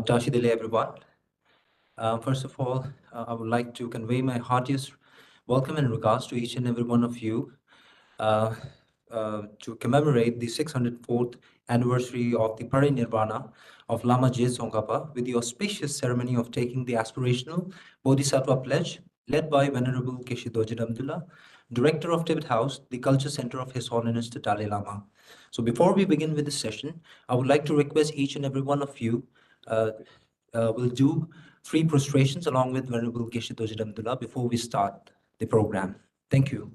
Tashidele, everyone. First of all, I would like to convey my heartiest welcome and regards to each and every one of you uh, to commemorate the 604th anniversary of the Parinirvana of Lama Tsongkhapa with the auspicious ceremony of taking the aspirational Bodhisattva pledge led by Venerable Geshe Dorje Damdula, Director of Tibet House, the Culture Center of His Holiness the Dalai Lama. So before we begin with this session, I would like to request each and every one of you uh, will do 3 prostrations along with Venerable Geshe Dorje Damdula before we start the program. Thank you.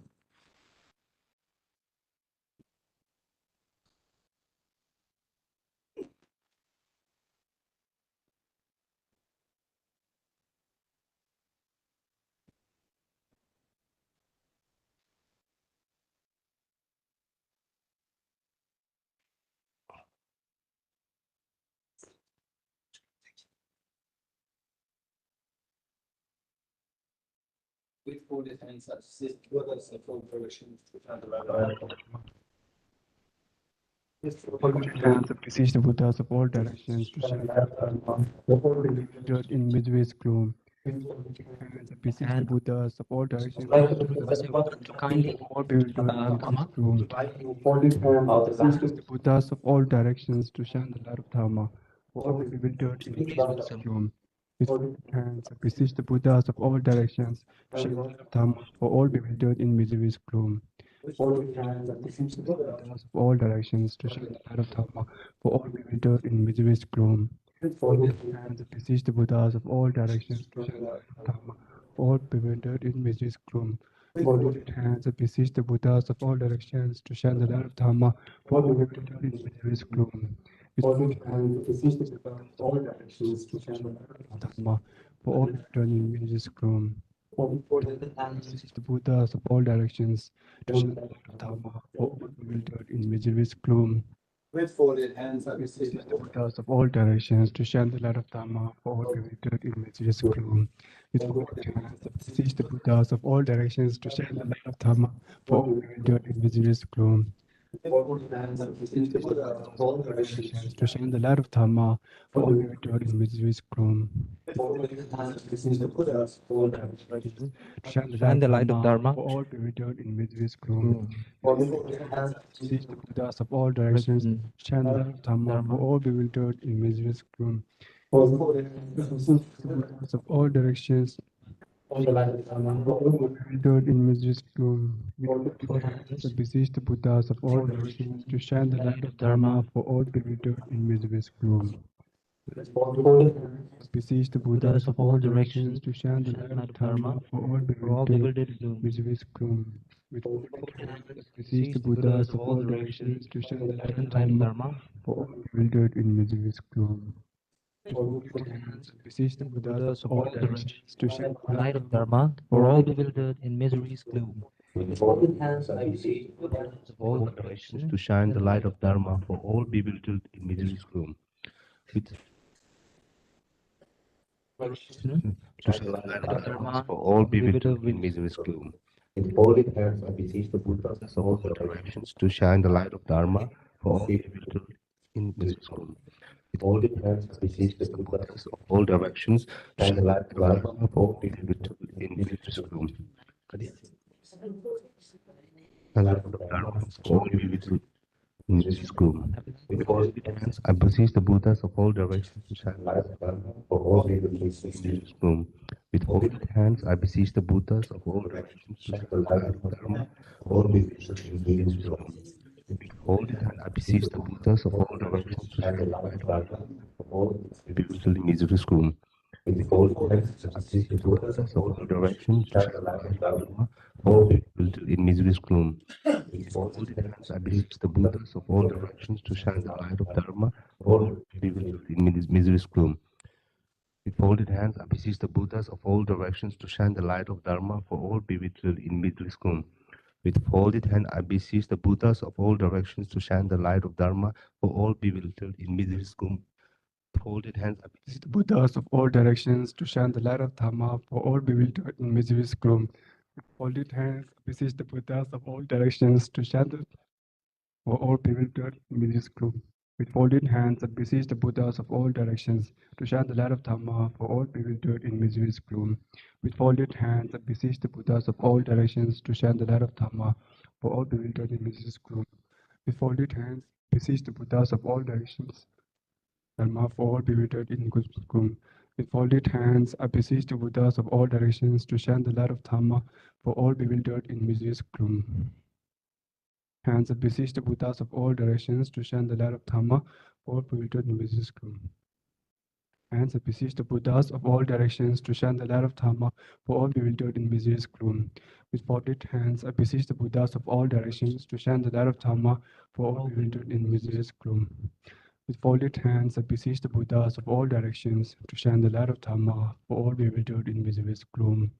With 40 hands assist brothers of all directions to Hands beseech the Buddhas of all directions to shine in midway's gloom. Hands beseech the Buddhas of all directions To kindly all bewildered in come up. gloom. Beseech the Buddhas of all directions to shine the light of Dharma. All bewildered in midway's gloom. With hands beseech the Buddhas of all directions to shine the light of Dharma for all bewildered in misery's gloom. Buddhas of all directions to shine the light of Dharma for all bewildered in misery's gloom. Hands beseech the Buddhas of all directions to shine the light of Dharma for all bewildered in misery's gloom. Hands beseech the Buddhas of all directions to shine the light of Dharma for all bewildered in misery's gloom. Hands beseech the Buddhas of all directions to shine the light of Dharma for all bewildered in misery's gloom. Beseech the Buddhas of all directions to shine the light of Dharma for all bewildered in misery's gloom. with folded hands, I beseech Beseech the Buddhas of all directions to shine the light of Dharma for all bewildered in misery's gloom. With folded hands, I beseech the Buddhas of all directions to shine the light of Dharma for all bewildered in misery's gloom. hands, I beseech the Buddhas of all directions To shine the light of Dharma for all bewildered in misery's gloom. folded hands, I beseech the Buddhas of all directions To shine the light of Dharma for all bewildered in misery's gloom. folded hands, Beseech the Buddhas of all directions to shine the light of Dharma for all bewildered in misery's gloom. folded hands, I beseech the Buddhas of all directions on the light of Dharma, bewildered in misery's gloom. I beseech the Buddhas of all directions to shine the light of Dharma for all bewildered in misery's gloom. Beseech the Buddhas of all directions to shine the light of Dharma for all bewildered in misery's gloom. Beseech the Buddhas of all directions to shine the light of Dharma for all bewildered in misery's gloom. Beseech the Buddhas of all directions to shine the light of Dharma for all bewildered in misery's gloom. with folded hands, I beseech the Buddhas of all directions to shine the light of Dharma for all bewildered in misery's gloom. To shine the light of Dharma for all bewildered in misery's gloom. With folded hands, I beseech the Buddhas of all directions to shine the light of Dharma for all bewildered in misery's gloom. With folded hands, I beseech the Buddhas of all directions to shine the light of Dharma for all bewildered in misery's gloom. The light of Dharma for all bewildered in misery's gloom. With folded hands, I beseech the Buddhas of all directions to shine the light of Dharma for all bewildered in misery's gloom. With folded hands, I beseech the Buddhas of all directions to shine the light of Dharma for all bewildered in misery's gloom. With folded hands, I beseech the Buddhas of all directions to shine the light of Dharma for all bewildered in misery's gloom. With folded hands, I beseech the Buddhas of all directions to shine the light of Dharma for all bewildered in misery's gloom. With folded hands, I beseech the Buddhas of all directions to shine the light of Dharma for all bewildered in misery's gloom. With folded hands, I beseech the Buddhas of all directions to shine the light of Dharma for all bewildered in misery's gloom. With folded hand, I beseech the Buddhas of all directions to shine the light of Dharma for all bewildered in misery's gloom. Folded hands, I beseech The Buddhas of all directions to shine the light of Dharma for all bewildered in misery's gloom. With folded hands, I beseech the Buddhas of all directions to shine the for all bewildered in misery's gloom. With folded hands, I beseech the Buddhas of all directions to shine the light of Dharma for all bewildered in misery's gloom. With folded hands, I beseech the Buddhas of all directions to shine the light of Dharma for all bewildered in misery's gloom. With folded hands, beseech the Buddhas of all directions, Dharma for all bewildered in misery's gloom. With folded hands, I beseech the Buddhas of all directions to shine the light of Dharma for all bewildered in misery's gloom. Hands, I beseech the Buddhas of all directions to shine the light of Dhamma for all bewildered in misery's gloom. Hands, I beseech the Buddhas of all directions to shine the light of Dhamma for all bewildered in misery's gloom. With folded hands, I beseech the Buddhas of all directions to shine the light of Dhamma for all bewildered in misery's gloom. With folded hands, I beseech the Buddhas of all directions to shine the light of Dhamma for all bewildered in misery's gloom.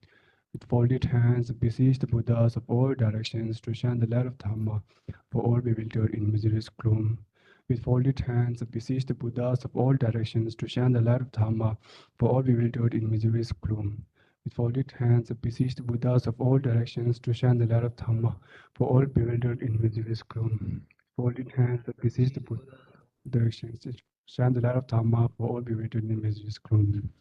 With folded hands, I beseech the Buddhas of all directions to shine the light of Dhamma for all bewildered in misery's gloom. With folded hands, I beseech the Buddhas of all directions to shine the light of Dhamma for all bewildered in misery's gloom. With folded hands, I beseech the Buddhas of all directions to shine the light of Dhamma for all bewildered in misery's gloom. Folded hands, I beseech the Buddhas of all directions to shine the light of Dhamma for all bewildered in misery's gloom.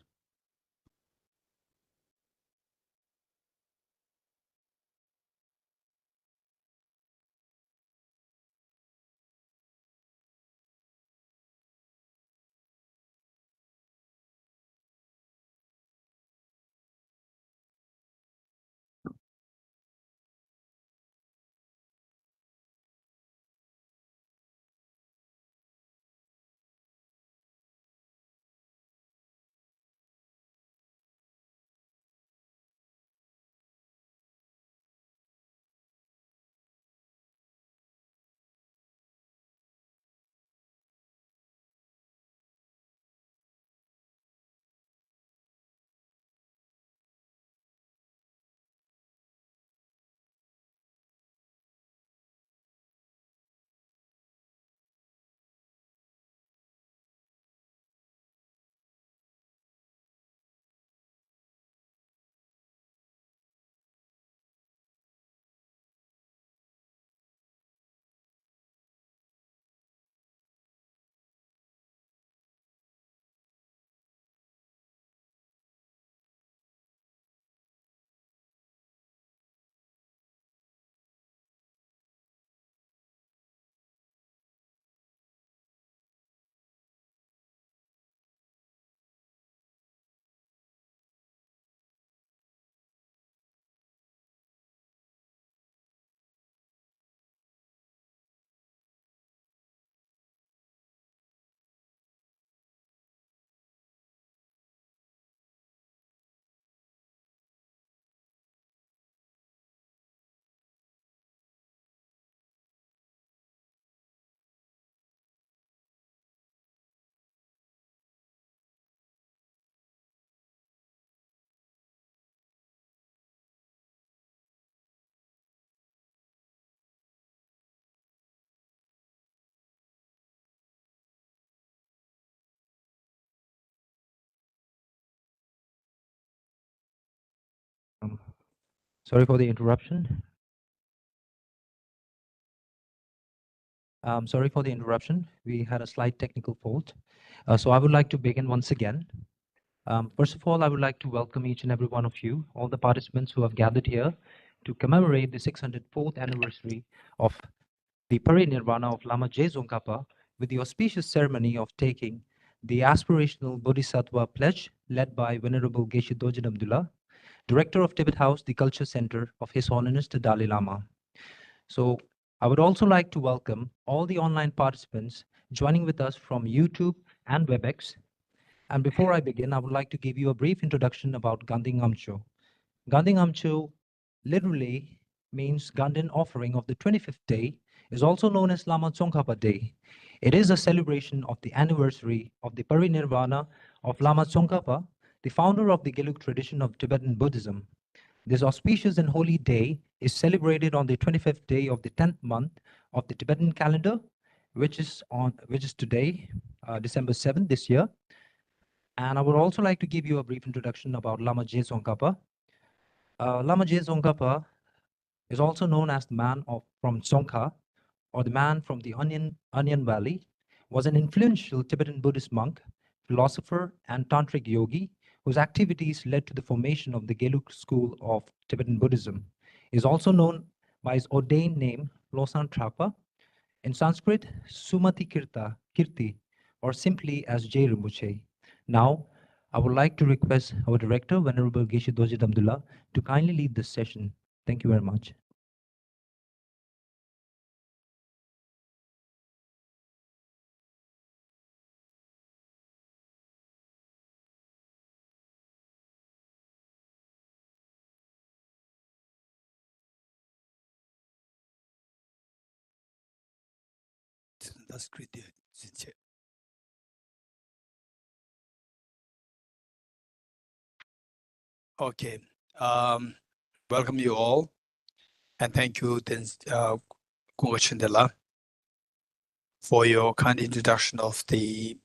Sorry for the interruption. Sorry for the interruption. We had a slight technical fault. So I would like to begin once again. First of all, I would like to welcome each and every one of you, all the participants who have gathered here to commemorate the 604th anniversary of the Parinirvana of Lama Tsongkhapa with the auspicious ceremony of taking the aspirational Bodhisattva pledge led by Venerable Geshe Dojin Abdullah, Director of Tibet House, the Culture Center of His Holiness the Dalai Lama. So I would also like to welcome all the online participants joining with us from YouTube and WebEx. And before I begin, I would like to give you a brief introduction about Ganden Ngamchoe. Ganden Ngamchoe literally means Ganden offering of the 25th day, is also known as Lama Tsongkhapa Day. It is a celebration of the anniversary of the Parinirvana of Lama Tsongkhapa, the founder of the Gelug tradition of Tibetan Buddhism. This auspicious and holy day is celebrated on the 25th day of the 10th month of the Tibetan calendar, which is today, December 7th this year. And I would also like to give you a brief introduction about Lama Tsongkhapa. Lama Tsongkhapa is also known as the man from Tsongkha, or the man from the Onion Valley, was an influential Tibetan Buddhist monk, philosopher, and tantric yogi whose activities led to the formation of the Gelug school of Tibetan Buddhism. He is also known by his ordained name, Losan Trapa, in Sanskrit, Sumati Kirti, or simply as J. Rinpoche. Now, I would like to request our director, Venerable Geshe Dojit Abdullah, to kindly lead this session. Thank you very much. That's great. Okay. Welcome you all, and thank you, Kunga Chandela, for your kind introduction of the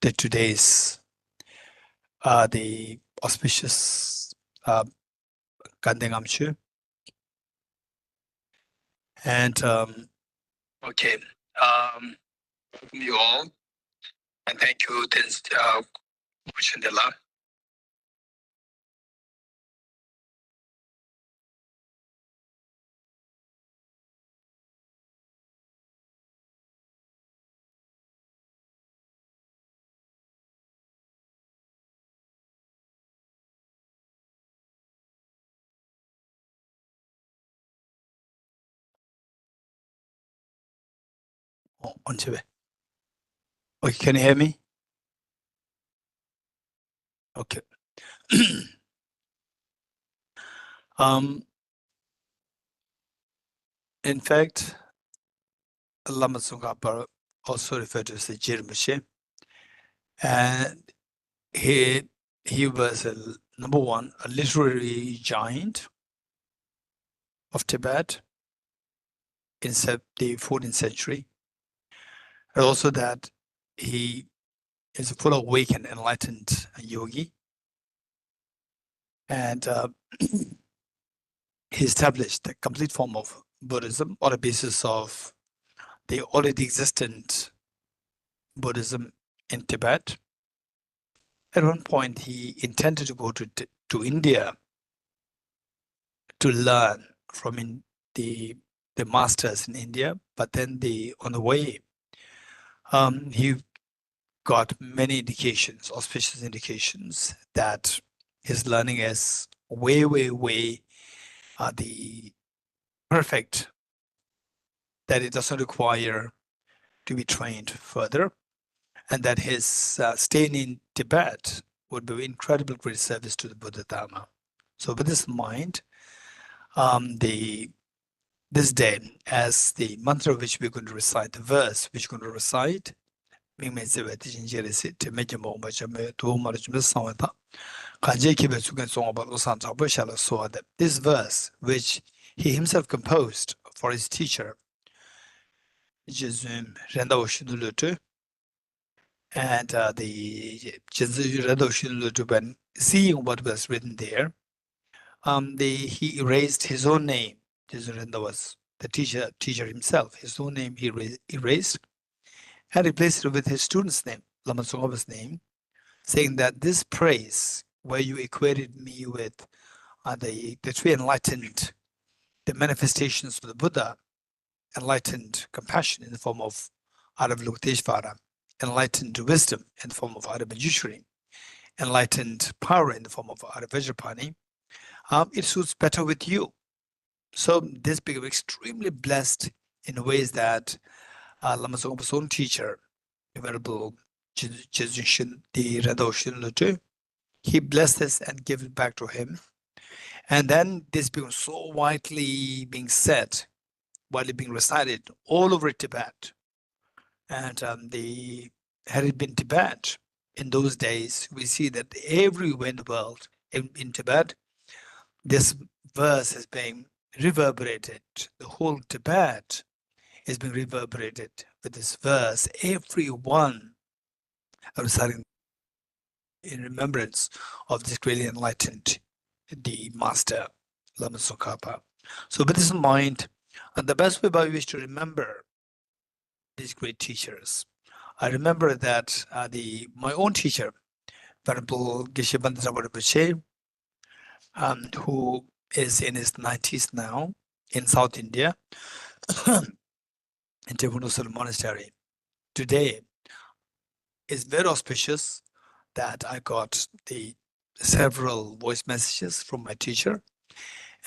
today's the auspicious Ganden Ngamchoe. And okay. Welcome you all, and thank you, Kunga Chandela. Okay, can you hear me? Okay. In fact, Lama Tsongkhapa also referred to as the Jirmushe, and he was number one, a literary giant of Tibet in the 14th century, and also that he is a full awakened, enlightened yogi, and he established the complete form of Buddhism on the basis of the already existent Buddhism in Tibet. At one point, he intended to go to India to learn from the masters in India, but then on the way, he got many indications, auspicious indications, that his learning is way the perfect, that it doesn't require to be trained further, and that his staying in Tibet would be incredible great service to the Buddha Dharma. So with this in mind, this day, as the mantra which we're going to recite, the verse which we're going to recite, this verse, which he himself composed for his teacher, and when seeing what was written there, he erased his own name. Jezurenda was the teacher himself. His own name he erased and replaced it with his student's name, Lama Tsongkhapa's name, saying that this praise, where you equated me with the three enlightened, the manifestations of the Buddha, enlightened compassion in the form of Avalokiteshvara, enlightened wisdom in the form of Manjushri, enlightened power in the form of Vajrapani, it suits better with you. So this became extremely blessed in ways that Lama Tsongkhapa's own teacher, Venerable Jezushin, the Radoshin Lutu, he blessed this and gave it back to him. And then this became so widely being said, widely being recited all over Tibet. And had it been Tibet in those days, we see that everywhere in the world, in Tibet, this verse is being reverberated. The whole Tibet is being reverberated with this verse. Everyone are reciting in remembrance of this greatly enlightened, the master, Lama Tsongkhapa. So with this in mind, and the best way by which to remember these great teachers, I remember that my own teacher, Venerable Geshe Bandara Rinpoche, who is in his 90s now in South India, in Tibetan Monastery. Today is very auspicious that I got the several voice messages from my teacher,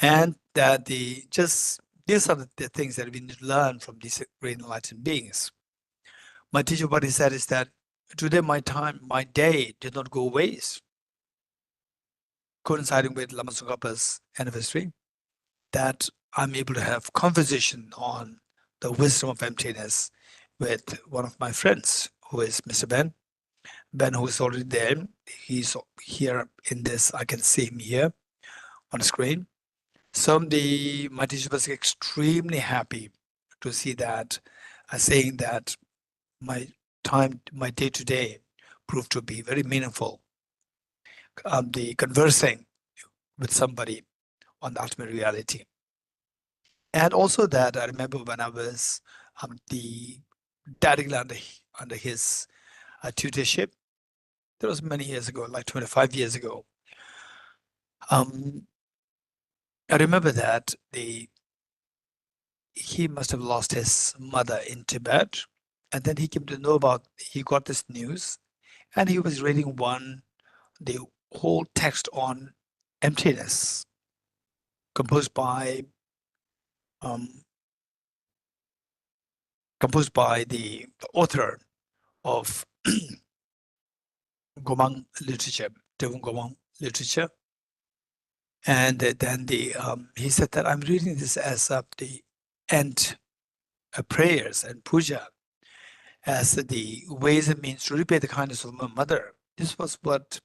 and that these are the things that we need to learn from these great enlightened beings. My teacher, what he said is that today my day did not go waste, coinciding with Lama Tsongkhapa's anniversary, that I'm able to have conversation on the wisdom of emptiness with one of my friends, who is Mr. Ben. Ben, who is already there, he's here in this, I can see him here on the screen. So my teacher was extremely happy to see that, saying that my day to day proved to be very meaningful. The conversing with somebody on the ultimate reality. And also that I remember when I was directly under his tutorship, that was many years ago, like 25 years ago. I remember that he must have lost his mother in Tibet, and then he came to know he got this news, and he was reading the whole text on emptiness, composed by the author of Gomang literature, Devon Gomang literature. And then he said that I'm reading this as the end prayers and puja, as the ways and means to repay the kindness of my mother. This was what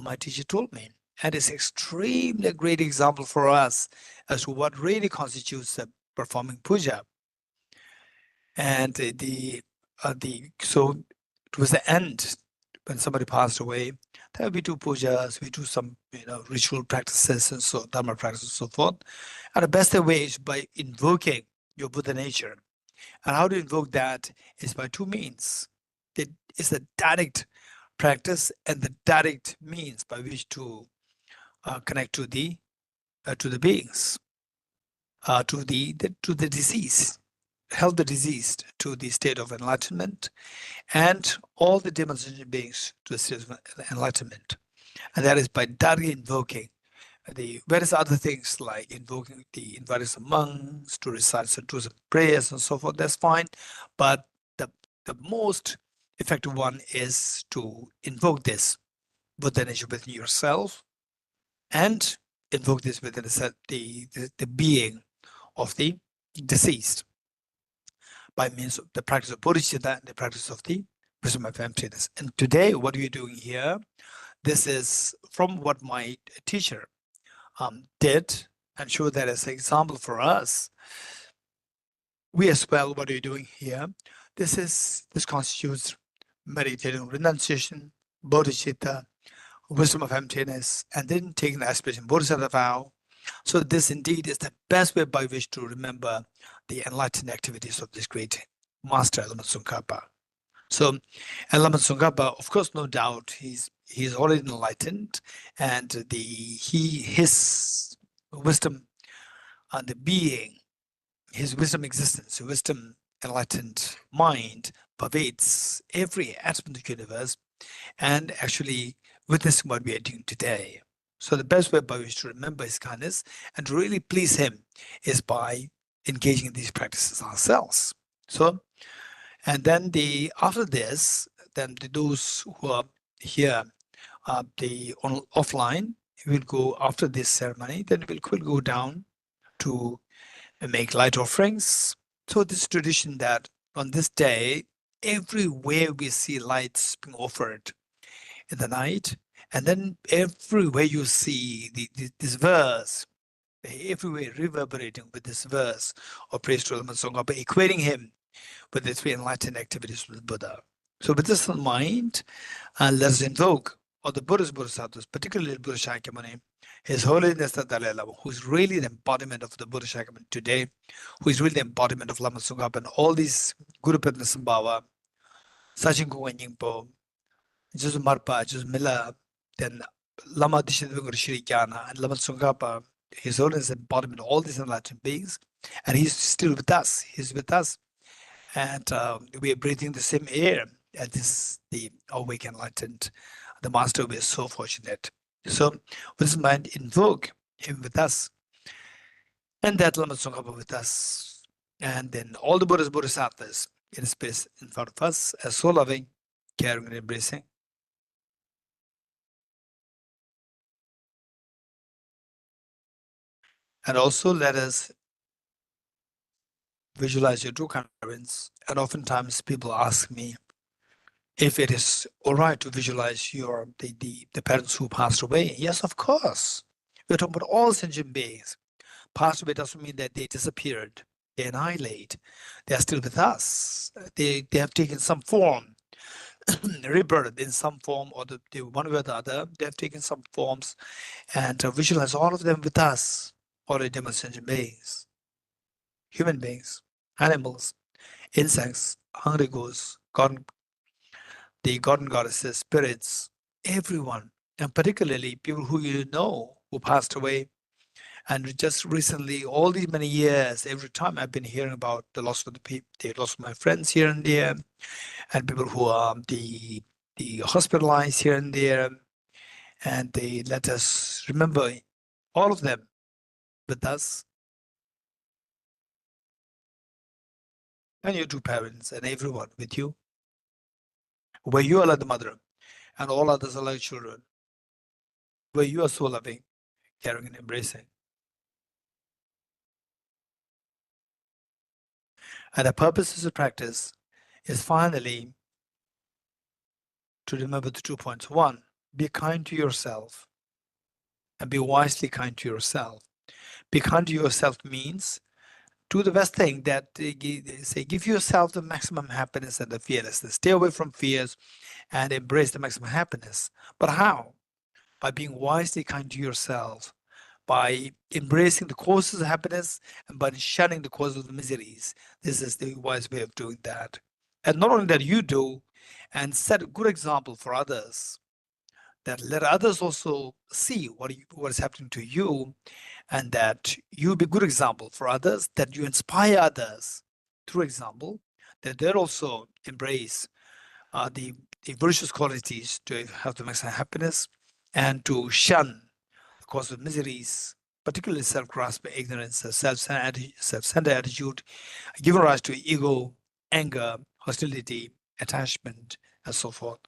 my teacher told me. And it's extremely a great example for us as to what really constitutes performing puja. And so it was the end when somebody passed away. Then we do pujas, we do some ritual practices and so dharma practices and so forth. And the best way is by invoking your Buddha nature. And how to invoke that is by two means. It is the direct practice and the direct means by which to connect to the beings, to the disease, help the diseased to the state of enlightenment, and all the demonstration beings to the state of enlightenment. And that is by directly invoking the various other things, like invoking inviting some monks to recite some prayers and so forth. That's fine, but the most effective one is to invoke this Buddha nature within yourself, and invoke this within the being of the deceased, by means of the practice of Bodhicitta and the practice of the wisdom of emptiness. And today, what we're doing here, this is from what my teacher did, and showed that as an example for us. We as well, what we're doing here, this constitutes meditating renunciation, Bodhicitta, wisdom of emptiness, and then taking the aspiration Bodhisattva vow. So this indeed is the best way by which to remember the enlightened activities of this great master, Lama Tsongkhapa. So, and Lama Tsongkhapa, of course, no doubt, he's already enlightened, and his wisdom and the being, his wisdom existence, wisdom enlightened mind pervades every atom of the universe, and actually witnessing what we are doing today. So the best way by which to remember his kindness and to really please him is by engaging in these practices ourselves. So, and then after this, then those who are here, offline, will go after this ceremony. Then we'll go down to make light offerings. So this tradition that on this day, everywhere we see lights being offered in the night, And then everywhere you see this verse, everywhere reverberating with this verse of praise to Lama Tsongkhapa, equating him with the three enlightened activities of the Buddha. So with this in mind, let us invoke all the Buddhist Bodhisattvas, particularly Buddha Shakyamuni, His Holiness the Dalai Lama, who is really the embodiment of the Buddha Shakyamuni today, who is really the embodiment of Lama Tsongkhapa, and all these Guru Padma Sambhava, Sachin Kuwan Yingpo, Jesus Marpa, Jesus Mila, then Lama Dishidvingur Shri Gyana, and Lama Tsongkhapa, His Holiness embodiment, all these enlightened beings, and He's still with us. He's with us, and we are breathing the same air as the awake enlightened, the Master. We are so fortunate. So, with this mind, invoke Him with us, and that Lama Tsongkhapa with us, and then all the Buddhas, Bodhisattvas in space in front of us, as so loving, caring, and embracing. And also let us visualize your true parents. And oftentimes people ask me if it is all right to visualize the parents who passed away. Yes, of course. We're talking about all sentient beings. Passed away doesn't mean that they disappeared, they annihilate. They are still with us. They have taken some form, rebirth in some form, or the one way or the other. They have taken some forms, and visualize all of them with us, all the different sentient beings, human beings, animals, insects, hungry ghosts, the god and goddesses, spirits, everyone, and particularly people who you know who passed away. And just recently, all these many years, every time I've been hearing about the loss of the loss of my friends here and there, and people who are the hospitalized here and there, and they let us remember all of them with us, and your two parents, and everyone with you, where you are like the mother, and all others are like children, where you are so loving, caring, and embracing. And the purpose of the practice is finally to remember the 2 points. One, be kind to yourself and be wisely kind to yourself. Be kind to yourself means do the best thing that say give yourself the maximum happiness and the fearlessness. Stay away from fears and embrace the maximum happiness. But how? By being wisely kind to yourself, by embracing the causes of happiness and by shunning the causes of the miseries. This is the wise way of doing that. And not only that you do, and set a good example for others, that let others also see what is happening to you, and that you be a good example for others, that you inspire others through example, that they also embrace the virtuous qualities to have the maximum happiness and to shun the cause of miseries, particularly self-grasping, ignorance, self-centered attitude, giving rise to ego, anger, hostility, attachment, and so forth.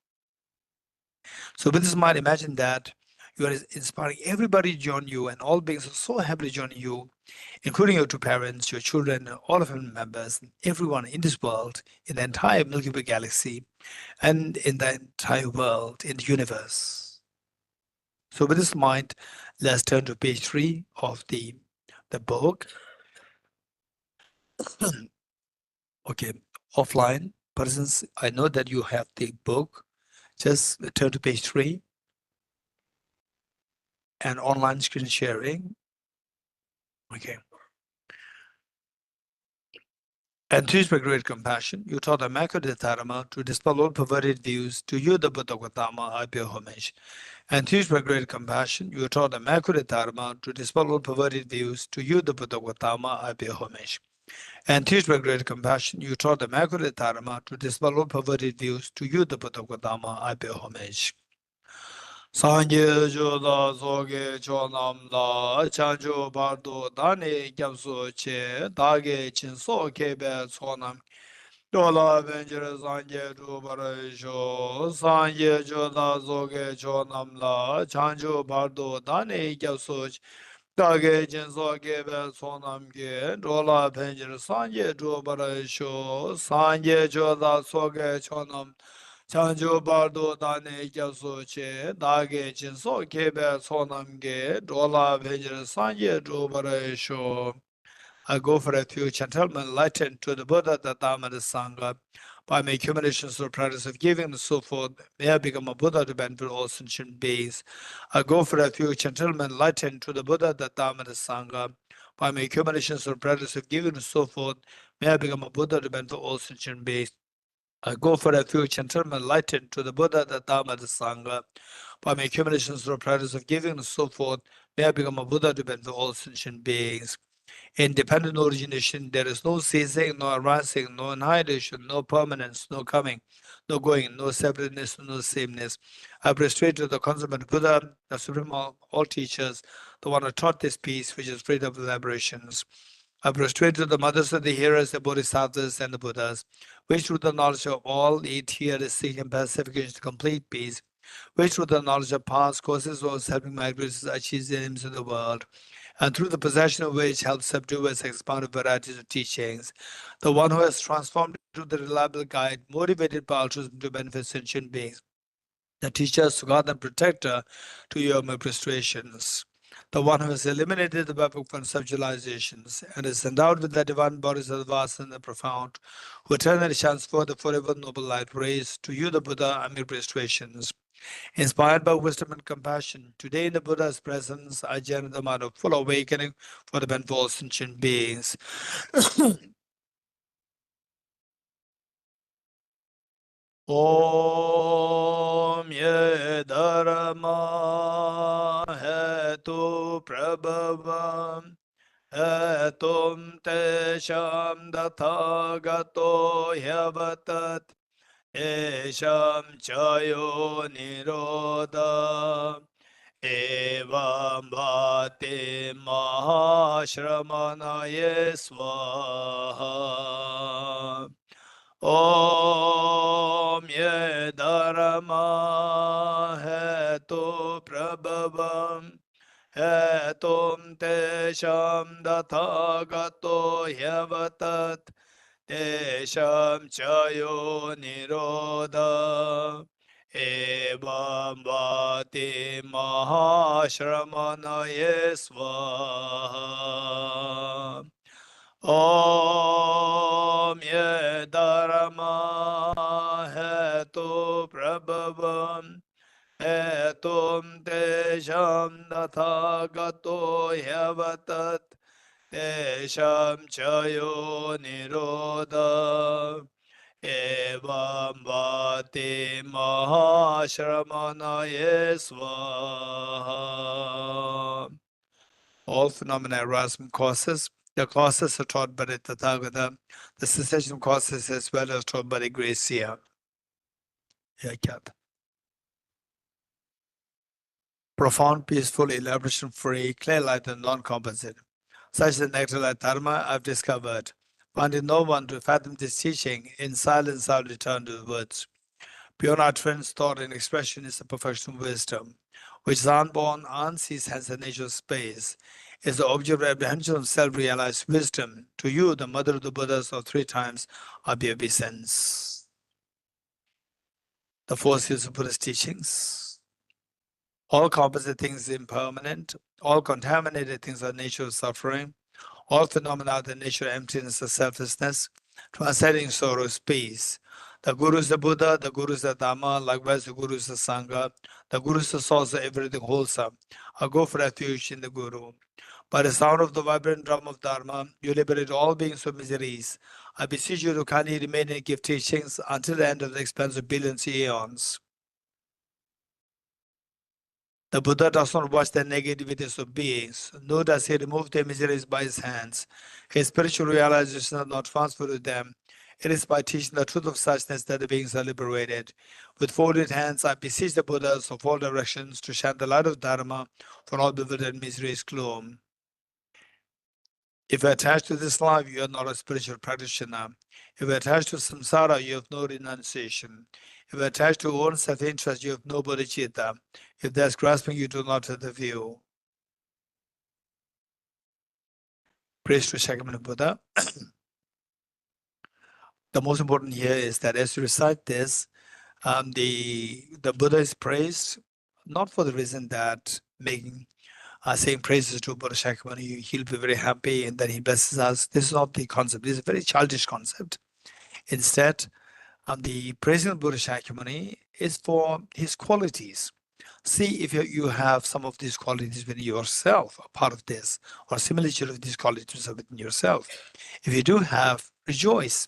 So with this mind, imagine that you are inspiring everybody to join you, and all beings are so happy to join you, including your two parents, your children, all of family members, everyone in this world, in the entire Milky Way galaxy, and in the entire world, in the universe. So with this mind, let's turn to page 3 of the book. Okay, offline persons, I know that you have the book. Just turn to page 3 and online screen sharing. Okay. And teach by great compassion, you taught Immaculate Dharma to dispel all perverted views. To you, the Buddha Gautama, I pay homage. And teach by great compassion, you taught Immaculate Dharma to dispel all perverted views. To you, the Buddha Gautama, I pay homage. And teach by great compassion, you taught Immaculate Dharma to dispel all perverted views. To you, the Buddha Gautama, I pay homage. Sangye joda zoge chonam la chanjo bardo dane gyamso che dage chinso kebe chonam dola benjere sangye dubara sho sangye joda zoge chonam la chanjo bardo dane gyamso che dage chinso kebe chonam ge dola benjere sangye dubara sho sangye joda zoge chonam Chanjo bardo dane kyaso che, dage chinso kebe sonamge, dola vejra sanje drobara sho. I go for refuge until I'm enlightened to the Buddha, the Dhamma, the Sangha. By my accumulations through practice of giving and so forth, may I become a Buddha to benefit all sentient beings. I go for refuge until I'm enlightened to the Buddha, the Dhamma, the Sangha. By my accumulations through practice of giving and so forth, may I become a Buddha to benefit all sentient beings. I go for refuge until I'm enlightened to the Buddha, the Dhamma, the Sangha. By my accumulations through practice of giving and so forth, may I become a Buddha to benefit all sentient beings. In dependent origination, there is no ceasing, no arising, no annihilation, no permanence, no coming, no going, no separateness, no sameness. I prostrate to the consummate Buddha, the supreme all teachers, the one who taught this peace, which is freedom of aberrations. I prostrate to the mothers of the hearers, the Bodhisattvas, and the Buddhas, which through the knowledge of all eat here is seeking pacification to complete peace, which through the knowledge of past causes was helping migrants achieve the aims of the world, and through the possession of which helps subdue and expound varieties of teachings. The one who has transformed into the reliable guide, motivated by altruism to benefit sentient beings. The teacher, Sugata and protector to your prostrations. The one who has eliminated the weapon of conceptualizations and is endowed with the divine bodies of the vast and the profound, who eternally shines forth the forever noble light raised to you, the Buddha, and your prostrations. Inspired by wisdom and compassion, today in the Buddha's presence, I generate the mind of full awakening for the benefit of all sentient beings. Om ye dharma hetu prabhavam hetum tesham dathagato yavatat esham chayo nirodha evam bhate mahashramanaye swaha. Om ye dharma hetu prabhavam hetum tesham dathagato yavatat tesham chayo nirodha evam bhati mahashramanaye swaha. Om ye dharma hetu prabhavam hetum tesham dathagato yavatat tesham chayo nirodha evam bhati mahashramanaye swaha. All phenomena arise from causes. The causes are taught by the Tathagata. The cessation of causes as well as taught by the Gracia. Profound, peaceful, elaboration-free, clear light and non-composite. Such is the nectar like Dharma I've discovered. Finding no one to fathom this teaching, in silence I'll return to the words. Beyond utterance, thought, and expression is the perfection of wisdom, which is unborn, unceased, hence the nature of space, is the object of apprehension of self-realized wisdom. To you, the mother of the Buddhas of 3 times, obeisance. The 4 seals of Buddhist teachings. All composite things are impermanent. All contaminated things are nature of suffering. All phenomena are the nature of emptiness of selflessness. Transcending sorrow is peace. The Guru is the Buddha, the Guru is the Dhamma, likewise the Guru is the Sangha. The Guru is the source of everything wholesome. I go for refuge in the Guru. By the sound of the vibrant drum of Dharma, you liberate all beings from miseries. I beseech you to kindly remain and give teachings until the end of the expanse of billions of aeons. The Buddha does not watch the negativities of beings, nor does he remove their miseries by his hands. His spiritual realization is not transferred to them. It is by teaching the truth of suchness that the beings are liberated. With folded hands, I beseech the Buddhas of all directions to shine the light of Dharma for all bewildered misery's gloom. If you are attached to this life, you are not a spiritual practitioner. If you are attached to samsara, you have no renunciation. If you are attached to your own self-interest, you have no bodhicitta. If there's grasping, you do not have the view. Praise to Shakyamuni Buddha. The most important here is that as you recite this, The Buddha is praised not for the reason that saying praises to Buddha Shakyamuni, he'll be very happy and then he blesses us. This is not the concept. This is a very childish concept. Instead, the praising of Buddha Shakyamuni is for his qualities. See if you have some of these qualities within yourself, a part of this, or similitude of these qualities within yourself. If you do have, rejoice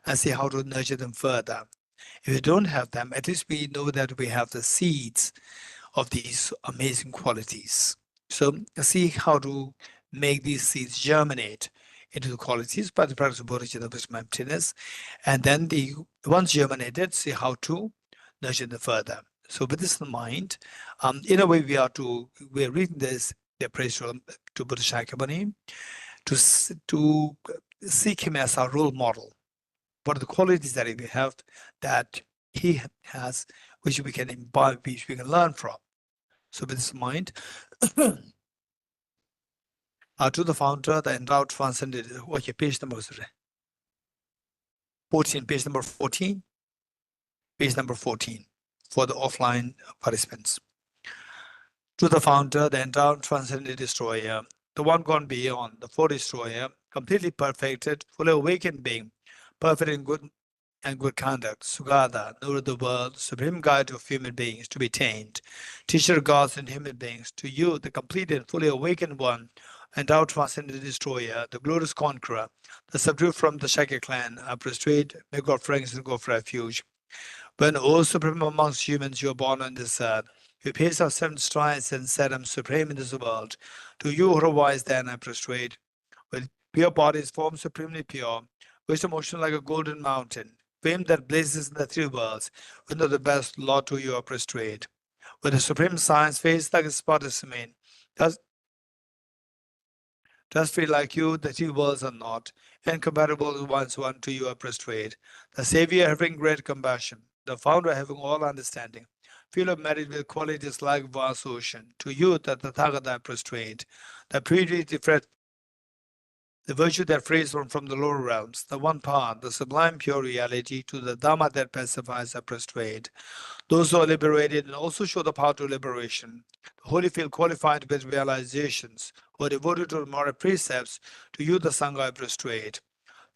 and see how to nurture them further. If you don't have them, at least we know that we have the seeds of these amazing qualities. So see how to make these seeds germinate into the qualities by the practice of bodhicitta, wisdom, emptiness. And then once germinated, see how to nurture them further. So with this in mind, in a way we're reading this, the praise to Buddha Shakyamuni, to seek him as our role model. What are the qualities that we have that he has, which we can imbibe, which we can learn from. So with this in mind, to the founder, the endowed transcended. Okay, page number 14, page number 14, page number 14 for the offline participants. To the founder, the endowed transcended destroyer, the one gone beyond, the full destroyer, completely perfected, fully awakened being, perfect in good and good conduct, Sugata, Nur of the world, supreme guide of human beings to be tamed, teacher of gods and human beings, to you, the complete and fully awakened one, and thou transcendent destroyer, the glorious conqueror, the subdued from the Shakya clan, are prostrate, may God friends and go for refuge. When, O supreme amongst humans, you are born on this earth, you paced our 7 strides and said, I'm supreme in this world. To you who are wise, then I prostrate, with pure bodies formed supremely pure, wisdom ocean like a golden mountain, fame that blazes in the 3 worlds, we know the best, Lord, to you are prostrate. With the supreme science face like a spot of cement, does feel like you, the 3 worlds are not, incompatible with one's one to you are prostrate. The Savior having great compassion, the Founder having all understanding, feel of merit with qualities like vast ocean, to you the Tathagata prostrate, the purity the virtue that frees one from the lower realms, the one path, the sublime pure reality, to the Dhamma that pacifies are prostrate. Those who are liberated and also show the power to liberation. The holy feel qualified with realizations, who are devoted to the moral precepts, to you the Sangha prostrate.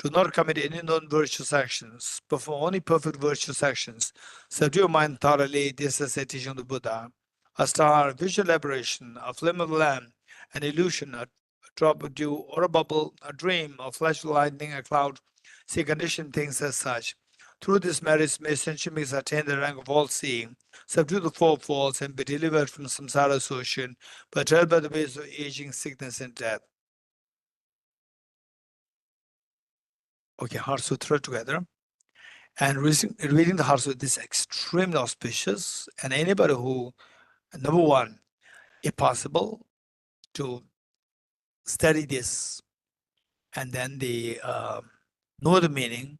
Do not commit any non-virtuous actions, perform only perfect virtuous actions. Subdue your mind thoroughly, this is a teaching of the Buddha. A star, visual liberation, a flame of lamp, an illusion, a drop of dew or a bubble, a dream, a flash of lightning, a cloud, see conditioned things as such. Through this merits may sentient beings attain the rank of all-seeing, subdue the 4 faults, and be delivered from samsara's ocean, but held by the waves of aging, sickness, and death. Okay, Heart Sutra together. And reading the Heart Sutra is extremely auspicious, and anybody who, number one, if possible, to study this and then know the meaning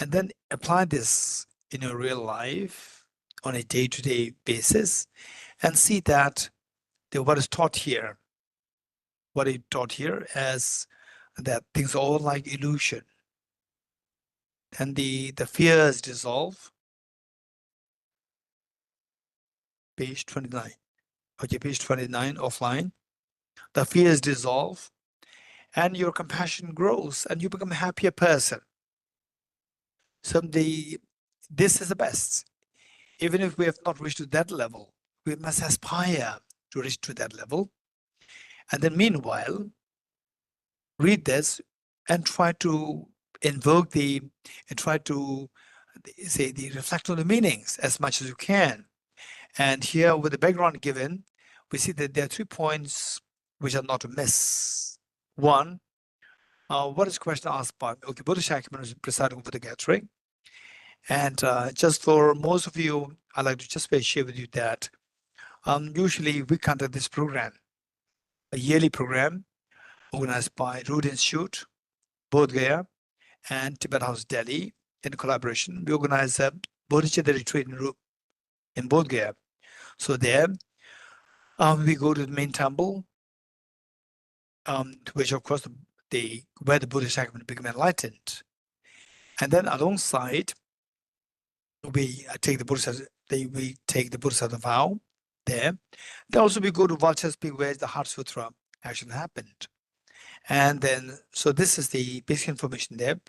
and then apply this in your real life on a day-to-day basis and see that what is taught here, what is taught here as that things are all like illusion. And the fears dissolve. Page 29. Okay, page 29 offline. The fears dissolve and your compassion grows and you become a happier person. So this is the best. Even if we have not reached to that level, we must aspire to reach to that level. And then meanwhile, read this and try to invoke and try to reflect on the meanings as much as you can. And here with the background given, we see that there are 3 points which are not to miss. One, what is the question asked by, okay, Buddha Shakyamuni is presiding over the gathering. And just for most of you, I'd like to just share with you that usually we conduct this program, a yearly program organized by Root Institute, Bodh Gaya, and Tibet House Delhi in collaboration. We organize a Bodhicitta retreat in Bodh Gaya. So there, we go to the main temple, which of course where the Buddha Shakyamuni became enlightened. And then alongside, we take the Bodhisattva, we take the Bodhisattva vow there. Then also we go to Vachaspik where the Heart Sutra actually happened. And then, so this is the basic information there.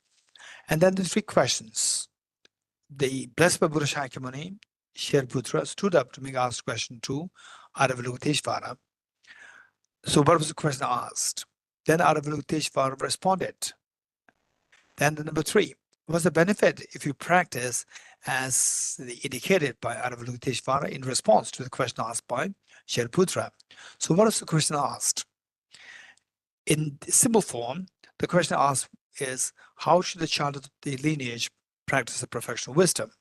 And then the 3 questions. The blessed Buddha Shakyamuni, Shariputra, stood up to make asked question 2, Avalokiteshvara. So what was the question asked? Then Avalokiteshvara responded. Then the number 3, what's the benefit if you practice as indicated by Avalokiteshvara in response to the question asked by Shariputra? So what is the question asked? In simple form, the question asked is, how should the child of the lineage practice the perfection of wisdom?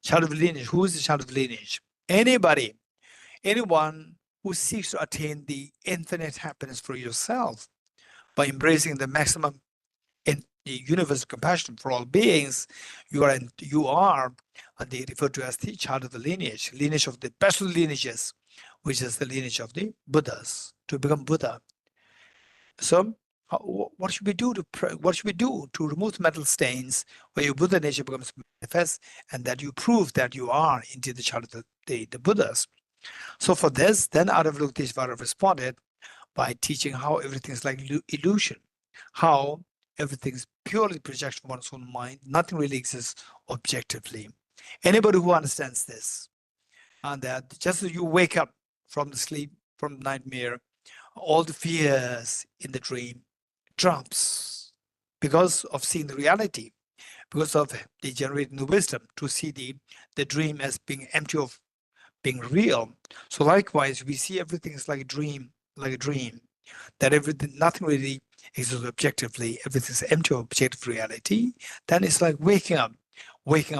Child of the lineage, who is the child of the lineage? Anybody, anyone who seeks to attain the infinite happiness for yourself by embracing the maximum in the universal compassion for all beings, you are they referred to as the child of the lineage of the best of the lineages, which is the lineage of the Buddhas, to become Buddha. So what should we do to remove the mental stains where your Buddha nature becomes manifest, and that you prove that you are indeed the child of the Buddhas? So for this, then Avalokiteshvara responded by teaching how everything is like illusion, how everything is purely projection of one's own mind, nothing really exists objectively. Anybody who understands this, and that just as you wake up from the sleep, from the nightmare, all the fears in the dream drops because of seeing the reality, because of the generating the wisdom to see the dream as being empty of being real. So likewise, we see everything is like a dream, that everything, nothing really exists objectively, everything is empty of objective reality. Then it's like waking up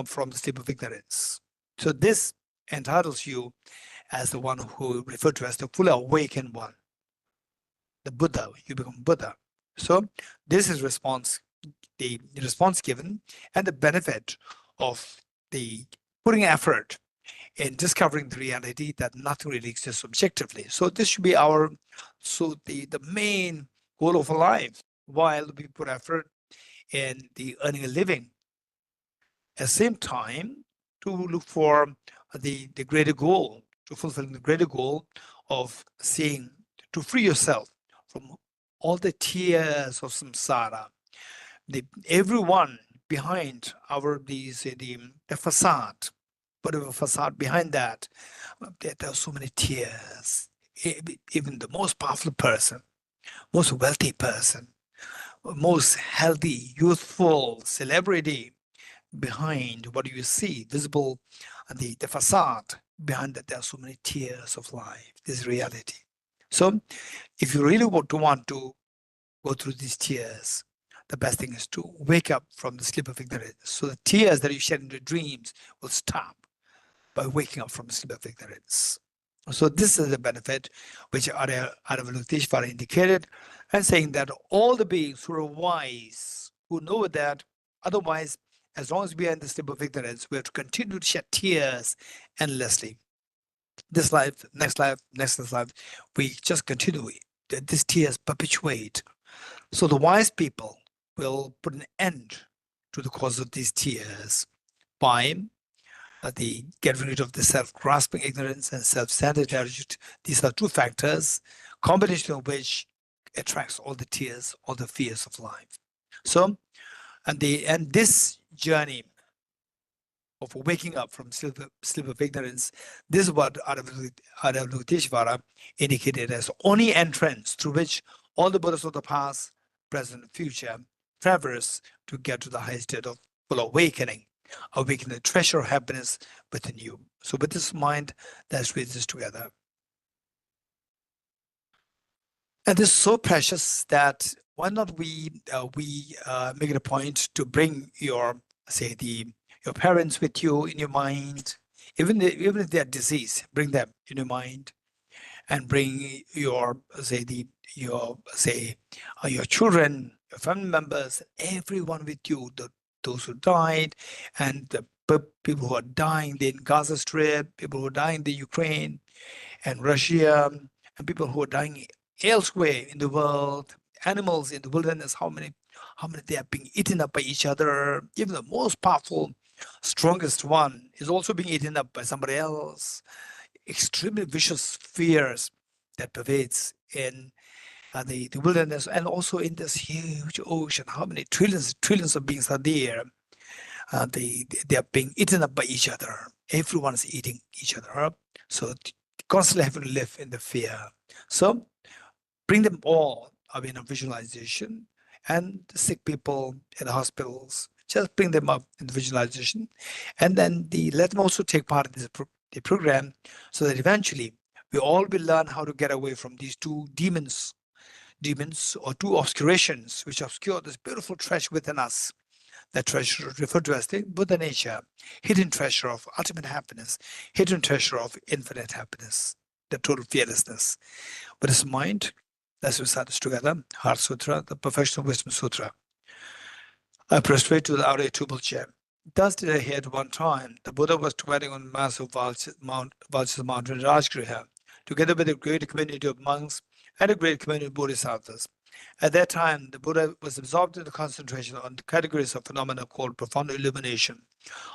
from the sleep of ignorance. So this entitles you as the one who referred to as the fully awakened one, the Buddha. You become Buddha. So this is the response given, and the benefit of the putting effort in discovering the reality that nothing really exists objectively. So this should be the main goal of our life, while we put effort in the earning a living. At the same time, to look for the greater goal, to fulfill the greater goal of seeing, to free yourself from all the tears of samsara. Everyone behind the facade, whatever facade behind that, there are so many tears. Even the most powerful person, most wealthy person, most healthy, youthful celebrity, behind what you see, visible, the facade, behind that there are so many tears of life. This is reality. So if you really want to go through these tears, the best thing is to wake up from the sleep of ignorance. So the tears that you shed in your dreams will stop by waking up from the sleep of ignorance. So this is the benefit which Avalokiteshvara indicated, and saying that all the beings who are wise, who know that otherwise, as long as we are in the sleep of ignorance, we have to continue to shed tears endlessly. This life, next life, we just continue. These tears perpetuate. So the wise people will put an end to the cause of these tears by getting rid of the self-grasping ignorance and self-centered attitude. These are 2 factors, combination of which attracts all the tears, all the fears of life. So, and this journey of waking up from sleep of ignorance, this is what Avalokiteshvara indicated as only entrance through which all the Buddhas of the past, present, and future traverse to get to the highest state of full awakening the treasure of happiness within you. So with this mind, let's read this together. And this is so precious that why not we make it a point to bring your parents with you in your mind, even if they are deceased, bring them in your mind, and bring your children, your family members, everyone with you, those who died, and the people who are dying in Gaza Strip, people who are dying in the Ukraine and Russia, and people who are dying elsewhere in the world, animals in the wilderness, how many they are being eaten up by each other, even the most powerful strongest one is also being eaten up by somebody else. Extremely vicious fears that pervades in the wilderness, and also in this huge ocean. How many trillions of beings are there? They are being eaten up by each other. Everyone's eating each other up. So constantly having to live in the fear. So bring them all up in a visualization, and the sick people in the hospitals, just bring them up in the visualization, and then let them also take part in this the program, so that eventually we all will learn how to get away from these two demons or two obscurations which obscure this beautiful treasure within us. That treasure referred to as the Buddha nature, hidden treasure of ultimate happiness, hidden treasure of infinite happiness, the total fearlessness. With this mind, let's recite this together. Heart Sutra, the Perfection of Wisdom Sutra. I prostrate to the outer tubal chair. Thus did I hear at one time the Buddha was dwelling on the massive Valsas mountain Rajgriha, together with a great community of monks and a great community of bodhisattvas. At that time, the Buddha was absorbed in the concentration on the categories of phenomena called profound illumination.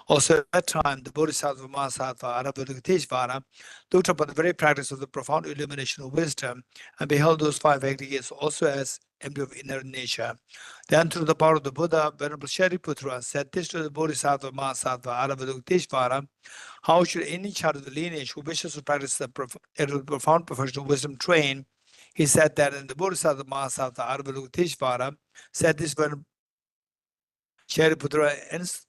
Also, at that time, the Bodhisattva Mahasattva Aravatesvara looked upon the very practice of the profound illumination of wisdom and beheld those five aggregates also as empty of inner nature. Then, through the power of the Buddha, Venerable Shariputra said this to the Bodhisattva Mahasattva Aravatesvara: how should any child of the lineage who wishes to practice the profound professional wisdom train? He said that, in the Bodhisattva Mahasattva Aravatesvara said this when Shariputra ends.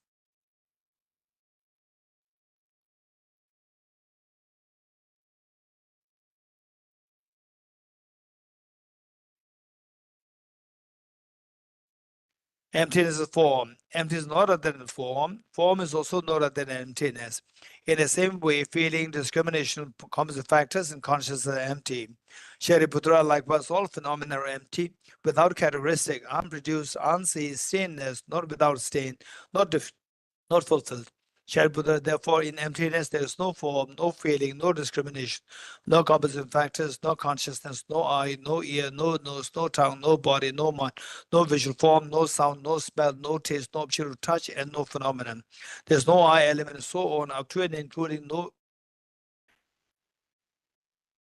Emptiness is form. Emptiness is not other than form. Form is also not other than emptiness. In the same way, feeling, discrimination, composite factors, and consciousness are empty. Shariputra, likewise, all phenomena are empty, without characteristic, unproduced, unseen, stainless, not without stain, not fulfilled. Shariputra, therefore, in emptiness there is no form, no feeling, no discrimination, no composite factors, no consciousness, no eye, no ear, no nose, no tongue, no body, no mind, no visual form, no sound, no smell, no taste, no object of touch, and no phenomenon. There's no I element and so on, up to and including no.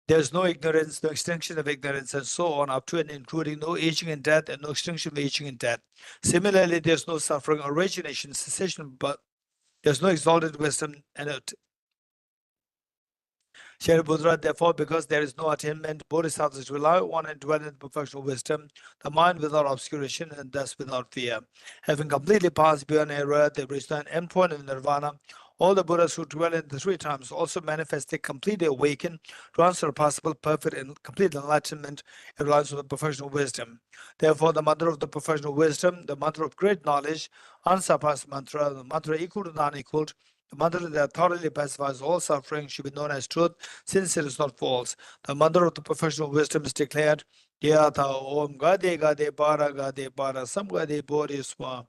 There's no ignorance, no extinction of ignorance, and so on, up to and including no aging and death, and no extinction of aging and death. Similarly, there's no suffering, origination, cessation, but there's no exalted wisdom and Shariputra, therefore, because there is no attainment, bodhisattvas rely on and dwell in perfectional wisdom, the mind without obscuration and thus without fear. Having completely passed beyond error, they reach an endpoint of nirvana. All the Buddhas who dwell in the three times also manifested completely awakened to unsurpassable, perfect, and complete enlightenment in reliance on the perfectional wisdom. Therefore, the mother of the perfectional wisdom, the mother of great knowledge, unsurpassed mantra, the mantra equal to non-equal, the mantra that thoroughly pacifies all suffering, should be known as truth, since it is not false. The mantra of the professional wisdom is declared, Yatha Om Gade Gade Para Sam Gade Bodhi Swa.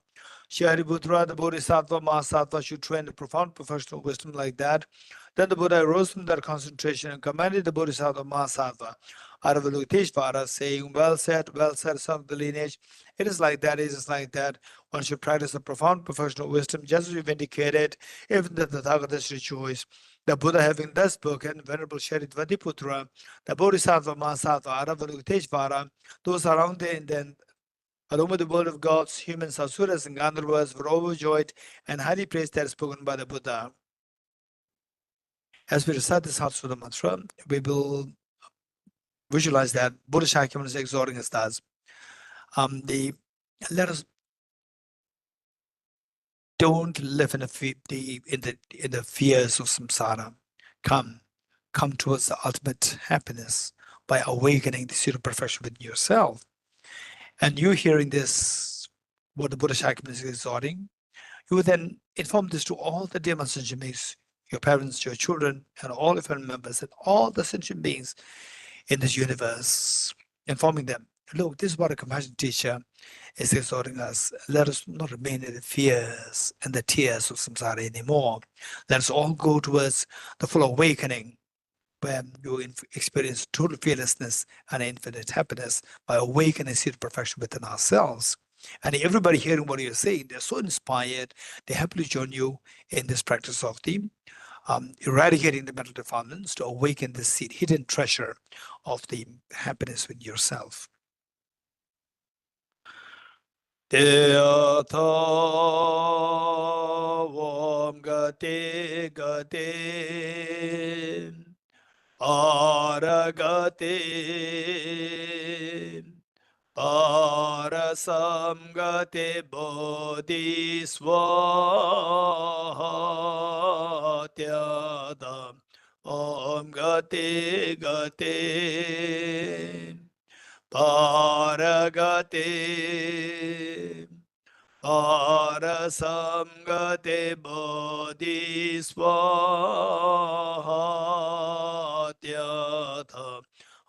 Shariputra, the Bodhisattva Mahasattva, should train the profound professional wisdom like that. Then the Buddha arose from that concentration and commanded the Bodhisattva Mahasattva Aravalokiteshvara, saying, well said, son of the lineage. It is like that, it is like that. One should practice the profound professional wisdom, just as we've indicated, even the Tathagatas rejoice. The Buddha, having thus spoken, Venerable Shariputra, the Bodhisattva Mahasattva Aravalokiteshvara, those around them, along with the world of gods, humans, asuras, and gandharvas, were overjoyed and highly praised that spoken by the Buddha. As we recite this Heart Sutra mantra, we will visualize that Buddha Shakyamuni is exhorting us thus. Let us don't live in the fears of samsara. Come towards the ultimate happiness by awakening the seat of perfection within yourself. And you hearing this, what the Buddha Shakyamuni is exhorting, you will then inform this to all the dear sentient beings, your parents, your children, and all your family members, and all the sentient beings in this universe, informing them, look, this is what a compassionate teacher is exhorting us. Let us not remain in the fears and the tears of samsara anymore. Let us all go towards the full awakening, where you experience total fearlessness and infinite happiness by awakening seat of perfection within ourselves. And everybody hearing what you're saying, they're so inspired. They happily join you in this practice of the eradicating the mental defilements to awaken the seed, hidden treasure of the happiness within yourself. Teatha Vam Gate Gate Aragate Parasamgate Bodhisvatyada Om Gate Gate Paragate Parasamgate Bodhisvatyada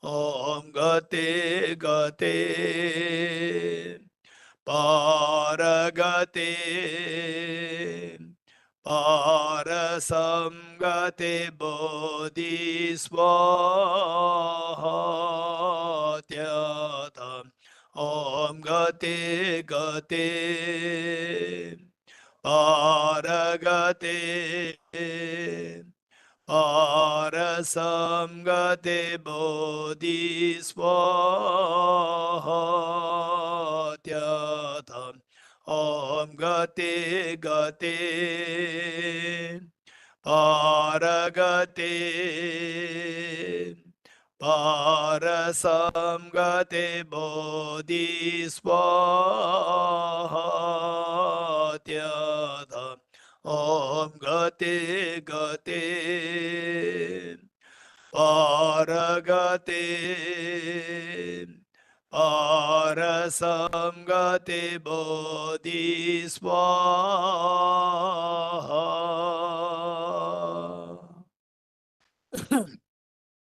Om Gate Gate Paragate Parasamgate Bodhisvatyada Om Gate Gate Paragate Parasamgate Bodhisvatyada Om Gate Gate Paragate Parasamgate Bodhisvatyada Om Gate Gate Paragate Parasamgate Bodhisvaha.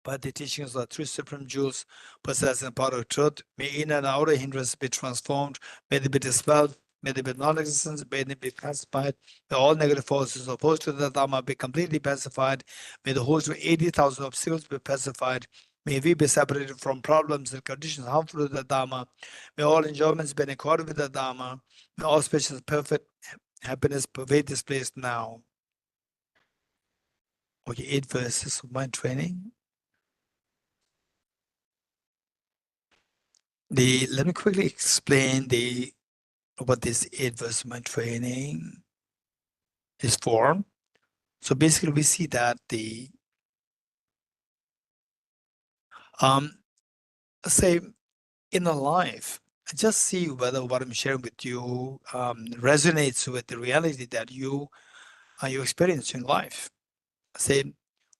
By the teachings of the three supreme jewels, possessing the power of truth, may inner and outer hindrance be transformed, may they be dispelled, may they be non-existence, may they be pacified, may all negative forces opposed to the Dharma be completely pacified, may the host of 80,000 obstacles be pacified, may we be separated from problems and conditions harmful to the Dharma, may all enjoyments be in accord with the Dharma, may all spacious perfect happiness pervade this place now. Okay, 8 verses of mind training. Let me quickly explain what this 8 verse mind training is for. So basically we see that say in a life, just see whether what I'm sharing with you resonates with the reality that you experience in life. Say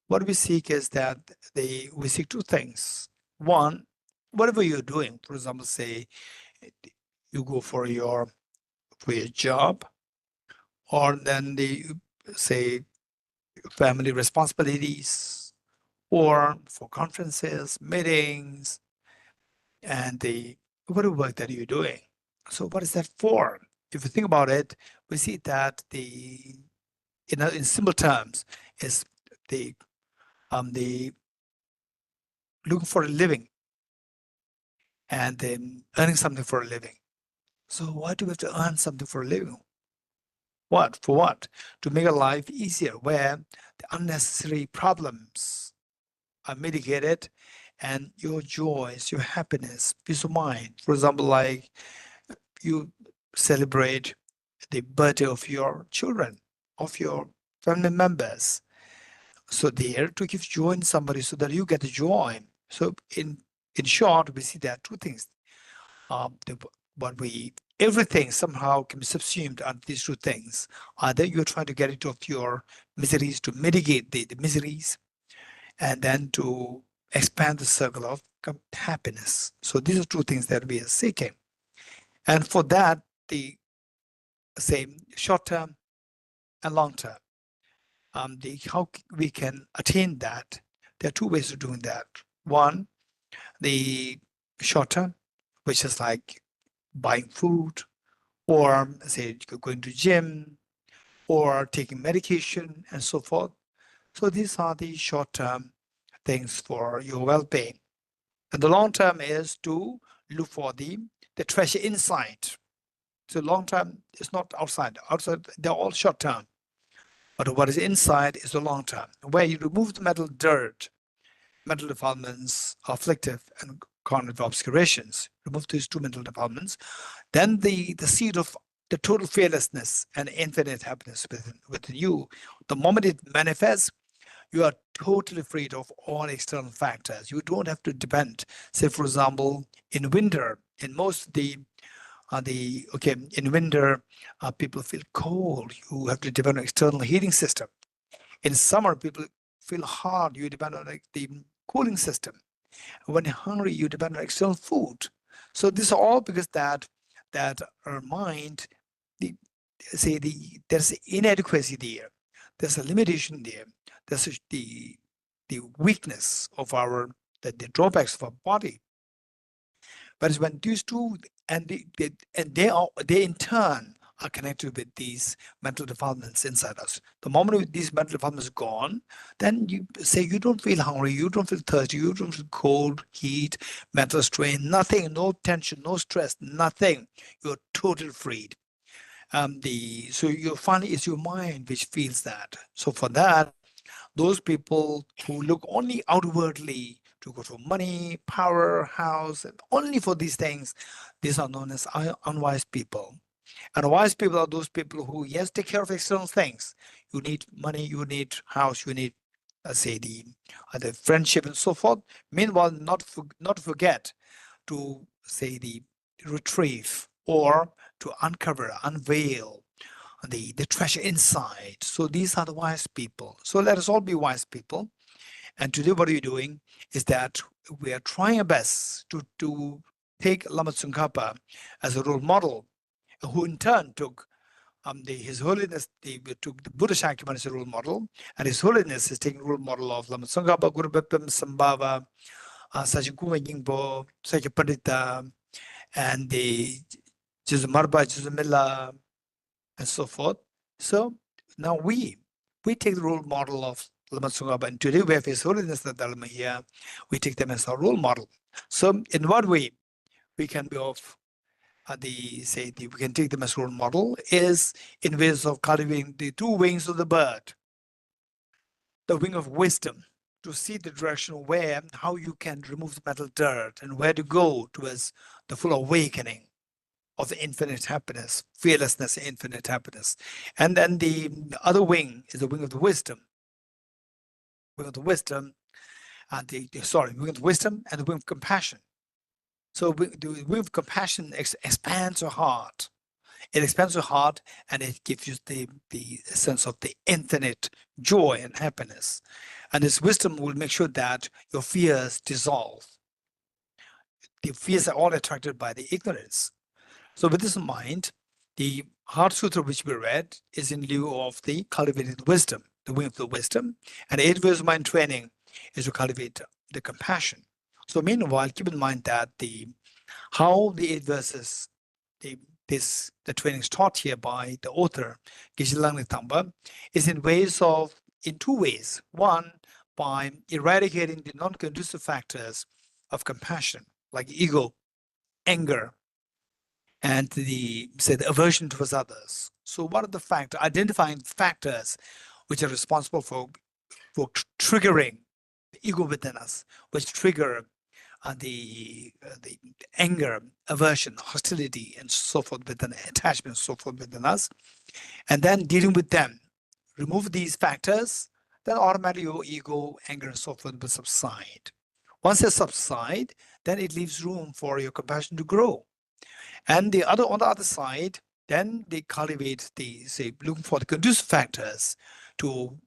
what we seek is that we seek two things. One, whatever you're doing, for example, say you go for your job, or then say family responsibilities, or for conferences, meetings, and whatever work that you're doing. So what is that for? If you think about it, we see that in simple terms is the looking for a living and then earning something for a living. So why do we have to earn something for a living? What? For what? To make a life easier, where the unnecessary problems are mitigated and your joys, your happiness, peace of mind. For example, like you celebrate the birthday of your children, of your family members. So there to give joy in somebody so that you get the joy. So in short, we see there are two things. Everything somehow can be subsumed under these two things. Either you're trying to get rid of your miseries to mitigate the miseries, and then to expand the circle of happiness. So these are two things that we are seeking. And for that, the same short term and long term, how we can attain that, there are two ways of doing that. One, the short term, which is like buying food, or say going to gym, or taking medication, and so forth. So these are the short-term things for your well-being. And the long term is to look for the treasure inside. So long term is not outside. Outside, they're all short term. But what is inside is the long term, where you remove the mental dirt, mental defilements, afflictive and cognitive obscurations, remove these two mental defilements, then the seed of the total fearlessness and infinite happiness within you, the moment it manifests, you are totally freed of all external factors. You don't have to depend. Say, for example, in winter, in most of the in winter, people feel cold. You have to depend on external heating system. In summer, people feel hot. You depend on like the cooling system. When you're hungry, you depend on external food. So this is all because that our mind, there's inadequacy there. There's a limitation there. There's the weakness of the drawbacks of our body. But when these two, and they in turn are connected with these mental defilements inside us. The moment these mental defilements are gone, then you say you don't feel hungry, you don't feel thirsty, you don't feel cold, heat, mental strain, nothing, no tension, no stress, nothing. You're totally freed. So you finally it's your mind which feels that. So for that, those people who look only outwardly to go for money, power, house, and only for these things, these are known as unwise people. And wise people are those people who, yes, take care of external things. You need money, you need house, you need, say, the friendship and so forth. Meanwhile, not forget to, say, the retrieve or to uncover, unveil the treasure inside. So these are the wise people. So let us all be wise people. And today what we're doing is that we are trying our best to take Lama Tsongkhapa as a role model, who in turn took His Holiness, took the Buddha Shakyamuni as a role model, and His Holiness is taking role model of Lama Tsongkhapa, Guru Bapam Sambhava, Sajin Kuma Yingpo, Sajin Pandita, and the Jizumarba, Jizumilla, and so forth. So now we take the role model of Lama Tsongkhapa, and today we have His Holiness the Dalai Lama here. We take them as our role model. So in what way we can be of we can take them as role model is in ways of cultivating the two wings of the bird. The wing of wisdom, to see the direction where, how you can remove the mental dirt and where to go towards the full awakening of the infinite happiness, fearlessness, infinite happiness. And then the other wing is the wing of the wisdom. Wing of the wisdom, and wing of the wisdom and the wing of compassion. So the wing of compassion expands your heart. It expands your heart and it gives you the sense of the infinite joy and happiness. And this wisdom will make sure that your fears dissolve. The fears are all attracted by the ignorance. So with this in mind, the Heart Sutra which we read is in lieu of the cultivated wisdom, the wing of the wisdom, and 8 verse mind training is to cultivate the compassion. So meanwhile, keep in mind that how the 8 verses, the training is taught here by the author, Geshe Langlik Thangpa, is in 2 ways. One, by eradicating the non-conducive factors of compassion, like ego, anger, and the aversion towards others. So what are the factors, identifying factors which are responsible for triggering the ego within us, which trigger the anger, aversion, hostility, and so forth within attachment, so forth within us, and then dealing with them. Remove these factors, then automatically your ego, anger, and so forth will subside. Once they subside, then it leaves room for your compassion to grow. And on the other side, then they cultivate looking for the conducive factors to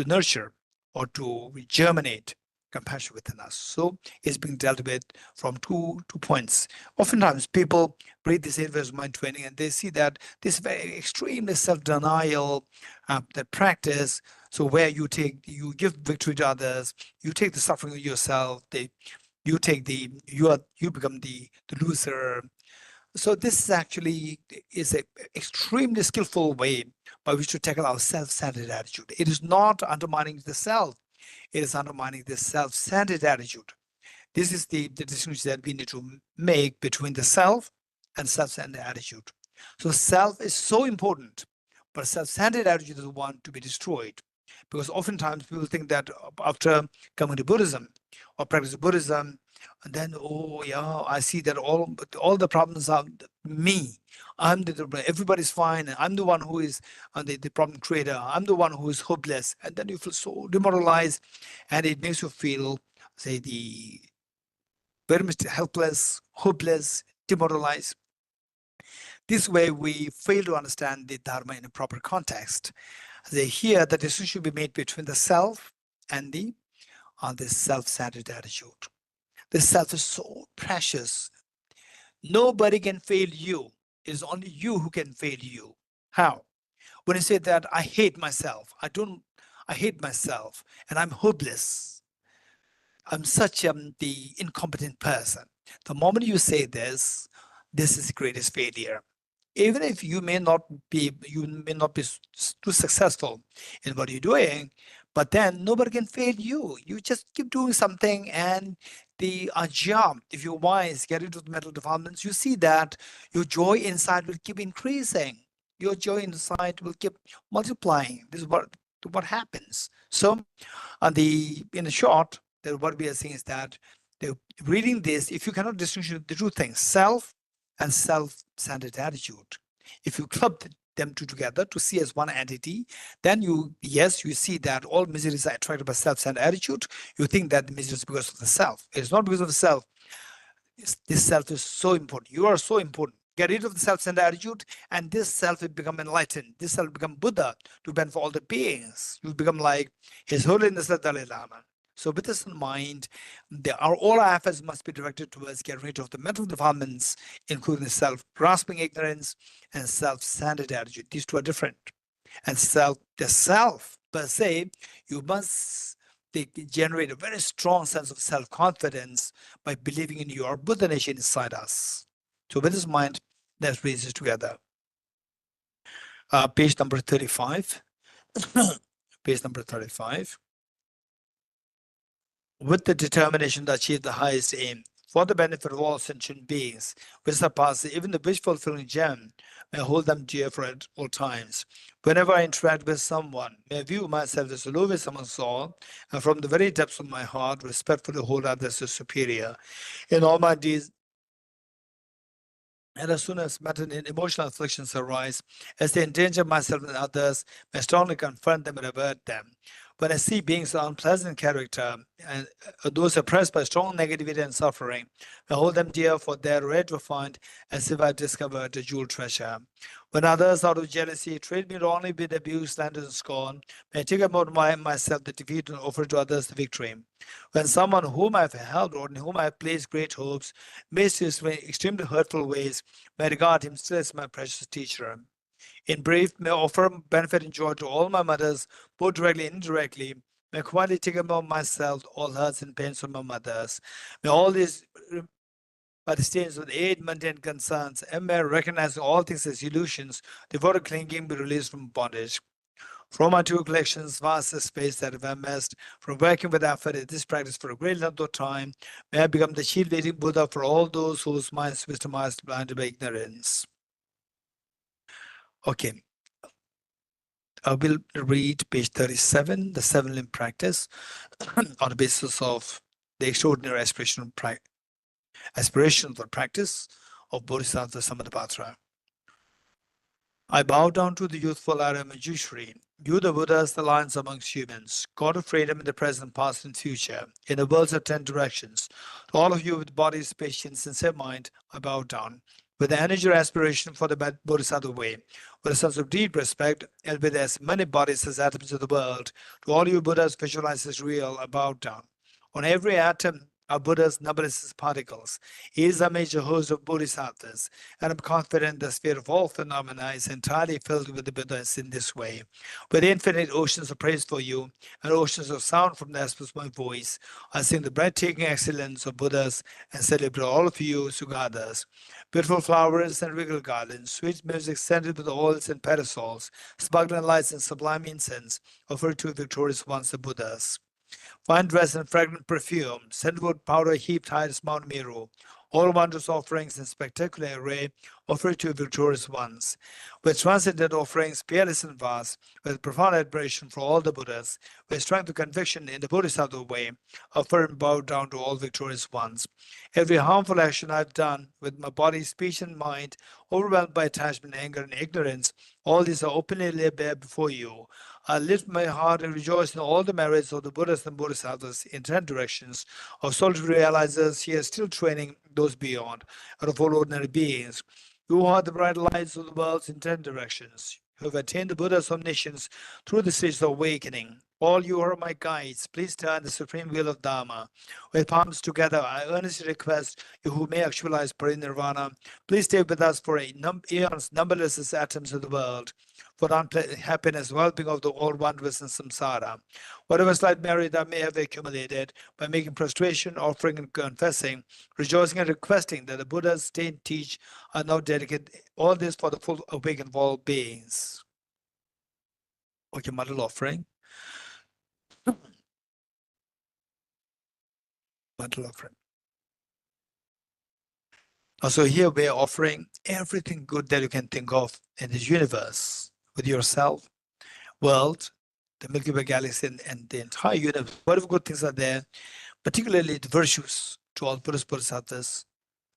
nurture or to germinate compassion within us. So it's being dealt with from two points. Oftentimes people read this 8 verse mind training and they see that this very extremely self-denial that practice. So where you give victory to others, you take the suffering of yourself, you become the loser. So this actually is an extremely skillful way by which to tackle our self-centered attitude. It is not undermining the self. It is undermining the self-centered attitude. This is the distinction that we need to make between the self and self-centered attitude. So self is so important, but self-centered attitude is the one to be destroyed. Because oftentimes people think that after coming to Buddhism or practice Buddhism, and then, oh yeah, I see that all the problems are me. Everybody's fine. I'm the one who is the problem creator. I'm the one who is hopeless. And then you feel so demoralized, and it makes you feel, say, the very much helpless, hopeless, demoralized. This way, we fail to understand the Dharma in a proper context. Here, the decision should be made between the self and the self-centered attitude. The self is so precious. Nobody can fail you. It is only you who can fail you. How? When you say that I hate myself, I hate myself, and I'm hopeless. I'm such the incompetent person. The moment you say this is the greatest failure. Even if you may not be too successful in what you're doing, but then nobody can fail you. You just keep doing something, and the job, if you're wise, get into the mental developments, you see that your joy inside will keep increasing. Your joy inside will keep multiplying. This is what happens. So, in short, what we are saying is that reading this, if you cannot distinguish the two things, self and self-centered attitude, if you club them two together to see as one entity, then you see that all miseries are attracted by self-centered attitude. You think that the misery is because of the self. It's not because of the self. This self is so important. You are so important. Get rid of the self-centered attitude, and this self will become enlightened. This self will become Buddha to benefit all the beings. You become like His Holiness the Dalai Lama. So with this in mind, all our efforts must be directed towards getting rid of the mental defilements, including self-grasping ignorance and self-centered attitude. These two are different. And the self per se, you must generate a very strong sense of self-confidence by believing in your Buddha nature inside us. So with this in mind, let's read this together. Page number 35. Page number 35. With the determination to achieve the highest aim for the benefit of all sentient beings, which surpasses even the wish-fulfilling gem, may I hold them dear for at all times. Whenever I interact with someone, may I view myself as the lowest amongst all, and from the very depths of my heart, respectfully hold others as superior. In all my deeds, and as soon as emotional afflictions arise, as they endanger myself and others, may I strongly confront them and avert them. When I see beings of unpleasant character and those oppressed by strong negativity and suffering, I hold them dear for their rare to find as if I discovered a jewel treasure. When others out of jealousy treat me wrongly with abuse, slander, and scorn, may I take upon myself the defeat and offer to others the victory. When someone whom I have helped or in whom I have placed great hopes misses in extremely hurtful ways, may I regard him still as my precious teacher. In brief, may I offer benefit and joy to all my mothers, both directly and indirectly. May I quietly take upon myself all hurts and pains of my mothers. May all these by the stains with aid, mundane concerns, and may I recognize all things as illusions, devoted clinging be released from bondage. From my two collections, vast space that I've amassed, from working with effort in this practice for a great length of time, may I become the shield-waiting Buddha for all those whose minds wisdom is blinded by ignorance. Okay. I will read page 37, the 7-limb practice, on the basis of the extraordinary aspiration for practice of Bodhisattva Samadapatra. I bow down to the youthful Arya Manjushri, you the Buddhas, the lions amongst humans, God of freedom in the present, past, and future, in the worlds of 10 directions. To all of you with bodies, patience, sincere mind, I bow down. With the energy or aspiration for the Bodhisattva way, with a sense of deep respect, and with as many bodies as atoms of the world, to all you Buddhas visualized as real, I bow down. On every atom are Buddha's numberless particles. He is a major host of bodhisattvas, and I'm confident the sphere of all phenomena is entirely filled with the Buddhas in this way. With infinite oceans of praise for you, and oceans of sound from the aspects of my voice, I sing the breathtaking excellence of Buddhas and celebrate all of you Sugathas. Beautiful flowers and regal gardens, sweet music scented with oils and parasols, sparkling lights and sublime incense, offered to victorious ones the Buddhas. Fine dress and fragrant perfume, sandalwood powder heaped high as Mount Meru, All wondrous offerings in spectacular array offered to victorious ones. With transcendent offerings, peerless and vast, with profound admiration for all the Buddhas, with strength of conviction in the Bodhisattva way, offer and bow down to all victorious ones. Every harmful action I've done with my body, speech, and mind, overwhelmed by attachment, anger, and ignorance, all these are openly laid bare before you. I lift my heart and rejoice in all the merits of the Buddhas and Bodhisattvas in 10 directions, of solitary realizers here still training those beyond, and of all ordinary beings. You are the bright lights of the worlds in 10 directions, who have attained the Buddha's omniscience through the stages of awakening. All you are my guides. Please turn the supreme wheel of Dharma. With palms together, I earnestly request you who may actualize Parinirvana, please stay with us for eons numberless as atoms of the world, for happiness, well-being of the all wondrous in samsara. Whatever slight merit I may have accumulated by making prostration, offering, and confessing, rejoicing and requesting that the Buddha's stay and teach are now dedicated, all this for the full awakening of all beings. Okay, model offering. Model offering. Also here we are offering everything good that you can think of in this universe, with yourself, world, the Milky Way galaxy, and the entire universe. Whatever good things are there, particularly the virtues to all Buddhas, Bodhisattvas,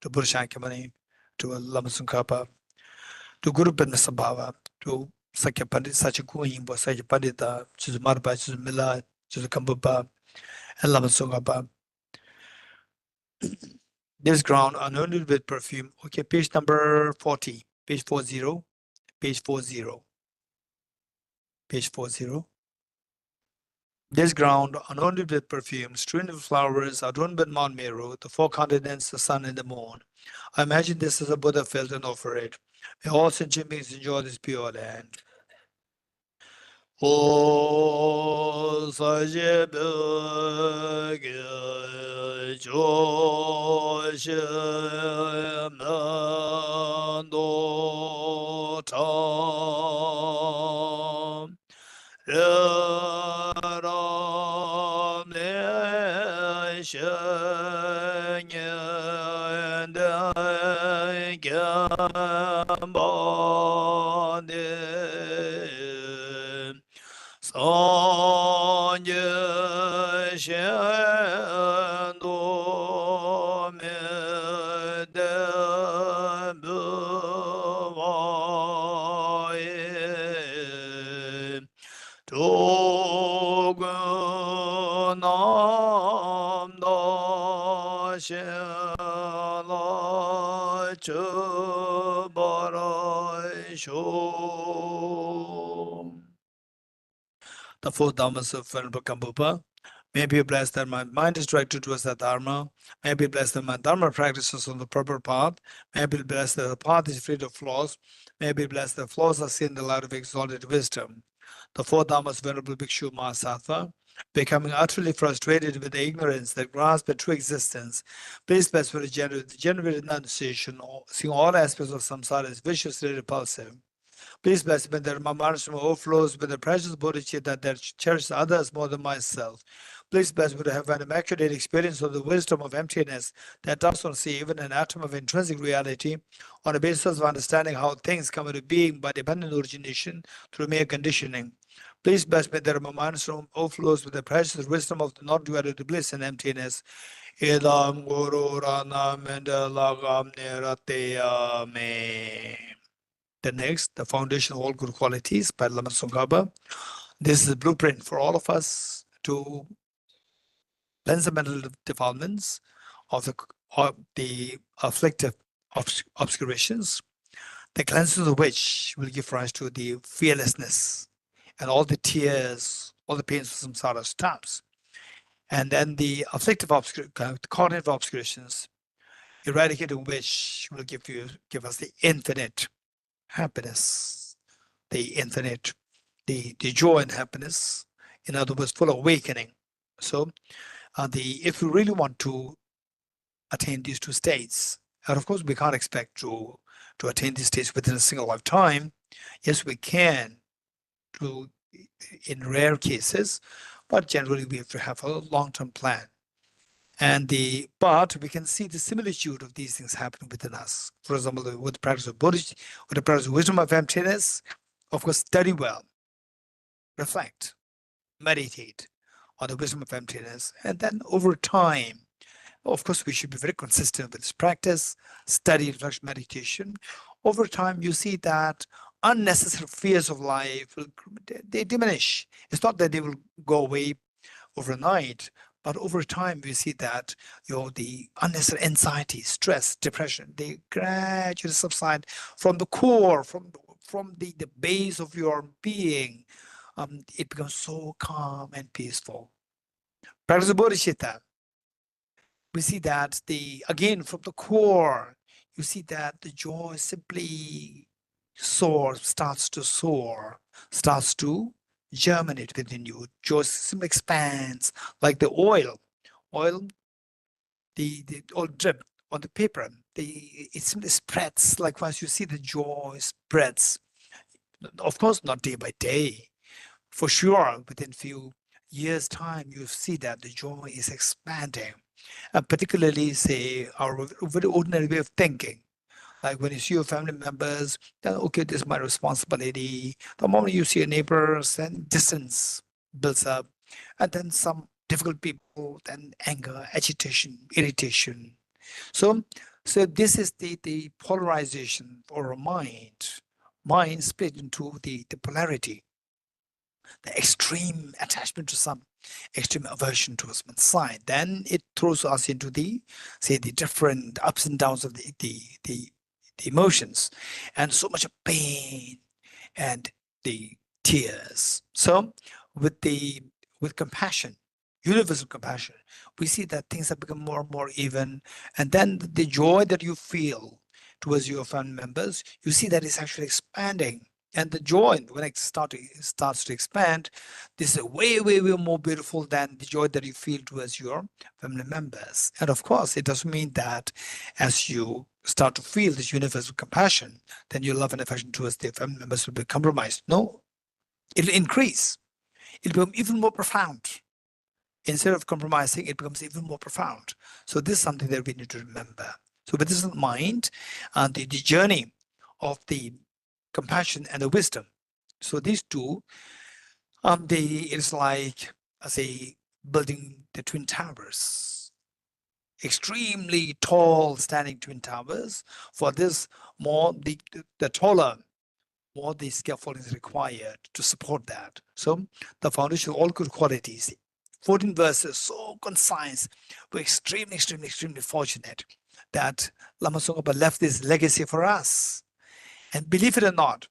to Buddha Shakyamuni, to Lama Tsongkhapa, to Guru Padmasambhava, to Sakya Pandit, Sacha Kuhimbo, Sakya Pandita, to Marpa, to Mila, to Kambupa, and Lama Tsongkhapa. This ground anointed with perfume. Okay, page number 40, page 40, page 40, page 40. This ground anointed with perfume, strewn with flowers, adorned with Mount Meru, the four continents, the sun, and the moon. I imagine this as a Buddha felt and offer it. May all sentient beings enjoy this pure land. O Saje Bhage Joshe Mando Tam Ram Ne Shenyen Den Gambane Sanje Shendo Medem Buvaye Togunam Da Shela Chubarai Shom. The four dharmas of Venerable Kambupa. May I be blessed that my mind is directed towards that dharma. May I be blessed that my dharma practices on the proper path. May I be blessed that the path is free of flaws. May I be blessed that flaws are seen in the light of exalted wisdom. The four dharmas of Venerable Bhikshu Mahasattva, becoming utterly frustrated with the ignorance that grasps the true existence. Please bless for the genuine renunciation, seeing all aspects of samsara as viciously repulsive. Please bless me that my mind overflows with the precious bodhicitta that cherishes others more than myself. Please bless me to have an immaculate experience of the wisdom of emptiness that does not see even an atom of intrinsic reality on the basis of understanding how things come into being by dependent origination through mere conditioning. Please bless me that my mind overflows with the precious wisdom of the non-duality bliss and emptiness. Idam Guru Rana Mendelagam Nerateyame. The next, the foundation of all good qualities by Lama Tsongkhapa. This is a blueprint for all of us to cleanse the mental defilements of the afflictive obscurations, the cleansing of which will give rise to the fearlessness, and all the tears, all the pains of samsara stops. And then the afflictive cognitive obscurations, eradicating which will give us the infinite happiness, the infinite, the joy and happiness, in other words, full awakening. So if we really want to attain these two states, and of course we can't expect to attain these states within a single lifetime. Yes, we can in rare cases, but generally we have to have a long-term plan. But we can see the similitude of these things happening within us. For example, with the practice of Bodhicitta, with the practice of wisdom of emptiness, of course, study well, reflect, meditate on the wisdom of emptiness, and then over time, of course, we should be very consistent with this practice, study, reflection, meditation. Over time, you see that unnecessary fears of life, they diminish. It's not that they will go away overnight, but over time, we see that the unnecessary anxiety, stress, depression, they gradually subside from the core, from the base of your being. It becomes so calm and peaceful. Practice of Bodhicitta, we see that again from the core, you see that the joy simply starts to germinate within you. Joy simply expands like the oil, the oil drip on the paper. It simply spreads. Likewise, you see the joy spreads. Of course, not day by day. For sure, within few years' time, you see that the joy is expanding. Particularly, say, our very ordinary way of thinking. Like when you see your family members, then okay, this is my responsibility. The moment you see your neighbors, then distance builds up, and then some difficult people, then anger, agitation, irritation. So this is the polarization for a mind. Mind split into the polarity, the extreme attachment to some, extreme aversion to one side. Then it throws us into the different ups and downs of the emotions, and so much of pain and the tears. So with compassion, universal compassion, we see that things have become more and more even, and then the joy that you feel towards your family members, you see that it's actually expanding. And the joy, when it starts to expand, this is way, way, way more beautiful than the joy that you feel towards your family members. And of course, it doesn't mean that as you start to feel this universal compassion, then your love and affection towards their family members will be compromised. No, it'll increase. It'll become even more profound. Instead of compromising, it becomes even more profound. So this is something that we need to remember. So with this in mind, the journey of the compassion and the wisdom. So these two, it's like, say, building the twin towers, extremely tall standing twin towers. For this, more the taller, more the scaffolding is required to support that. So the foundation of all good qualities, 14 verses, so concise. We're extremely, extremely, extremely fortunate that Lama Tsongkhapa left this legacy for us. And believe it or not,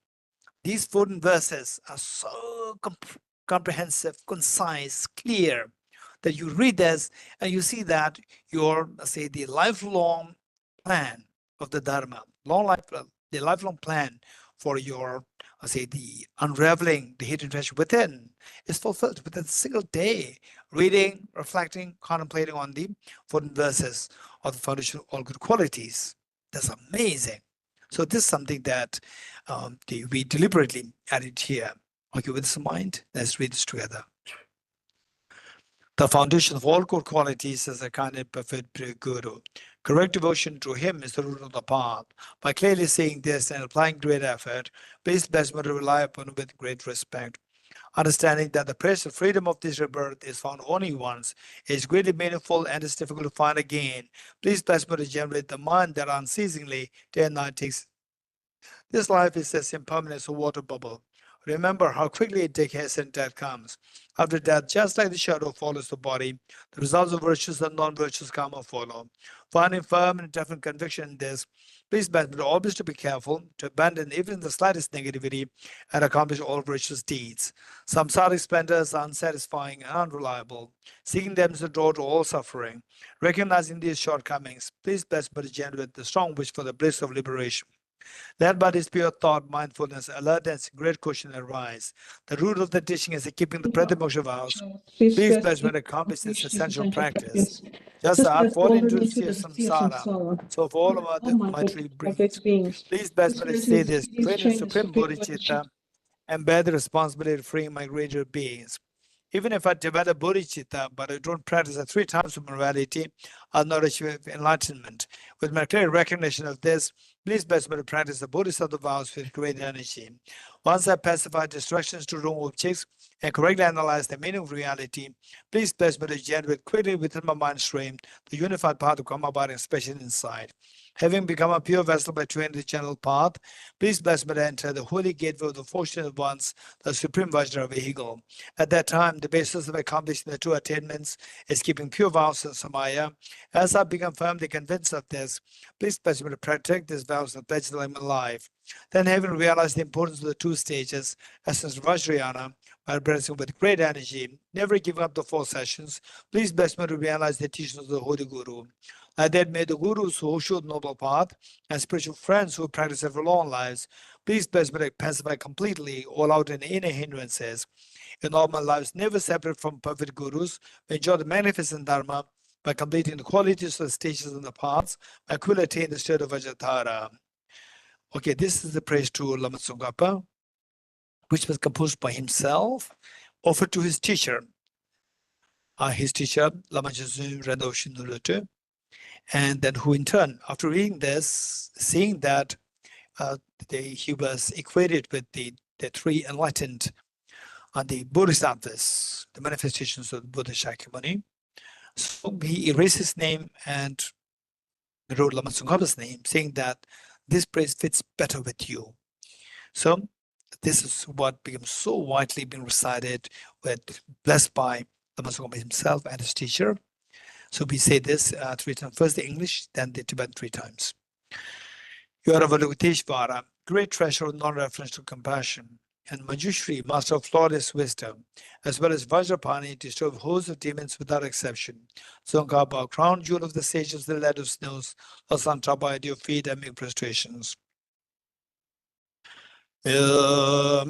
these 14 verses are so comprehensive, concise, clear, that you read this and you see that your, say, the lifelong plan of the Dharma, the lifelong plan for your, say, the unraveling the hidden treasure within is fulfilled within a single day, reading, reflecting, contemplating on the 14 verses of the foundation of all good qualities. That's amazing. So this is something that we deliberately added here. Okay, with this in mind, let's read this together. The foundation of all good qualities is a kind and perfect guru. Correct devotion to him is the root of the path. By clearly seeing this and applying great effort, please bless me to rely upon with great respect. Understanding that the precious freedom of this rebirth is found only once, is greatly meaningful and is difficult to find again. Please bless me to generate the mind that unceasingly day and night takes. This life is as impermanent as a water bubble. Remember how quickly it decays and death comes. After death, just like the shadow follows the body, the results of virtues and non-virtues come or follow. Finding firm and definite conviction in this, please bless me to always to be careful, to abandon even the slightest negativity, and accomplish all virtuous deeds. Samsaric splendors are unsatisfying and unreliable. Seeking them is the door to all suffering. Recognizing these shortcomings, please bless me to generate the strong wish for the bliss of liberation. Led by this pure thought, mindfulness, alertness, great question arise. The root of the teaching is keeping the Pratimoksha vows. Please bless me to accomplish this essential practice. Just as I fall into the sea of samsara, so for all of our mighty beings. Please bless me to say this, train in supreme bodhicitta, and bear the responsibility of freeing my greater beings. Even if I develop bodhicitta, but I don't practice the 3 times of morality, I'll not achieve enlightenment. With my clear recognition of this, please bless me to practice the bodhisattva vows with great energy. Once I pacify distractions to wrong objects and correctly analyze the meaning of reality, please bless me to generate quickly within my mind stream the unified path of Karma abiding special insight. Having become a pure vessel by training the channel path, please bless me to enter the holy gateway of the fortunate ones, the supreme Vajra vehicle. At that time, the basis of accomplishing the 2 attainments is keeping pure vows and samaya. As I become firmly convinced of this, please bless me to protect these vows and pledge them in my life. Then, having realized the importance of the 2 stages, essence Vajrayana, by practicing with great energy, never giving up the 4 sessions, please bless me to realize the teachings of the Holy Guru. Like that, may the Gurus who showed noble path and spiritual friends who practice for long lives, please bless me to pacify completely all out and inner hindrances. In all my lives, never separate from perfect Gurus, enjoy the magnificent Dharma by completing the qualities of the stages and the paths, I could attain the state of Vajratara. Okay, this is the praise to Lama Tsongkhapa, which was composed by himself, offered to his teacher, Lama Jesu Rendoshin Nurute, and then who in turn, after reading this, seeing that he was equated with the 3 enlightened the bodhisattvas, the manifestations of Buddha Shakyamuni, so he erased his name and wrote Lama Tsongkhapa's name, saying that this praise fits better with you. So this is what becomes so widely being recited, with blessed by Lama Tsongkhapa himself and his teacher. So we say this 3 times, first the English, then the Tibetan 3 times. You are Avalokiteshvara, great treasure of non-referential compassion, and Manjushri, master of flawless wisdom, as well as Vajrapani, destroyer of hosts of demons without exception. Tsongkhapa, crown jewel of the sages, the land of snows, Asantapa at your feet and make prostrations. Tsongkhapa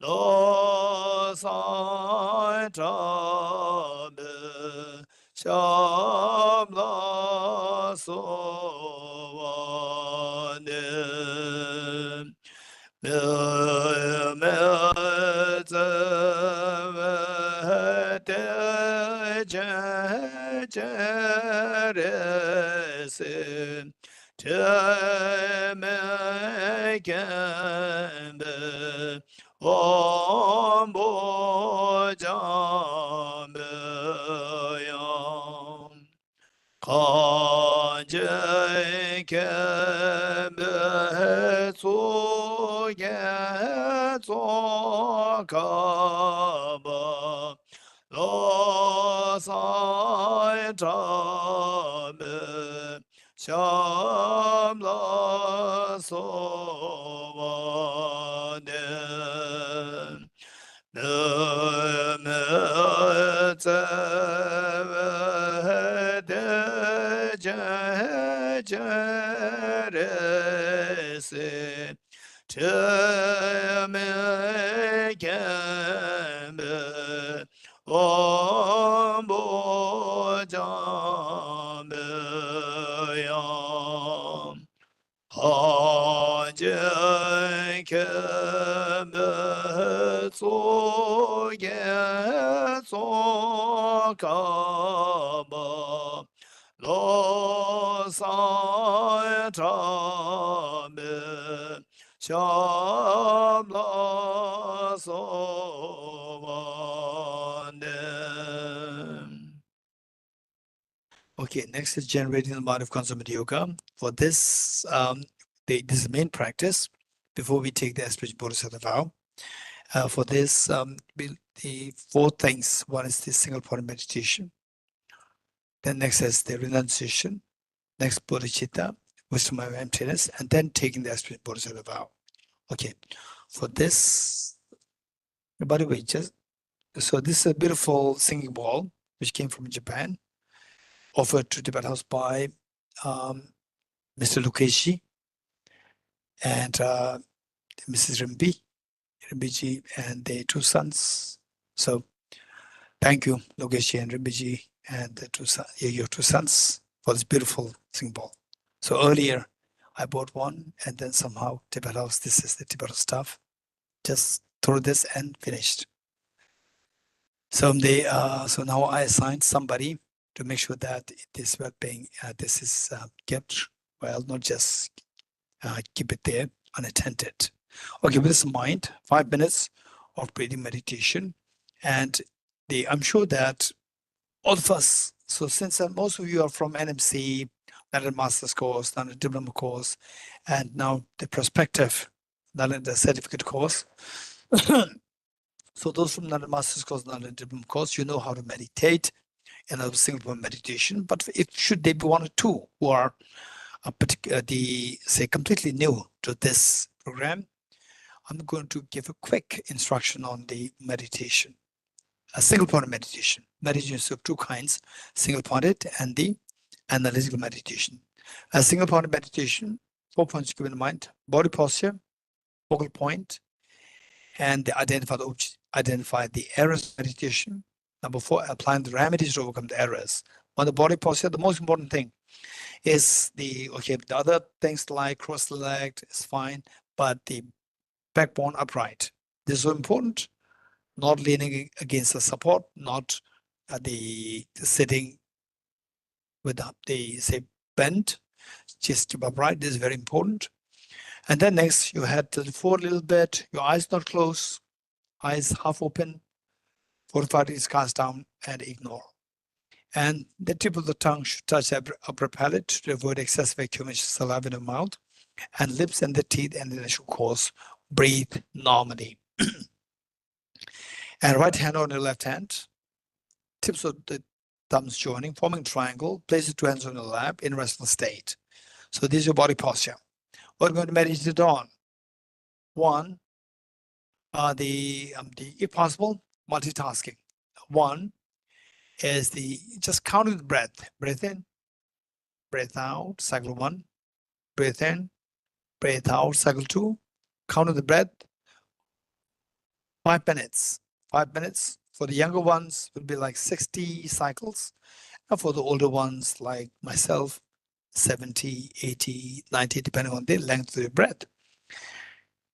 lo sai tra be sham la so wa ne me te je re se me gembe om bo jambe yam kanje kembe so ge Tsongkhapa lo sai tra me sham la so wa ne me te de je re se te me gembe om bo jambe yam kanje kembe so ge Tsongkhapa lo sai tra me sham la so wa ne. Okay, next is generating the mind of consummate yoga. For this, this is the main practice before we take the aspiration bodhisattva vow. For this, the 4 things. One is the single point meditation. Then next is the renunciation. Next, bodhicitta, wisdom of emptiness, and then taking the aspiration bodhisattva vow. Okay, for this. By the way, so this is a beautiful singing bowl which came from Japan, offered to Tibet House by Mr. Lukeshi and Mrs. Rimbi and their two sons. So thank you, Lukeshi and Rimbi and the your two sons for this beautiful singing bowl. So earlier I bought one, and then somehow Tibet House, this is the Tibet House stuff. Just throw this and finished. So so now I assigned somebody to make sure that this well-being, this is kept well, not just keep it there unattended. Okay, with this in mind, 5 minutes of breathing meditation, and I'm sure that all of us. So since most of you are from NMC, London Master's course, London Diploma course, and now the prospective London certificate course. So those from London Master's course, London Diploma course, you know how to meditate and a single point meditation. But if should there be one or two who are say completely new to this program, I'm going to give a quick instruction on the meditation. A single point meditation. Meditation is of two kinds: single pointed and the analytical meditation. A single point meditation, 4 points to keep in mind: body posture, focal point, and identify the errors of meditation. Number 4, applying the remedies to overcome the errors. On the body posture, the most important thing is the other things like cross-legged is fine, but the backbone upright. This is so important. Not leaning against the support, not the sitting without the bend, just keep upright. This is very important. And then next, your head tilted forward a little bit, your eyes not closed, eyes half open, 45 degrees cast down, and ignore. And the tip of the tongue should touch the upper palate to avoid excessive accumulation of saliva in the mouth, and lips and the teeth and the nasal course. Breathe normally. And right hand on the left hand, tips of the thumbs joining, forming a triangle. Place the two hands on the lap in restful state. So this is your body posture. We're going to meditate on one, if possible, multitasking. One is just counting the breath. Breath in, breath out, cycle 1. Breath in, breath out, cycle 2. Counting the breath. 5 minutes. 5 minutes. For the younger ones, it will be like 60 cycles. And for the older ones, like myself, 70, 80, 90, depending on the length of the breath.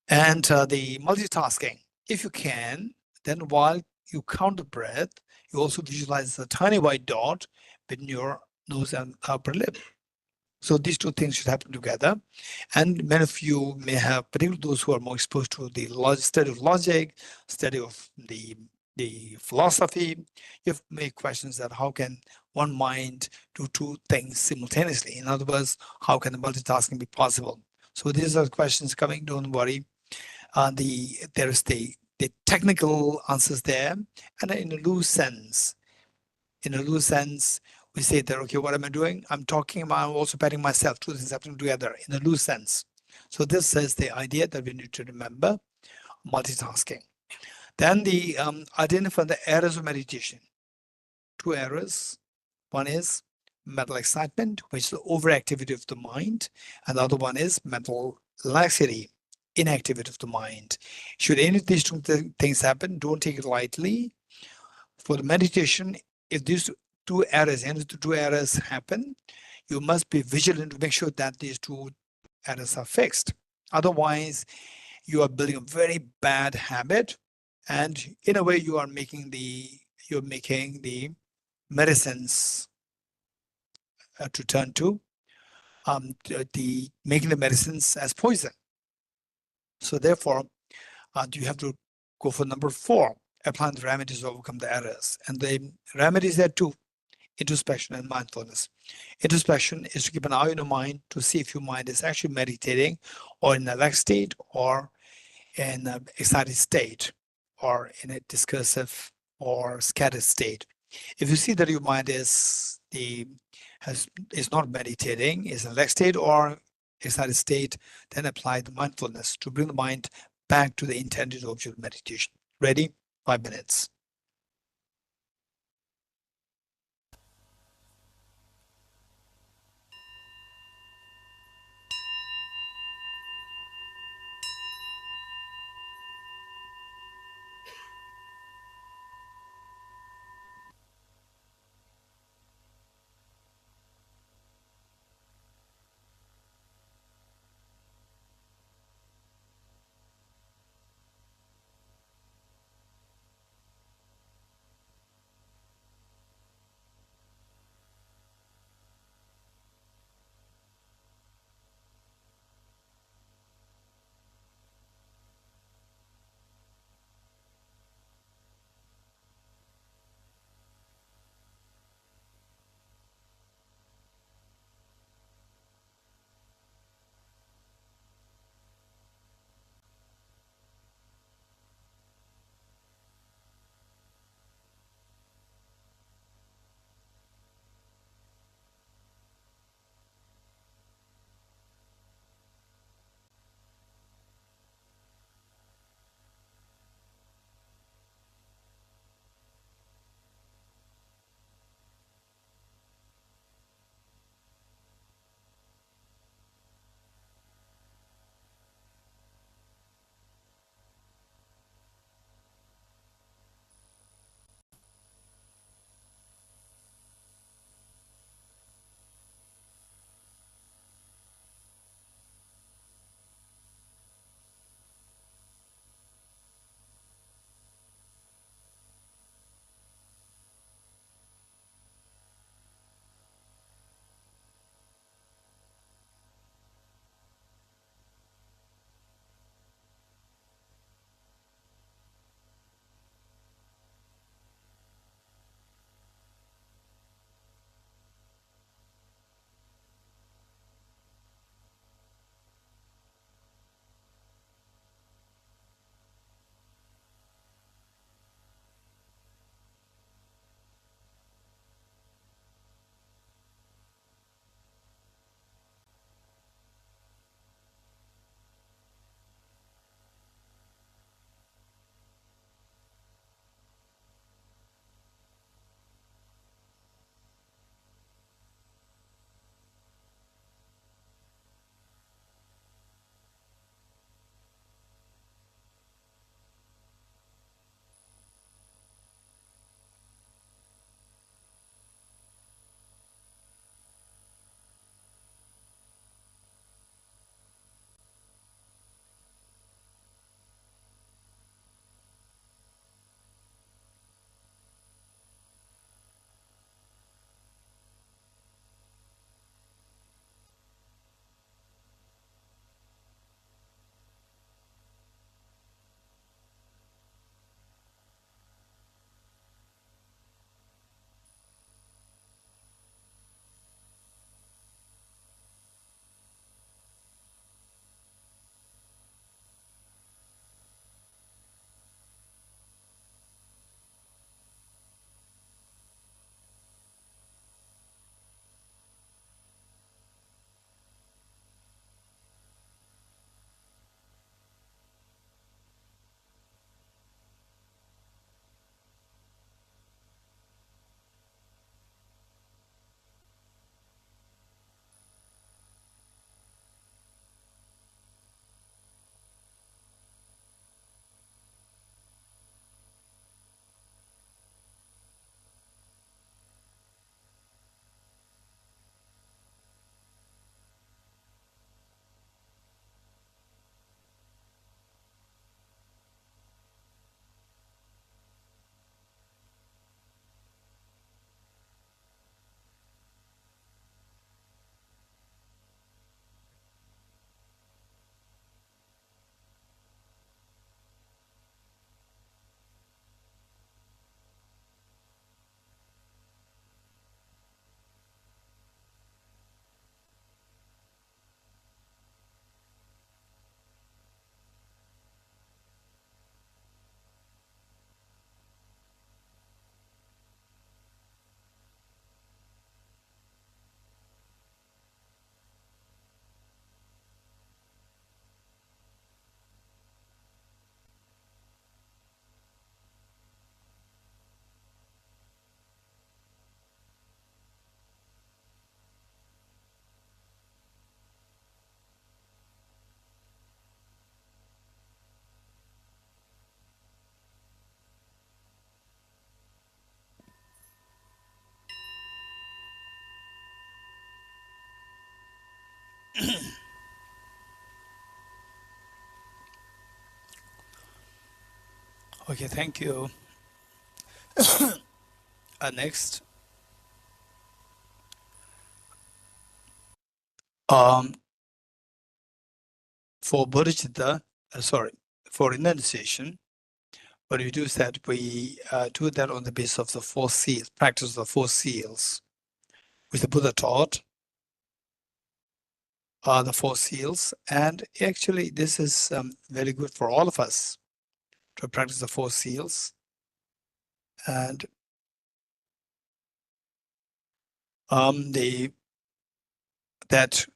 And the multitasking, if you can, then while you count the breath, you also visualize a tiny white dot between your nose and upper lip. So these two things should happen together. And many of you may have, particularly those who are more exposed to the study of logic, study of the philosophy, you've made questions that how can one mind do two things simultaneously? In other words, how can the multitasking be possible? So these are questions coming, don't worry. There is the technical answers there, and in a loose sense, we say that, okay, what am I doing? I'm talking about, I'm also patting myself, two things happening together in a loose sense. So this is the idea that we need to remember, multitasking. Then identify the errors of meditation. 2 errors. One is mental excitement, which is the overactivity of the mind, and the other one is mental laxity, inactivity of the mind. Should any of these two things happen, don't take it lightly. For the meditation, if these two errors happen, you must be vigilant to make sure that these 2 errors are fixed. Otherwise, you are building a very bad habit, and in a way, you are making the medicines to turn to making the medicines as poison. So therefore, you have to go for number 4, applying the remedies to overcome the errors. And the remedies are 2, introspection and mindfulness. Introspection is to keep an eye on your mind to see if your mind is actually meditating or in a relaxed state or in an excited state or in a discursive or scattered state. If you see that your mind is not meditating, is in a relaxed state or excited state, then apply the mindfulness to bring the mind back to the intended object meditation. Ready? 5 minutes. Okay, thank you. Next, for Bodhicitta, for renunciation, what we do is that we do that on the basis of the 4 seals, practice of the 4 seals, which the Buddha taught, the 4 seals. And actually, this is very good for all of us to practice the 4 seals. And that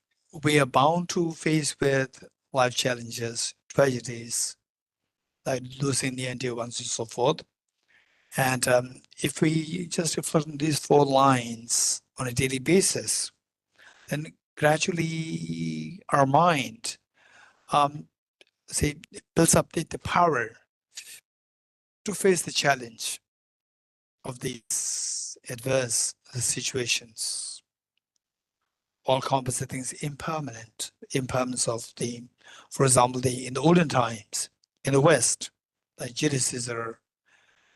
we are bound to face with life challenges, tragedies, like losing the dear ones and so forth. And if we just reflect on these 4 lines on a daily basis, then gradually our mind builds up the power to face the challenge of these adverse situations. All composite things impermanence of the, for example, in the olden times in the West, like Julius Caesar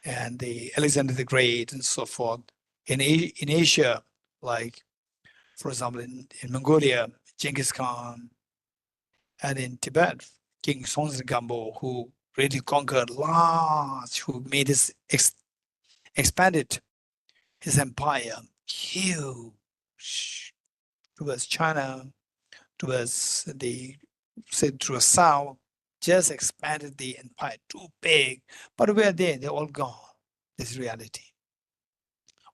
and the Alexander the Great and so forth. In Asia, like for example in Mongolia, Genghis Khan, and in Tibet, King Tsongkhapa, who really conquered large, who made his expanded his empire huge towards China, towards towards south, just expanded the empire too big. But where they're all gone. This is reality.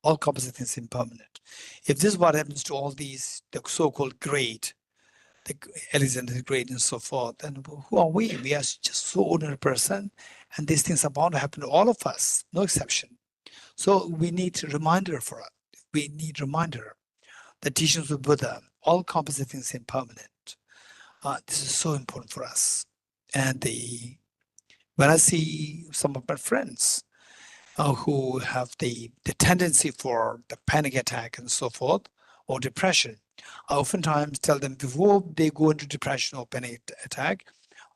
All composite things impermanent. If this is what happens to all these, the so-called great, the Alexander the Great and so forth, then who are we? We are just so ordinary person, and these things are bound to happen to all of us, no exception. So we need a reminder for us. We need reminder. The teachings of Buddha, all composite things impermanent. This is so important for us. And when I see some of my friends who have the tendency for the panic attack and so forth, or depression, I oftentimes tell them before they go into depression or panic attack,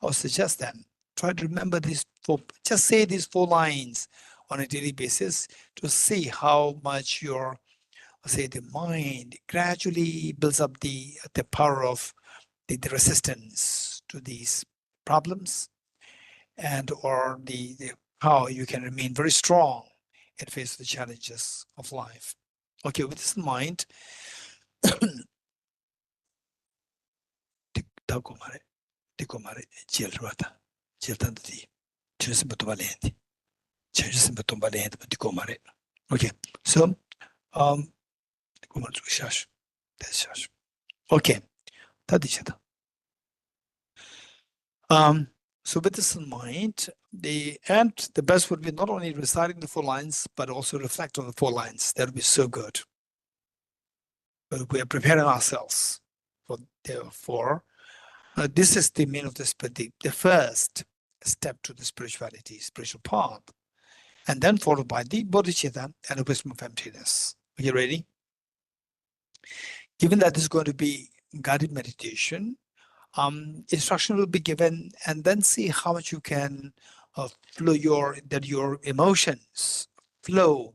I'll suggest them, try to remember these 4, just say these 4 lines on a daily basis to see how much your, the mind gradually builds up the power of the resistance to these problems, and or the how you can remain very strong and face the challenges of life. Okay, with this in mind, okay, so okay, so with this in mind, the best would be not only reciting the 4 lines, but also reflect on the 4 lines. That would be so good. But we are preparing ourselves for, therefore, this is the meaning of this, but the first step to the spiritual path, and then followed by the bodhicitta and the wisdom of emptiness. Are you ready? Given that this is going to be guided meditation, instruction will be given, and then see how much you can flow your emotions flow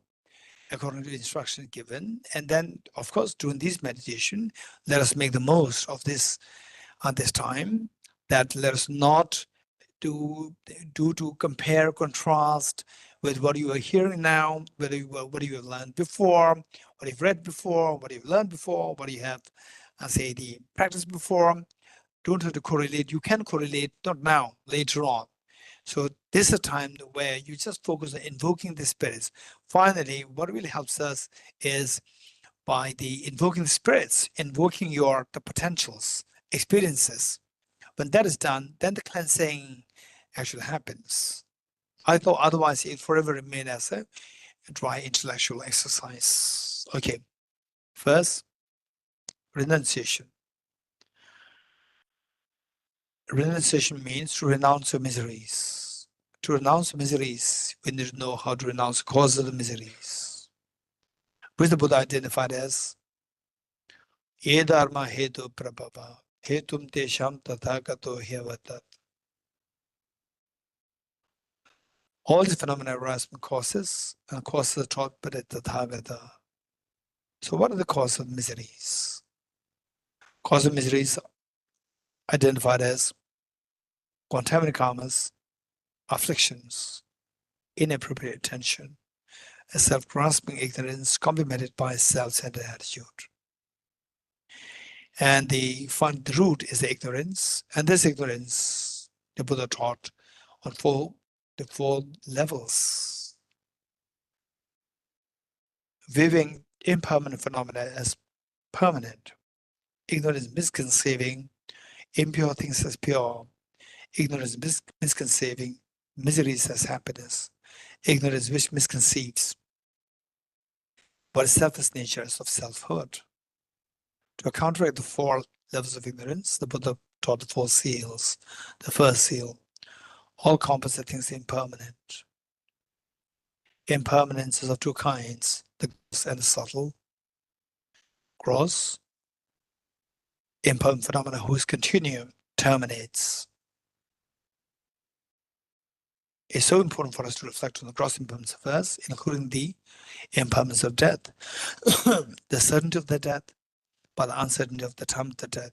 according to the instruction given. And then, of course, during this meditation, let us make the most of this at this time. That let us not to compare, contrast with what you are hearing now, what you have learned before, what you've read before, what you've learned before, what you have, the practice before. Don't have to correlate. You can correlate, not now, later on. So this is a time where you just focus on invoking the spirits. Finally, what really helps us is by the invoking the spirits, invoking the potentials, experiences. When that is done, then the cleansing actually happens. I thought otherwise it forever remain as a dry intellectual exercise. Okay, first, renunciation. Renunciation means to renounce your miseries. To renounce miseries, we need to know how to renounce the cause of the miseries, which the Buddha identified as Ye Dharma Hetu Prabhava, Hetum tesham tathagato hyavatat. All these phenomena arise from causes, and causes are taught by the Tathagata. So what are the causes of miseries? Cause of miseries identified as contaminated karmas, afflictions, inappropriate attention, a self-grasping ignorance complemented by a self-centered attitude. And the root is the ignorance, and this ignorance the Buddha taught on the four levels, viewing impermanent phenomena as permanent. Ignorance misconceiving impure things as pure. Ignorance misconceiving miseries as happiness. Ignorance which misconceives what is selfless nature of selfhood. To counteract the four levels of ignorance, the Buddha taught the four seals. The first seal, all composite things are impermanent. Impermanence is of two kinds, the gross and the subtle. Gross, impermanent phenomena whose continuum terminates. It's so important for us to reflect on the gross impermanence of earth, including the impermanence of death, the certainty of the death, but the uncertainty of the time of the death.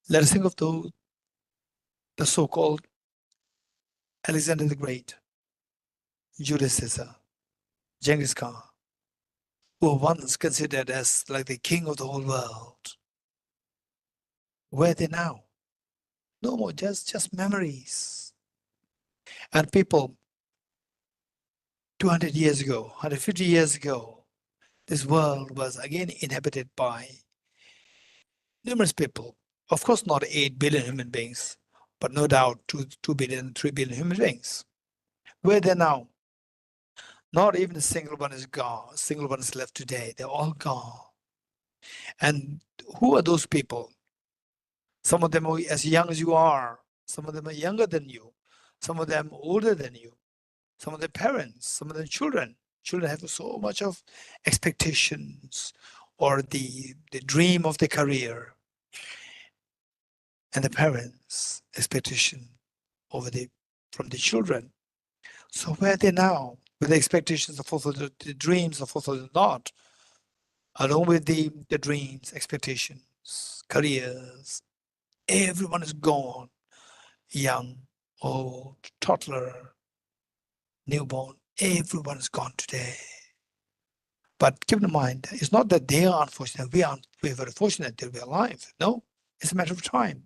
Let us think of the so-called Alexander the Great, Julius Caesar, Genghis Khan, who were once considered as like the king of the whole world. Where are they now? No more, just memories. And people 200 years ago, 150 years ago, this world was again inhabited by numerous people. Of course, not 8 billion human beings, but no doubt 2 billion, 3 billion human beings. Where are they now? Not even a single one is gone. A single one is left today. They're all gone. And who are those people? Some of them are as young as you are. Some of them are younger than you. Some of them older than you. Some of their parents, some of their children. Children have so much of expectations or the dream of their career. And the parents' expectation from the children. So where are they now? With the expectations are fulfilled, the dreams are fulfilled or not, along with the dreams, expectations, careers, everyone is gone. Young, old, toddler, newborn, everyone is gone today. But keep in mind, it's not that they are unfortunate, we're very fortunate that we're alive. No, it's a matter of time.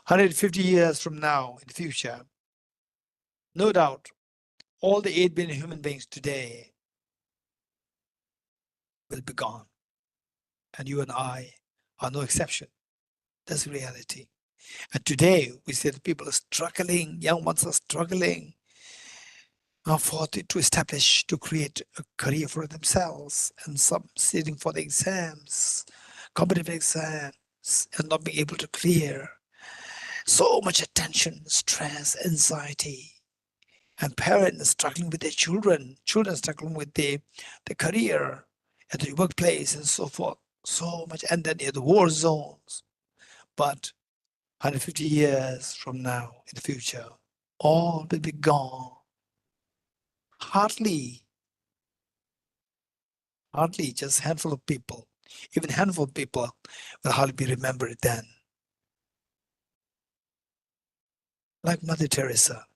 150 years from now, in the future, no doubt, all the 8 billion human beings today will be gone. And you and I are no exception. That's reality. And today, we see that people are struggling, young ones are struggling to establish, to create a career for themselves, and some sitting for the exams, competitive exams, and not being able to clear. So much attention, stress, anxiety, and parents struggling with their children struggling with the career at the workplace and so forth. So much, and then the war zones. But 150 years from now, in the future, all will be gone. Hardly just a handful of people. Even a handful of people will hardly be remembered then. Like Mother Teresa,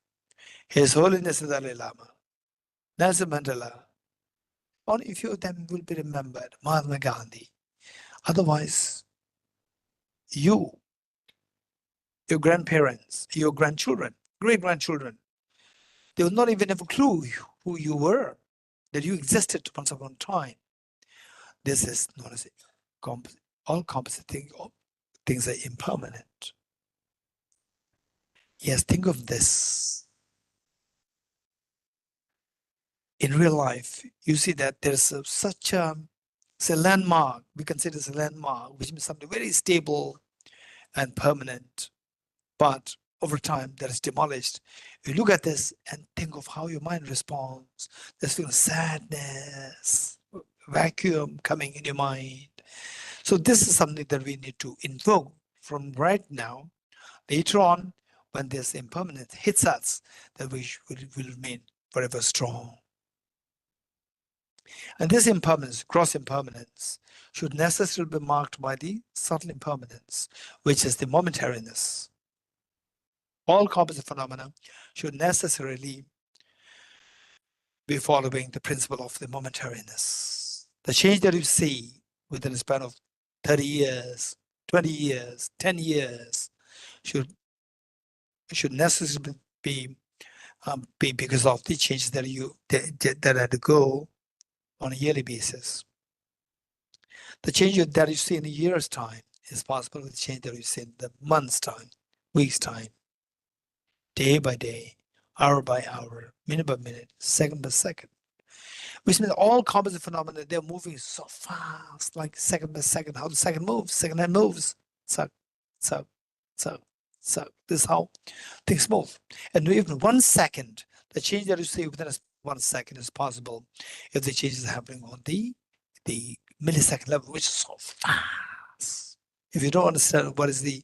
His Holiness the Dalai Lama, Nelson Mandela, only a few of them will be remembered, Mahatma Gandhi. Otherwise, your grandparents, your grandchildren, great-grandchildren, they will not even have a clue who you were, that you existed once upon a time. This is known as all composite things are impermanent. Yes, think of this. In real life, you see that there's such a landmark, we consider it a landmark, which means something very stable and permanent. But over time, that is demolished. You look at this and think of how your mind responds. There's feeling sadness, vacuum coming in your mind. So this is something that we need to invoke from right now. Later on, when this impermanence hits us, that we will remain forever strong. And this impermanence, gross impermanence, should necessarily be marked by the subtle impermanence, which is the momentariness. All composite phenomena should necessarily be following the principle of the momentariness. The change that you see within a span of 30 years, 20 years, 10 years should necessarily be because of the changes that that had to go on a yearly basis. The change that you see in a year's time is possible with the change that you see in the month's time, week's time, day by day, hour by hour, minute by minute, second by second. Which means all composite phenomena, they're moving so fast, like second by second, how the second moves, second hand moves. Suck, suck, suck, suck. This is how things move. And even 1 second, the change that you see within 1 second is possible if the change is happening on the millisecond level, which is so fast. If you don't understand what is the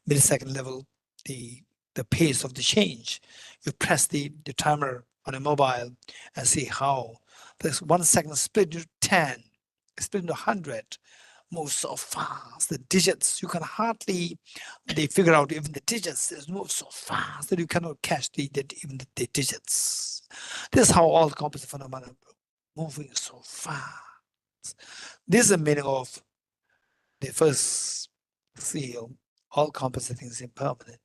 millisecond level, the pace of the change, you press the timer on a mobile and see how this 1 second split into 10, split into 100, moves so fast. The digits, you can hardly figure out even the digits. It moves so fast that you cannot catch even the digits. This is how all composite phenomena are moving so fast. This is the meaning of the first seal. All composite things impermanent.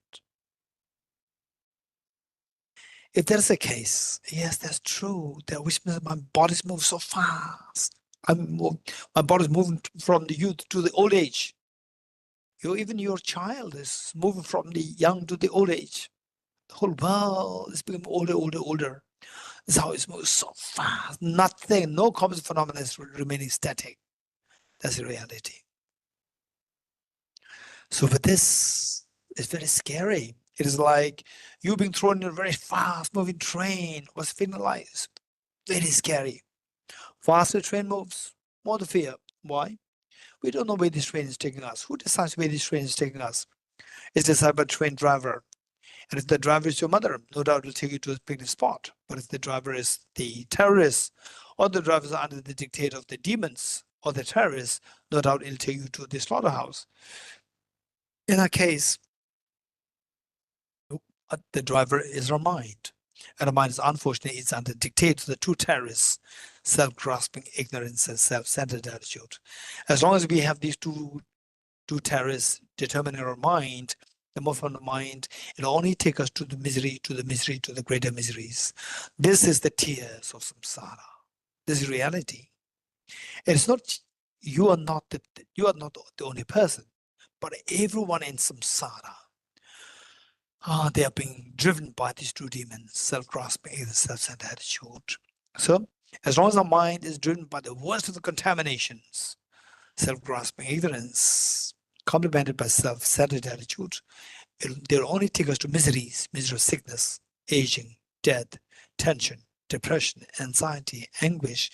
If there's a case, yes, that's true. That which means my body's moving so fast. My body's moving from the youth to the old age. Even your child is moving from the young to the old age. The whole world is becoming older, older, older. This is how it's moving so fast. Nothing, no composite phenomena is remaining static. That's the reality. So for this, it's very scary. It is like you being thrown in a very fast moving train. What's feeling like? It's very scary. Faster train moves, more the fear. Why? We don't know where this train is taking us. Who decides where this train is taking us? It's decided by the train driver. And if the driver is your mother, no doubt will take you to a picnic spot. But if the driver is the terrorist, or the driver is under the dictate of the demons or the terrorists, no doubt it'll take you to the slaughterhouse. In that case, the driver is our mind. And our mind is unfortunately it's under dictate of the two terrorists, self-grasping ignorance and self-centered attitude. As long as we have these two terrorists determining our mind, the movement of the mind, it'll only take us to the misery, to the misery, to the greater miseries. This is the tears of samsara. This is reality. It's not you are not the only person, but everyone in samsara. They are being driven by these two demons, self-grasping and self-centered attitude. So, as long as our mind is driven by the worst of the contaminations, self-grasping ignorance, complemented by self-centered attitude, they'll only take us to miseries, misery of sickness, aging, death, tension, depression, anxiety, anguish,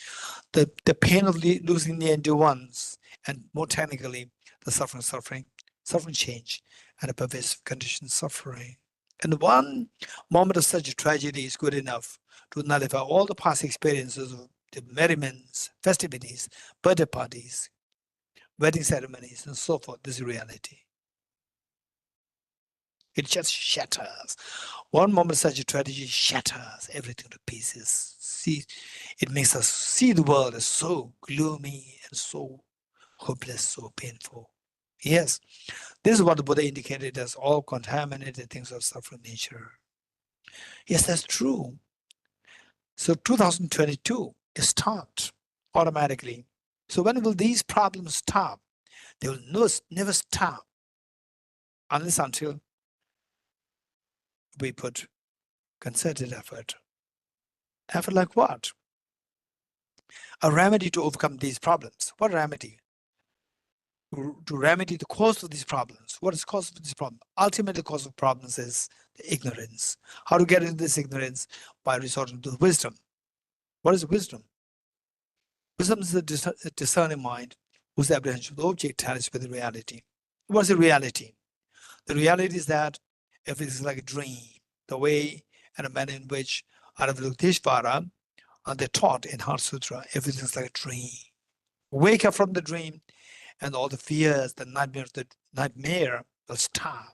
the pain of losing the dear ones, and more technically, the suffering change, and a pervasive condition suffering. And one moment of such a tragedy is good enough to nullify all the past experiences of the merriments, festivities, birthday parties, wedding ceremonies, and so forth. This is reality. It just shatters. One moment of such a tragedy shatters everything to pieces. See, it makes us see the world as so gloomy and so hopeless, so painful. Yes, this is what the Buddha indicated as all contaminated things of suffering nature. Yes, that's true. So 2022 is stopped automatically. So when will these problems stop? They will never stop unless until we put concerted effort. Effort like what? A remedy to overcome these problems. What remedy? To remedy the cause of these problems. What is the cause of this problem? Ultimately, the cause of problems is the ignorance. How to get into this ignorance? By resorting to wisdom. What is wisdom? Wisdom is a discerning mind whose apprehension of the object tallies with the reality. What's the reality? The reality is that everything is like a dream. The way and the manner in which Avalokiteshvara they taught in Heart Sutra, everything is like a dream. Wake up from the dream, and all the fears, the nightmare will stop.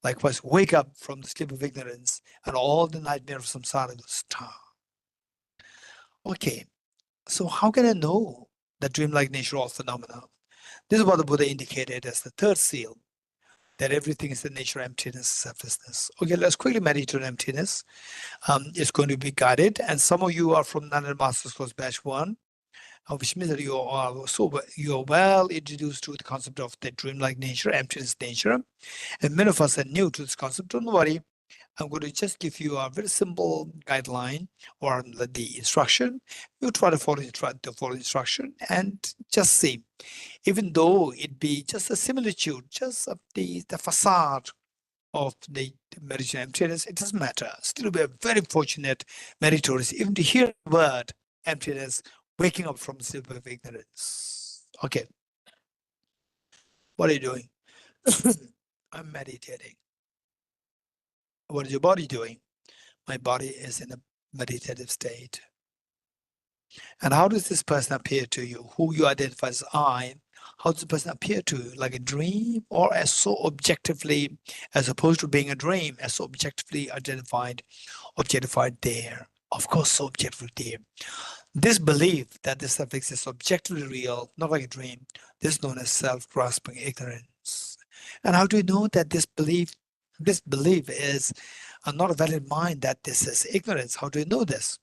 Likewise, wake up from the sleep of ignorance, and all the nightmare of samsara will stop. Okay, so how can I know the dreamlike nature of phenomena? This is what the Buddha indicated as the third seal, that everything is the nature of emptiness, selflessness. Okay, let's quickly meditate on emptiness. It's going to be guided, and some of you are from Nanda Master's Course Batch 1, which means that you are well introduced to the concept of the dreamlike nature, emptiness nature, and many of us are new to this concept. Don't worry, I'm going to just give you a very simple guideline or the instruction. You try to follow the instruction and just see, even though it be just a similitude, just of the facade of the meditation emptiness, it doesn't matter. Still, we are very fortunate, meritorious, even to hear the word emptiness, waking up from sleep of ignorance. Okay. What are you doing? I'm meditating. What is your body doing? My body is in a meditative state. And how does this person appear to you? Who you identify as I? How does the person appear to you? Like a dream, or as so objectively, as opposed to being a dream, as so objectively objectified there? Of course, so objectively there. This belief that this self exists objectively real, not like a dream, this is known as self-grasping ignorance. And how do we know that this belief is not a valid mind, that this is ignorance? How do we know this?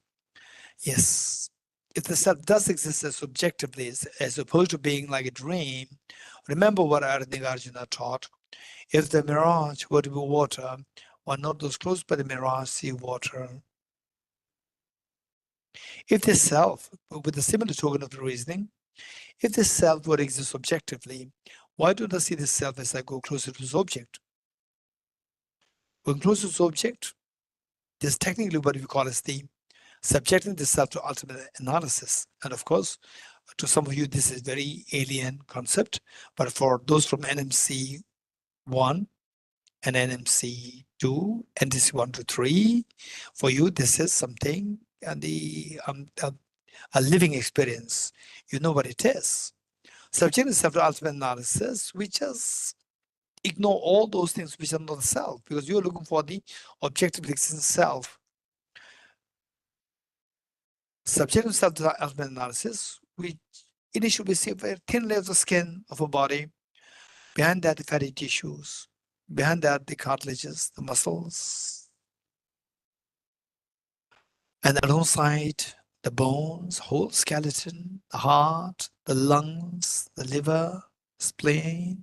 Yes, if the self does exist as subjectively, as opposed to being like a dream, remember what Arjuna taught. If the mirage were to be water, why not those close by the mirage see water? If the self, with a similar token of the reasoning, if the self were to exist objectively, why don't I see the self as I go closer to its object? Going closer to its object, this is technically what we call as the subjecting the self to ultimate analysis. And of course, to some of you, this is very alien concept, but for those from NMC 1 and NMC 2, NTC 1 to 3, for you, this is something and a living experience. You know what it is. Subjecting the self to ultimate analysis, we just ignore all those things which are not the self, because you're looking for the objective existing self. Subjective self to ultimate analysis, we initially see very thin layers of skin of a body. Behind that, the fatty tissues. Behind that, the cartilages, the muscles. And alongside, the bones, whole skeleton, the heart, the lungs, the liver, spleen,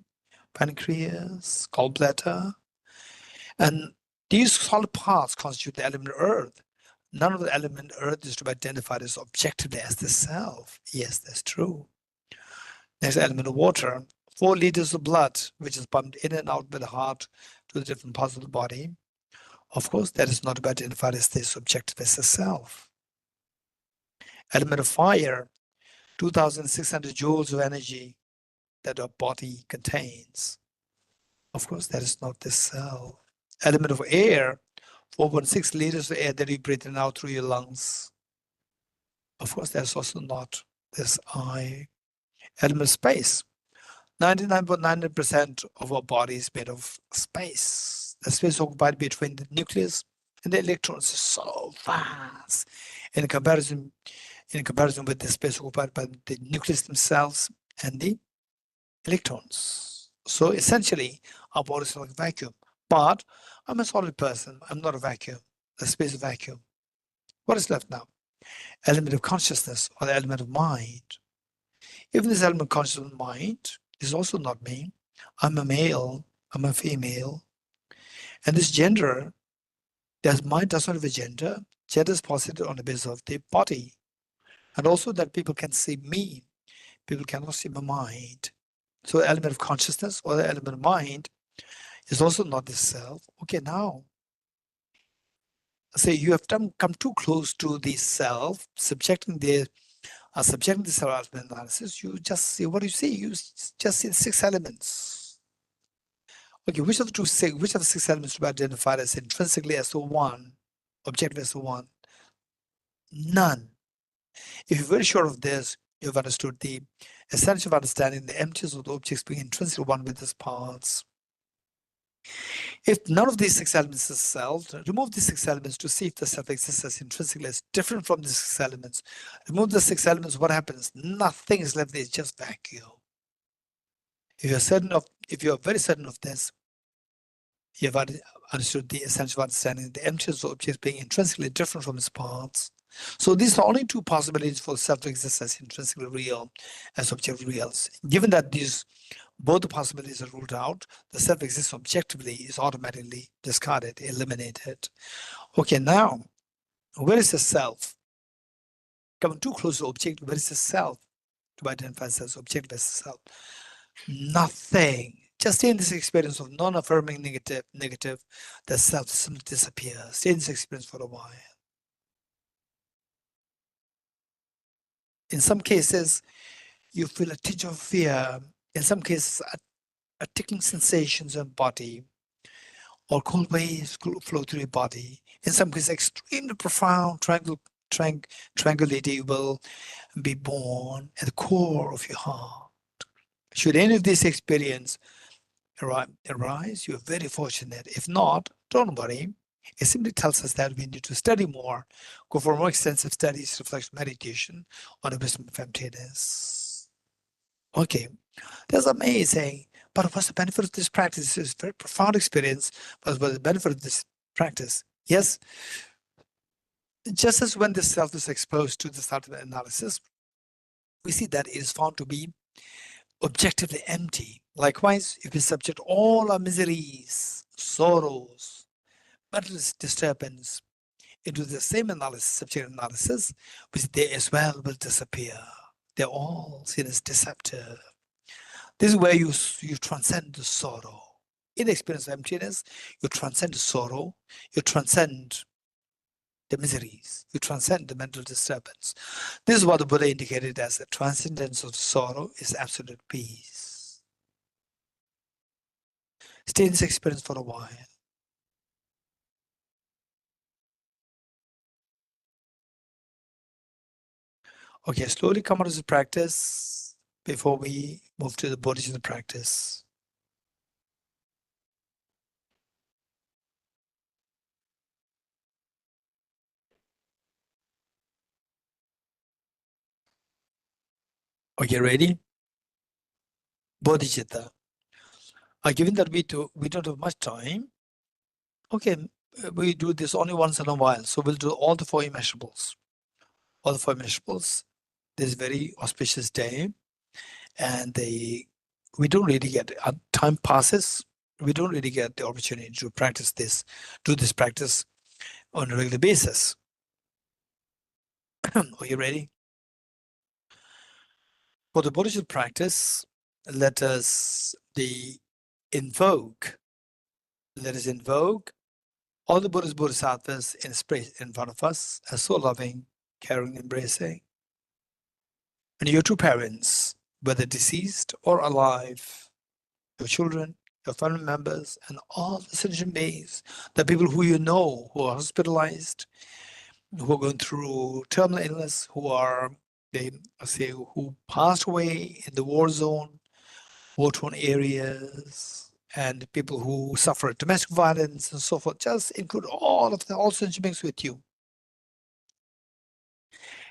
pancreas, gallbladder. And these solid parts constitute the element earth. None of the element earth is to be identified as objectively as the self. Yes, that's true. Next element of water, 4 liters of blood, which is pumped in and out by the heart to the different parts of the body. Of course, that is not to be identified as the subjective as the self. Element of fire, 2,600 joules of energy that our body contains. Of course, that is not the self. Element of air, 4.6 liters of air that you breathe in and out through your lungs. Of course, that's also not this I. Element of space, 99.9% of our body is made of space. The space occupied between the nucleus and the electrons is so vast in comparison with the space occupied by the nucleus themselves and the electrons. So essentially, our body is like a vacuum. But I'm a solid person. I'm not a vacuum. The space is a vacuum. What is left now? Element of consciousness, or the element of mind. If this element of consciousness of mind is also not me, I'm a male, I'm a female. And this gender, that mind does not have a gender. Gender is posited on the basis of the body. And also that people can see me. People cannot see my mind. So the element of consciousness or the element of mind is also not the self. Okay, now, say you have come too close to the self, subjecting the subjecting the self-assessment analysis, you just see what you see. You just see the 6 elements. Okay, which of the 6 elements to be identified as intrinsically as the one, objective as the one? None. If you're very sure of this, you've understood the essence of understanding the emptiness of the objects being intrinsically one with its parts. If none of these 6 elements is self, remove these 6 elements to see if the self exists as intrinsically as different from these 6 elements. Remove the 6 elements, what happens? Nothing is left there, it's just vacuum. If you're very certain of this, you have understood the essential understanding, the emptiness of objects being intrinsically different from its parts. So these are only 2 possibilities for self to exist as intrinsically real, as objective reals. Given that both the possibilities are ruled out, the self exists objectively is automatically discarded, eliminated. Okay, now, where is the self? Coming too close to the object, where is the self to be identified as objective as the self? Nothing. Just stay in this experience of non-affirming negative, the self simply disappears. Stay in this experience for a while. In some cases, you feel a tinge of fear. In some cases, a ticking sensations in body, or cold waves flow through your body. In some cases, extremely profound tranquility will be born at the core of your heart. Should any of this experience arise, you're very fortunate. If not, don't worry. It simply tells us that we need to study more, go for more extensive studies, reflection, meditation on the wisdom of emptiness. Okay, that's amazing. But what's the benefit of this practice? It's a very profound experience. But what's the benefit of this practice? Yes, just as when the self is exposed to the self-analysis, we see that it is found to be objectively empty. Likewise, if we subject all our miseries, sorrows, mental disturbance into the same analysis, subject analysis, which they as well will disappear. They're all seen as deceptive. This is where you transcend the sorrow. In the experience of emptiness, you transcend the sorrow, you transcend the miseries, you transcend the mental disturbance. This is what the Buddha indicated as the transcendence of sorrow is absolute peace. Stay in this experience for a while. Okay, slowly come out of the practice before we move to the Bodhicitta practice. Okay, ready? Bodhicitta. Given that we don't have much time, okay, we do this only once in a while. So we'll do all the 4 immeasurables. All the 4 immeasurables. This very auspicious day, and we don't really get, time passes, we don't really get the opportunity to practice this, do this practice on a regular basis. Are you ready? For the Bodhicitta practice, let us invoke all the Buddhas, Bodhisattvas in space in front of us as so loving, caring, embracing. And your 2 parents, whether deceased or alive, your children, your family members, and all the sentient beings, the people who you know who are hospitalized, who are going through terminal illness, who passed away in the war zone, war-torn areas, and people who suffer domestic violence and so forth. Just include all sentient beings with you.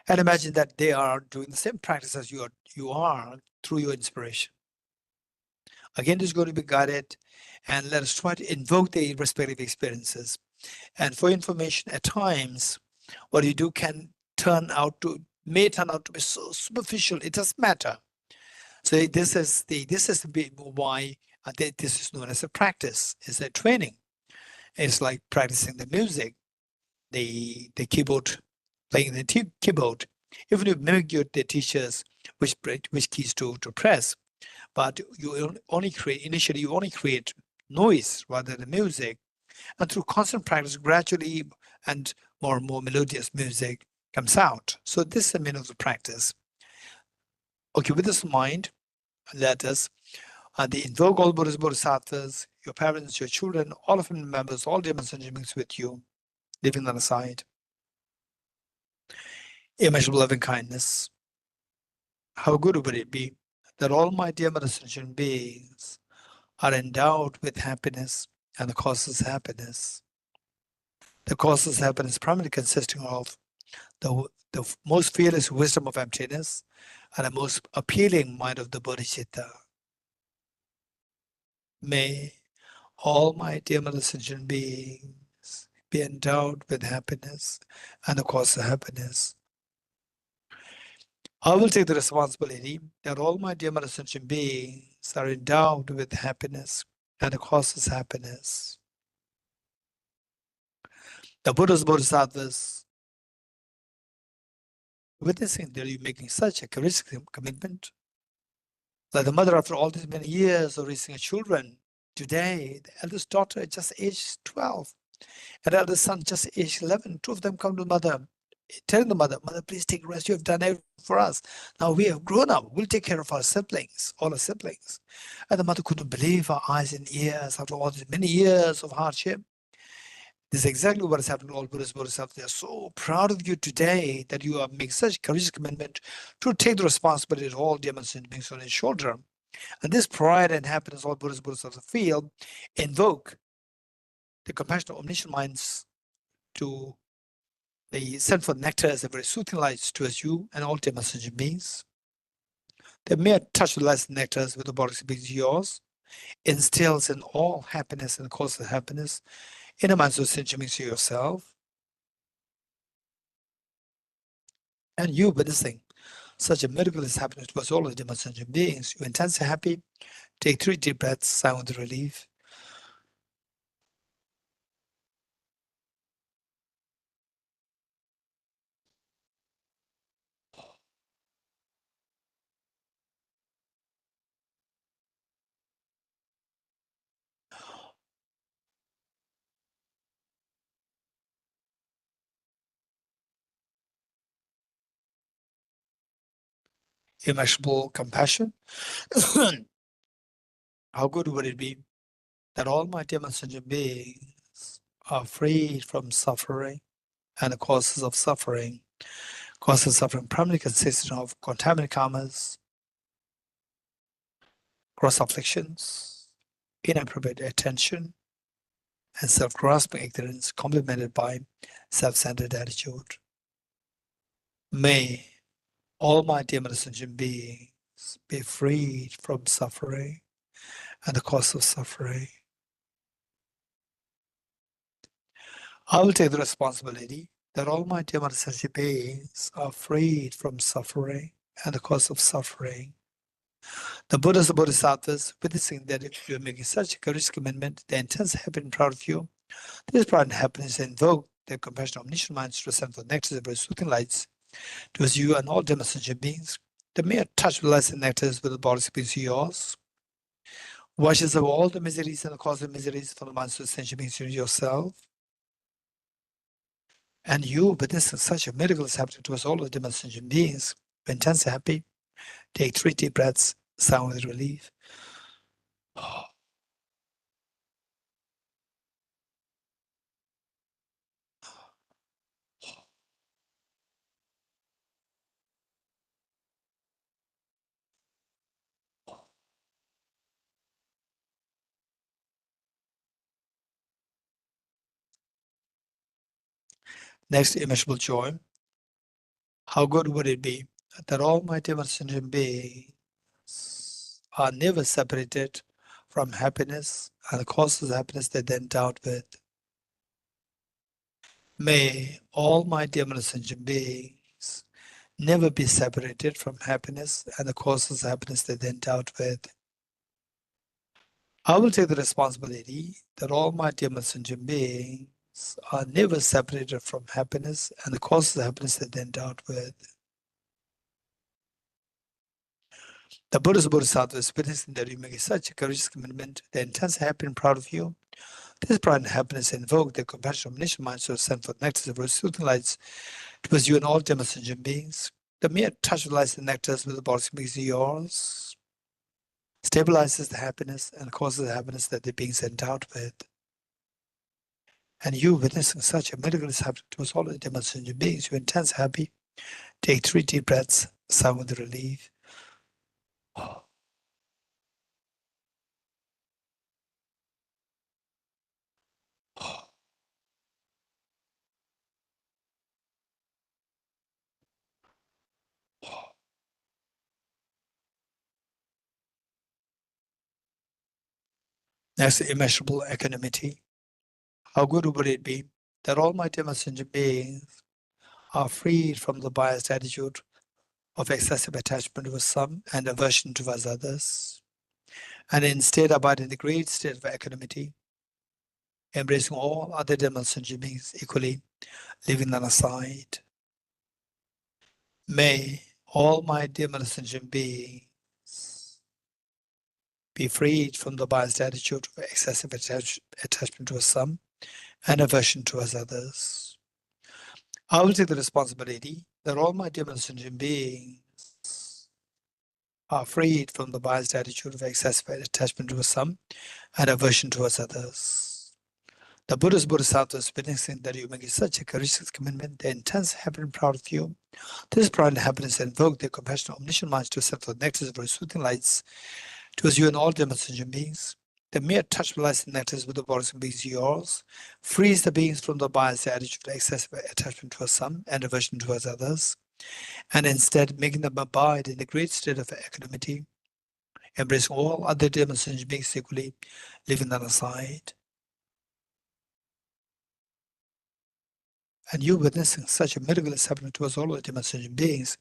And imagine that they are doing the same practice as you are through your inspiration. Again, this is going to be guided, and let us try to invoke the respective experiences. And for information, at times, what you do may turn out to be so superficial. It doesn't matter. So this is why this is known as a practice. It's a training. It's like practicing the music, the keyboard, playing the keyboard. Even if you mimic the teachers which keys to press, but you only create noise rather than music. And through constant practice, gradually and more melodious music comes out. So this is the meaning of the practice. Okay, with this in mind, let us invoke all Buddhas, Bodhisattvas, your parents, your children, all of them members, all demons and beings with you, leaving them aside. Immeasurable loving kindness. How good would it be that all my dear sentient beings are endowed with happiness and the causes happiness. The causes happiness primarily consisting of the most fearless wisdom of emptiness and the most appealing mind of the Bodhicitta. May all my dear sentient beings be endowed with happiness and the cause of happiness. I will take the responsibility that all my dear sentient beings are endowed with happiness and the cause is happiness. The Buddhas, Bodhisattvas, witnessing that you're making such a risky commitment, like the mother, after all these many years of raising children, today the eldest daughter is just aged 12, and the eldest son just aged 11. Two of them come to the mother, telling the mother, "Mother, please take rest. You have done everything for us. Now we have grown up. We'll take care of our siblings, all our siblings." And the mother couldn't believe her eyes and ears after all these many years of hardship. This is exactly what has happened to all Buddhists, Bodhisattvas. They are so proud of you today that you are making such courageous commitment to take the responsibility of all demons and beings on your shoulder. And this pride and happiness all Buddhists, Bodhisattvas feel invoke the compassionate omniscient minds to they send for nectar as a very soothing light towards you and all demons and beings. The mere touch of the light nectars with the body beings yours instills in all happiness and causes happiness in the minds of sentient beings yourself. And you witnessing such a miraculous happiness towards all of the demons and beings, you're intensely happy. Take 3 deep breaths, sigh with relief. Immeasurable compassion. How good would it be that all my demons and beings are freed from suffering and the causes of suffering. Causes of suffering primarily consist of contaminated karmas, gross afflictions, inappropriate attention, and self-grasping ignorance complemented by self-centered attitude. May all my demons and beings be freed from suffering and the cause of suffering. I will take the responsibility that all my demons and beings are freed from suffering and the cause of suffering. The Buddhas, the Bodhisattvas, witnessing that if you are making such a courageous commitment, the intense happiness and proud of you, this pride and happiness invoke their compassionate omniscient minds to ascend for nectars of very soothing lights towards you and all demons and beings. The mere touch of lights and nectars with the bodies beings yours washes away all the miseries and the cause of miseries from the minds of sentient beings yourself. And you witnessing such a miracle is happening towards all of the demons and beings. You're intensely happy. Take 3 deep breaths, sigh with relief. Next, immeasurable joy. How good would it be that all my demons and beings are never separated from happiness and the causes of happiness they then endowed with. May all my demons and beings never be separated from happiness and the causes of happiness they then endowed with. I will take the responsibility that all my demons and beings are never separated from happiness and the causes of happiness they then endowed with. The Buddha's Bodhisattva is witnessing that you make such a courageous commitment, they're intensely happy and proud of you. This pride and happiness invoke the compassion of omniscient minds to ascend for nectars of soothing lights towards you and all demons and beings. The mere touch of lights and nectars with the bodhicitta beings yours stabilizes the happiness and causes the happiness that they're being sent out with. And you witnessing such a miracle is happening to us all the demonstration beings. You're intense happy. Take 3 deep breaths, sigh with relief. Next, immeasurable equanimity. How good would it be that all my demonstration beings are freed from the biased attitude of excessive attachment with some and aversion towards others, and instead abide in the great state of equanimity, embracing all other demonstration beings equally, leaving none aside. May all my demonstration beings be freed from the biased attitude of excessive attachment towards some and aversion towards others. I will take the responsibility that all my demonstration beings are freed from the biased attitude of excessive attachment towards some and aversion towards others. The Buddha's Bodhisattvas witnessing that you make such a courageous commitment, they're intense, happy, and proud of you. This pride and happiness invoke their compassionate, omniscient minds to set forth nectars of soothing lights towards you and all demonstration beings. The mere touch of lights and nectars with the bodhicitta beings yours frees the beings from the biased attitude of excessive attachment towards some and aversion towards others, and instead making them abide in the great state of equanimity, embracing all other demonstration beings equally, leaving none aside. And you witnessing such a miracle is happening to us all the demonstration beings.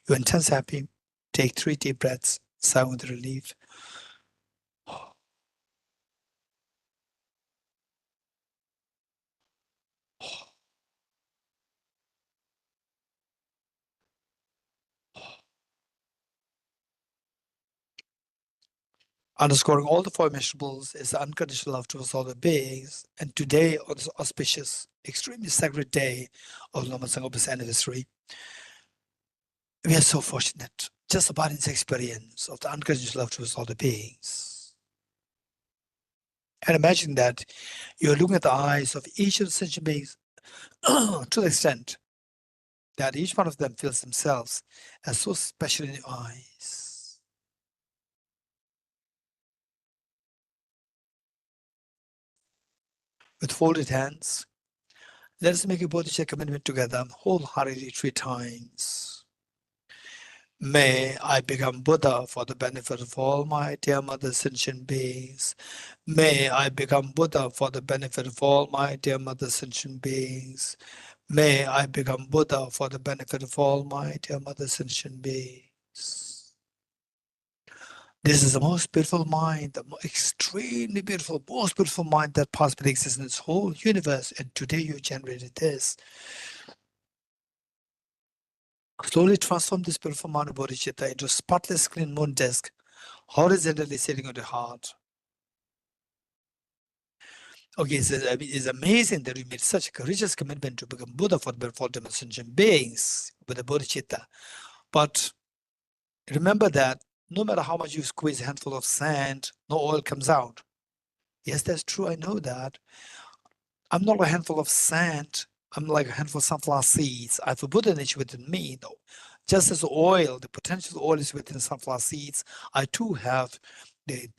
You're intense happy. Take 3 deep breaths, sigh with relief. Underscoring all the four immeasurables is the unconditional love towards all the beings. And today, on this auspicious, extremely sacred day of Lama Tsongkhapa's anniversary, we are so fortunate just about this experience of the unconditional love towards all the beings. And imagine that you're looking at the eyes of each of the sentient beings to the extent that each one of them feels themselves as so special in your eyes. With folded hands, let us make a bodhicitta commitment together, wholeheartedly 3 times. May I become Buddha for the benefit of all my dear mother sentient beings. May I become Buddha for the benefit of all my dear mother sentient beings. May I become Buddha for the benefit of all my dear mother sentient beings. This is the most beautiful mind, the extremely beautiful, most beautiful mind that possibly exists in this whole universe. And today you generated this. Slowly transform this beautiful mind of Bodhicitta into a spotless, clean moon disk, horizontally sitting on your heart. Okay, it's amazing that we made such a courageous commitment to become Buddha for the benefit of dimension beings with the Bodhicitta. But remember that no matter how much you squeeze a handful of sand, no oil comes out. Yes, that's true. I know that. I'm not a handful of sand. I'm like a handful of sunflower seeds. I have a Buddha nature within me, though. Just as oil, the potential oil is within sunflower seeds, I too have the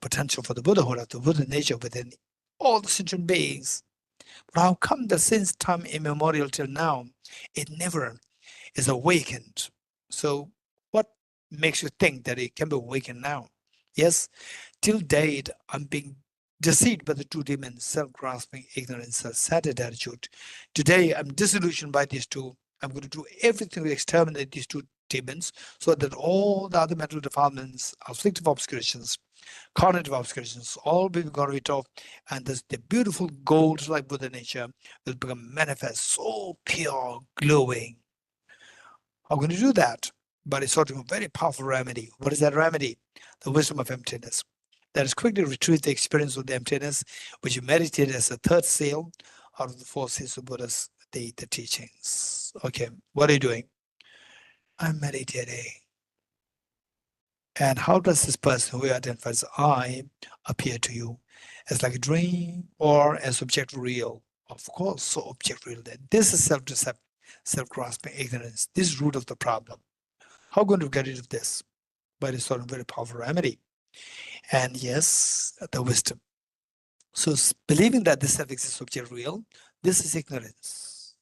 potential for the Buddhahood of the Buddha nature within all the sentient beings. But how come that since time immemorial till now, it never is awakened? So what makes you think that it can be awakened now? Yes, till date, I'm being deceived by the 2 demons, self-grasping, ignorance, self-centered attitude. Today, I'm disillusioned by these 2. I'm going to do everything to exterminate these 2 demons so that all the other mental defilements, afflictive obscurations, cognitive obscurations, all will be got rid of, and the beautiful gold like Buddha nature will become manifest, so pure, glowing. I'm going to do that, but it's sort of a very powerful remedy. What is that remedy? The wisdom of emptiness. That is quickly retrieve the experience of the emptiness, which you meditate as a 3rd seal out of the 4 seals of Buddha's the teachings. Okay, what are you doing? I'm meditating. And how does this person who identifies I appear to you? As like a dream or as object real? Of course, so object real. This is self-deception, self-grasping ignorance. This is root of the problem. How going to get rid of this? By restoring very powerful remedy. And yes, the wisdom. So believing that this self exists object real, this is ignorance.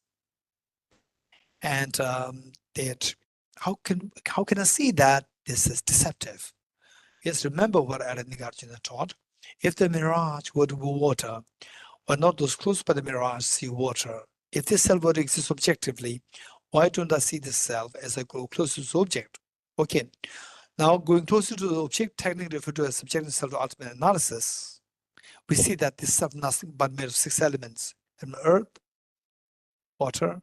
And that how can I see that this is deceptive? Yes, remember what Nagarjuna taught. If the mirage were to be water, or not those close by the mirage see water, if this self were to exist objectively, why don't I see this self as I go closer to the object? Okay, now going closer to the object, technically referred to as subjective self-ultimate analysis, we see that this self nothing but made of 6 elements: earth, water,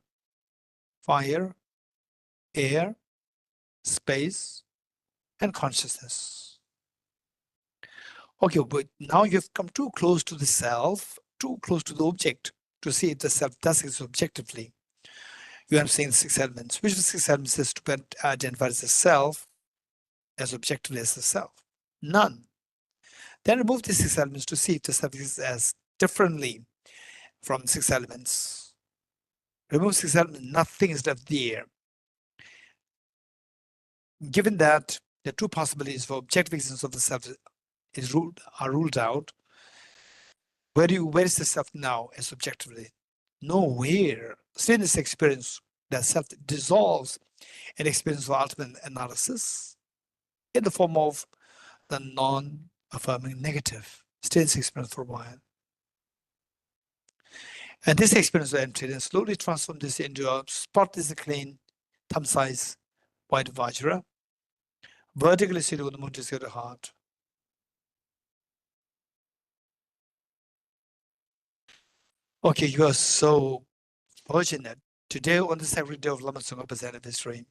fire, air, space, and consciousness. Okay, but now you've come too close to the self, too close to the object to see if the self does exist objectively. You have seen the 6 elements. Which of the 6 elements is to be identified as the self as objectively as the self? None. Then remove the 6 elements to see if the self exists as differently from 6 elements. Remove 6 elements, nothing is left there. Given that the 2 possibilities for objective existence of the self are ruled out, where is the self now as objectively? Nowhere. Still in this experience, that self dissolves in experience of ultimate analysis in the form of the non-affirming negative. Still in this experience for a while. And this experience of emptiness slowly transforms this into a spotlessly clean, thumb-sized white Vajra, vertically seated with the Bodhicitta heart. Okay, you are so fortunate. Today, on the sacred day of Lama Tsongkhapa's anniversary,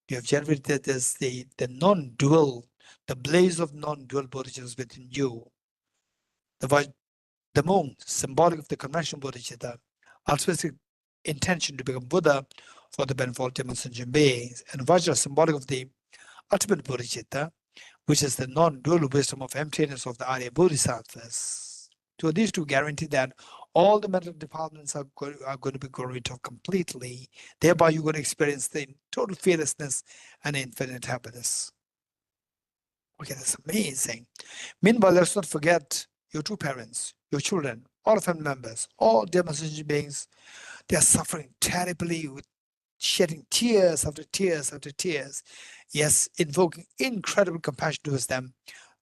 you have generated this, the non-dual, the blaze of non-dual bodhicittas within you. The moon, symbolic of the conventional bodhicitta, altruistic intention to become Buddha for the benefit of demons and sentient beings, and Vajra, symbolic of the ultimate bodhicitta, which is the non-dual wisdom of emptiness of the Arya Bodhisattvas. So these two guarantee that all the mental departments are going to be got rid of completely. Thereby, you're going to experience the total fearlessness and infinite happiness. Okay, that's amazing. Meanwhile, let's not forget your 2 parents, your children, all family members, all dear sentient beings. They are suffering terribly with shedding tears after tears after tears. Yes, invoking incredible compassion towards them.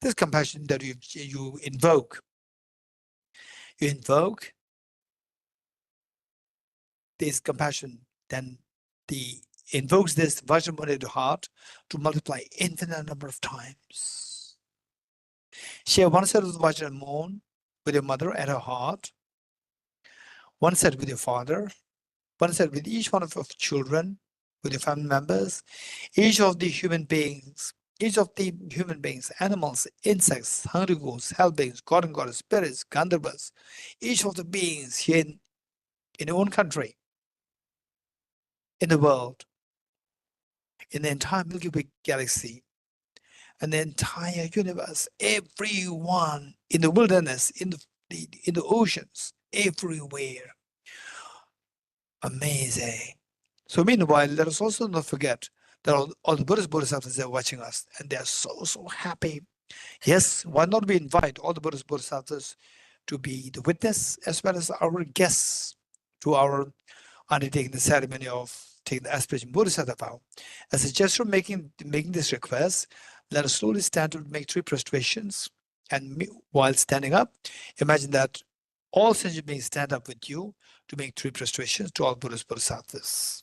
This compassion that you invoke this compassion, then the invokes this Vajramuni to heart to multiply infinite number of times. Share one side of the Vajra moon with your mother at her heart, one side with your father, one side with each one of your children, with your family members, each of the human beings, animals, insects, hungry ghosts, hell beings, god and goddess, spirits, gandharvas, each of the beings here in your own country, in the world, in the entire Milky Way galaxy, and the entire universe, everyone in the wilderness, in the oceans, everywhere. Amazing. So meanwhile, let us also not forget that all the Buddhist Bodhisattvas are watching us, and they are so happy. Yes, why not we invite all the Buddhist Bodhisattvas to be the witness as well as our guests to our undertaking the ceremony of taking the aspiration Bodhisattva vow. As a gesture of making this request, let us slowly stand to make 3 prostrations, and while standing up, imagine that all sentient beings stand up with you to make 3 prostrations to all Buddhist Bodhisattvas.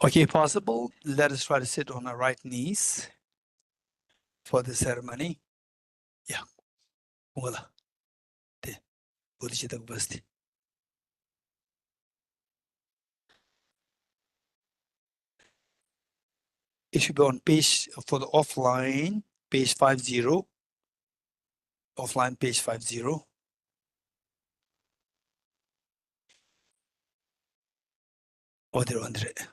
Okay, possible. Let us try to sit on our right knees for the ceremony. Yeah. Voila. The Bodhicitta University. It should be on page for the offline, page 50. Offline, page 50. Oh, there, under it.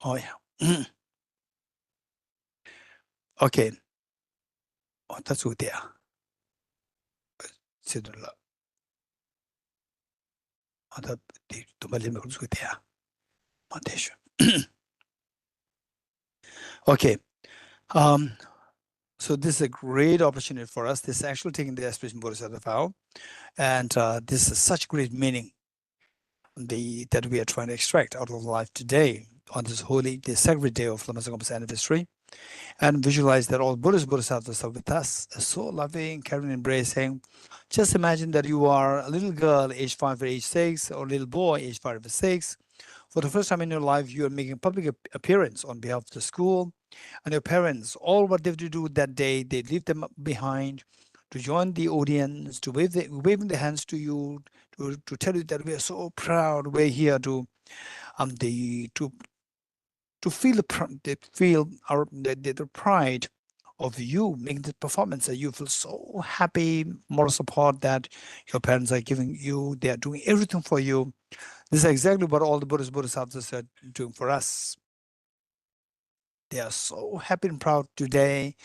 Oh, yeah. Okay. Oh, that's good there. Sidula. Oh, that the Tumalim was good there. Montation. Okay. So this is a great opportunity for us. This is actually taking the aspiration Bodhisattva vow. And this is such great meaning that we are trying to extract out of life today on this holy, the sacred day of Lama Tsongkhapa's anniversary. And visualize that all Buddhist Bodhisattvas are with us, so loving, caring, embracing. Just imagine that you are a little girl, age 5 or age 6, or a little boy, age 5 or 6. For the first time in your life, you are making a public appearance on behalf of the school. And your parents, all what they have to do that day, they leave them behind to join the audience, to waving their hands to you, to tell you that we are so proud, we're here to feel the pride of you making the performance, that you feel so happy, moral support that your parents are giving you, they are doing everything for you. This is exactly what all the Buddhist Bodhisattvas are doing for us. They are so happy and proud today.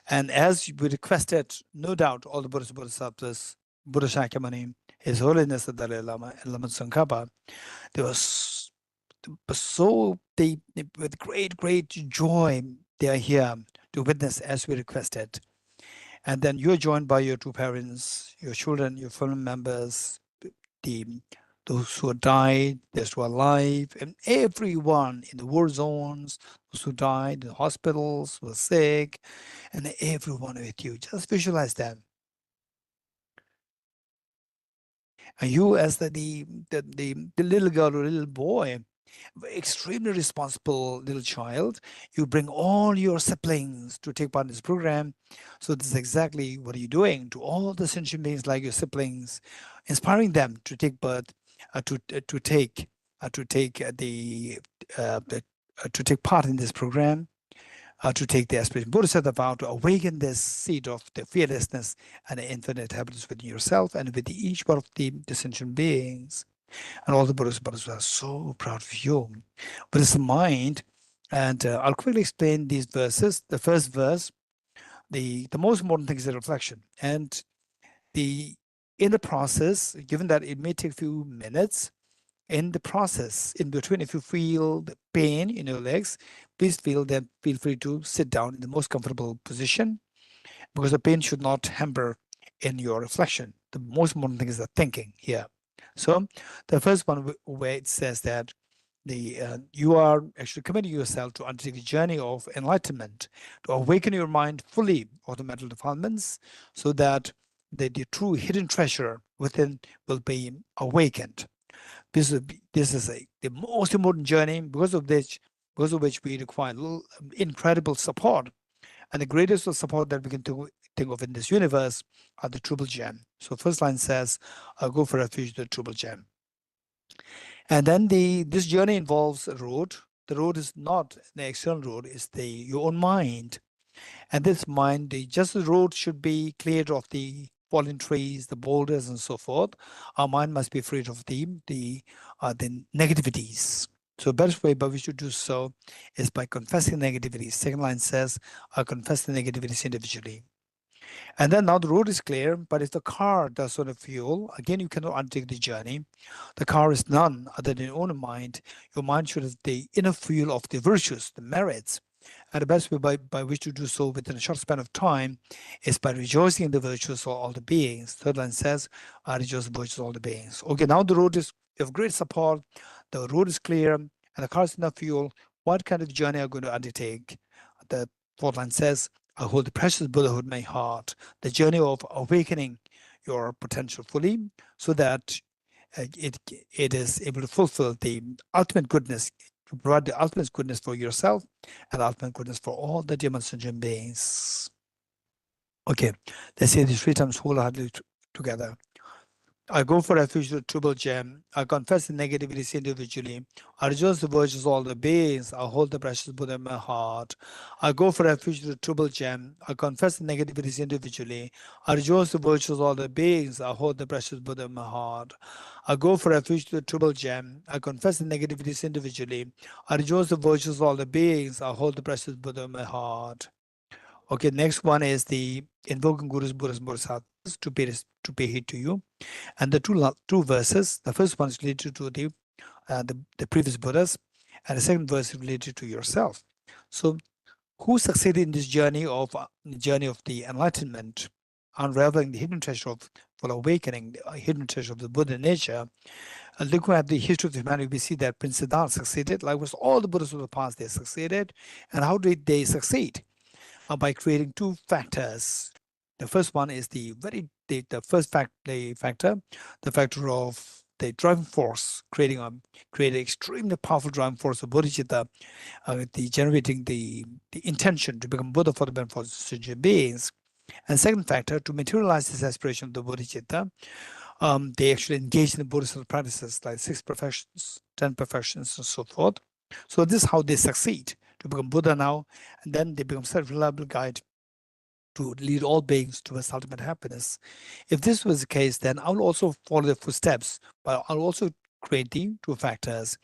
And as we requested, no doubt, all the Buddhist Bodhisattvas, Buddha Shakyamuni, His Holiness the Dalai Lama, and Lama Tsongkhapa, they were they with great joy, they are here to witness as we requested. And then you're joined by your two parents, your children, your family members, those who died, those who are alive, and everyone in the war zones, those who died in the hospitals, who are sick, and everyone with you. Just visualize them. And you, as the little girl or little boy, extremely responsible little child, you bring all your siblings to take part in this program. So this is exactly what are you doing to all the sentient beings like your siblings, inspiring them to take birth, to take part in this program, to take the aspiration Bodhisattva vow, to awaken this seed of the fearlessness and the infinite happiness within yourself and with each one of the sentient beings. And all the Buddhists are so proud of you. But it's the mind, and I'll quickly explain these verses. The first verse, the most important thing is the reflection. And in the process, given that it may take a few minutes, in the process, in between, if you feel the pain in your legs, please feel free to sit down in the most comfortable position, because the pain should not hamper in your reflection. The most important thing is the thinking here. So the first one, where it says that you are actually committing yourself to undertake a journey of enlightenment, to awaken your mind fully of the mental defilements, so that the true hidden treasure within will be awakened. This is the most important journey, because of which we require incredible support. And the greatest support that we can think of in this universe are the Triple Gem. So first line says, go for refuge, the Triple Gem. And then this journey involves a road. The road is not the external road, it's your own mind. And this mind, just the road should be cleared of the fallen trees, the boulders, and so forth. Our mind must be freed of the negativities. So the best way by which to do so is by confessing negativities. Second line says, confess the negativities individually. And then now the road is clear, but if the car does not have fuel, again, you cannot undertake the journey. The car is none other than your own mind. Your mind should have the inner fuel of the virtues, the merits. And the best way by which to do so within a short span of time is by rejoicing in the virtues of all the beings. Third line says, rejoice in the virtues of all the beings. Okay, now the road is of great support, the road is clear, and the car is enough fuel. What kind of journey are you going to undertake? The fourth line says, I hold the precious Buddhahood in my heart, the journey of awakening your potential fully, so that it is able to fulfill the ultimate goodness, to provide the ultimate goodness for yourself and the ultimate goodness for all the sentient beings. Okay, let's say this 3 times wholeheartedly together. I go for refuge to the triple gem. I confess the negativities individually. I rejoice the virtues of all the beings. I hold the precious Buddha in my heart. I go for refuge to the triple gem. I confess the negativities individually. I rejoice the virtues of all the beings. I hold the precious Buddha in my heart. I go for refuge to the triple gem. I confess the negativities individually. I rejoice the virtues of all the beings. I hold the precious Buddha in my heart. Okay, next one is the invoking Gurus, Buddhas, Bodhisattvas to pay heed to you. And the two verses, the first one is related to the previous Buddhas, and the second verse is related to yourself. So, who succeeded in this journey of the enlightenment, unraveling the hidden treasure of full awakening, the hidden treasure of the Buddha nature? Looking at the history of humanity, we see that Prince Siddhartha succeeded. Likewise, all the Buddhas of the past, they succeeded. And how did they succeed? By creating two factors. The first one is the factor, the factor of the driving force, creating extremely powerful driving force of bodhicitta, generating the intention to become Buddha for the benefit of sentient beings. And second factor, to materialize this aspiration of the bodhicitta, they actually engage in the Buddhist practices like 6 perfections, 10 perfections, and so forth. So this is how they succeed to become Buddha now, and then they become self-reliable guide to lead all beings towards ultimate happiness. If this was the case, then I will also follow the footsteps, but I'll also create the 2 factors,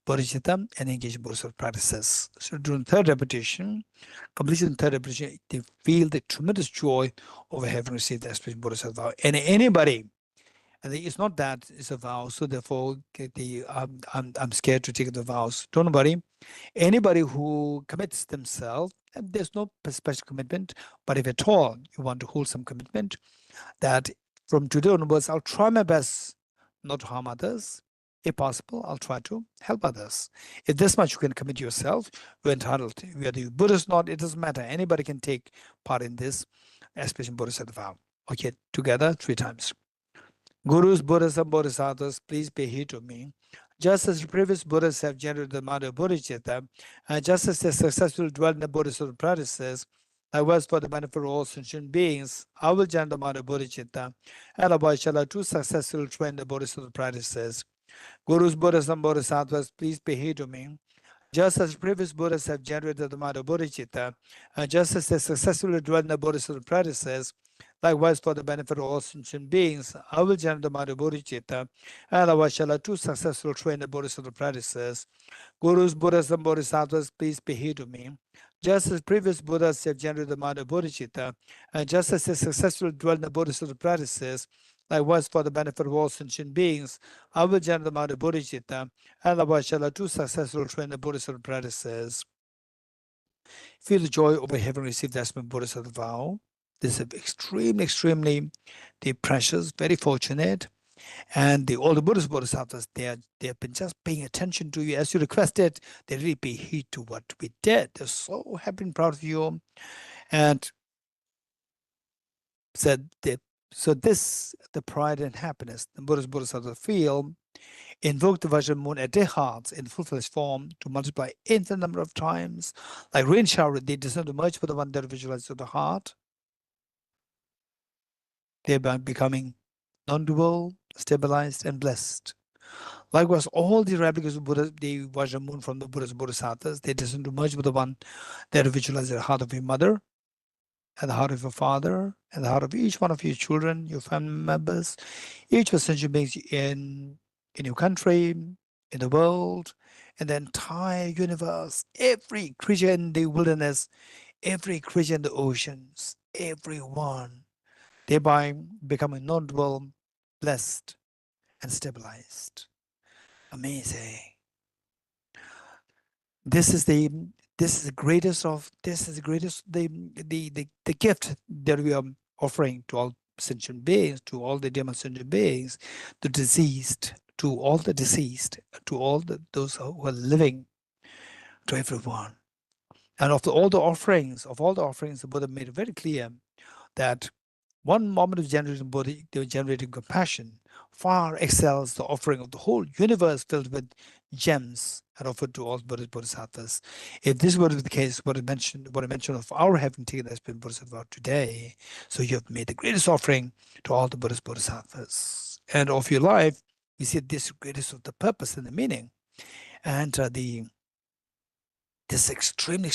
bodhicitta and engage in Buddhist practices. So during third repetition, completion of third repetition, they feel the tremendous joy over having received the aspiration Bodhisattva. And anybody, and it's not that it's a vow, so therefore I'm scared to take the vows. Don't worry. Anybody who commits themselves, and there's no special commitment, but if at all you want to hold some commitment, that from today onwards, I'll try my best not to harm others. If possible, I'll try to help others. If this much you can commit yourself, you're entitled. Whether you're Buddhist or not, it doesn't matter. Anybody can take part in this aspiration Bodhisattva vow. Okay, together 3 times. Gurus, Buddhas, and Bodhisattvas, please pay heed to me. Just as the previous Buddhas have generated the mind of Bodhicitta, and just as they successfully dwelt in the Bodhisattva practices, likewise for the benefit of all sentient beings, I will generate the mind of Bodhicitta, and avoid shall I too successfully train the Bodhisattva practices. Gurus, Buddhas, and Bodhisattvas, please pay heed to me. Just as previous Buddhas have generated the mind of Bodhicitta, and just as they successfully dwelt in the Bodhisattva practices, likewise for the benefit of all sentient beings, I will generate the mind of Bodhicitta, and otherwise shall I too successfully train the Bodhisattva practices. Gurus, Buddhas, and Bodhisattvas, please pay heed to me. Just as previous Buddhas have generated the mind of Bodhicitta, and just as they successfully dwelt in the Bodhisattva practices, likewise for the benefit of all sentient beings, I will generate the mind of Bodhicitta, and otherwise shall I too successfully train the Bodhisattva practices. Feel the joy over having received the aspect Bodhisattva vow. This is extremely precious, very fortunate. And all the Buddhist Bodhisattvas, they have been just paying attention to you as you requested. They really pay heed to what we did. They're so happy and proud of you. And said that, so this, the pride and happiness the Buddhist Bodhisattvas feel, invoke the Vajra moon at their hearts in full-fledged form to multiply infinite number of times. Like rain shower, they descend to merge with the one that visualizes to the heart, thereby becoming non-dual, stabilized, and blessed. Likewise, all the replicas of Buddha, the Vajra moon from the Buddhist Bodhisattvas, they descend to merge with the one that visualizes the heart of your mother, and the heart of your father, and the heart of each one of your children, your family members, each essential beings in your country, in the world, in the entire universe, every creature in the wilderness, every creature in the oceans, everyone, thereby becoming non-dual, blessed, and stabilized. Amazing. This is the greatest the gift that we are offering to all sentient beings, to all the demon sentient beings, the deceased, to all the deceased, to all those who are living, to everyone. And of all the offerings, the Buddha made it very clear that One moment of generating compassion far excels the offering of the whole universe filled with gems and offered to all bodhisattvas. If this were the case, what I mentioned of our having taken as been bodhisattva today, so you have made the greatest offering to all the bodhisattvas. And of your life, you see this greatest of the purpose and the meaning. And this extremely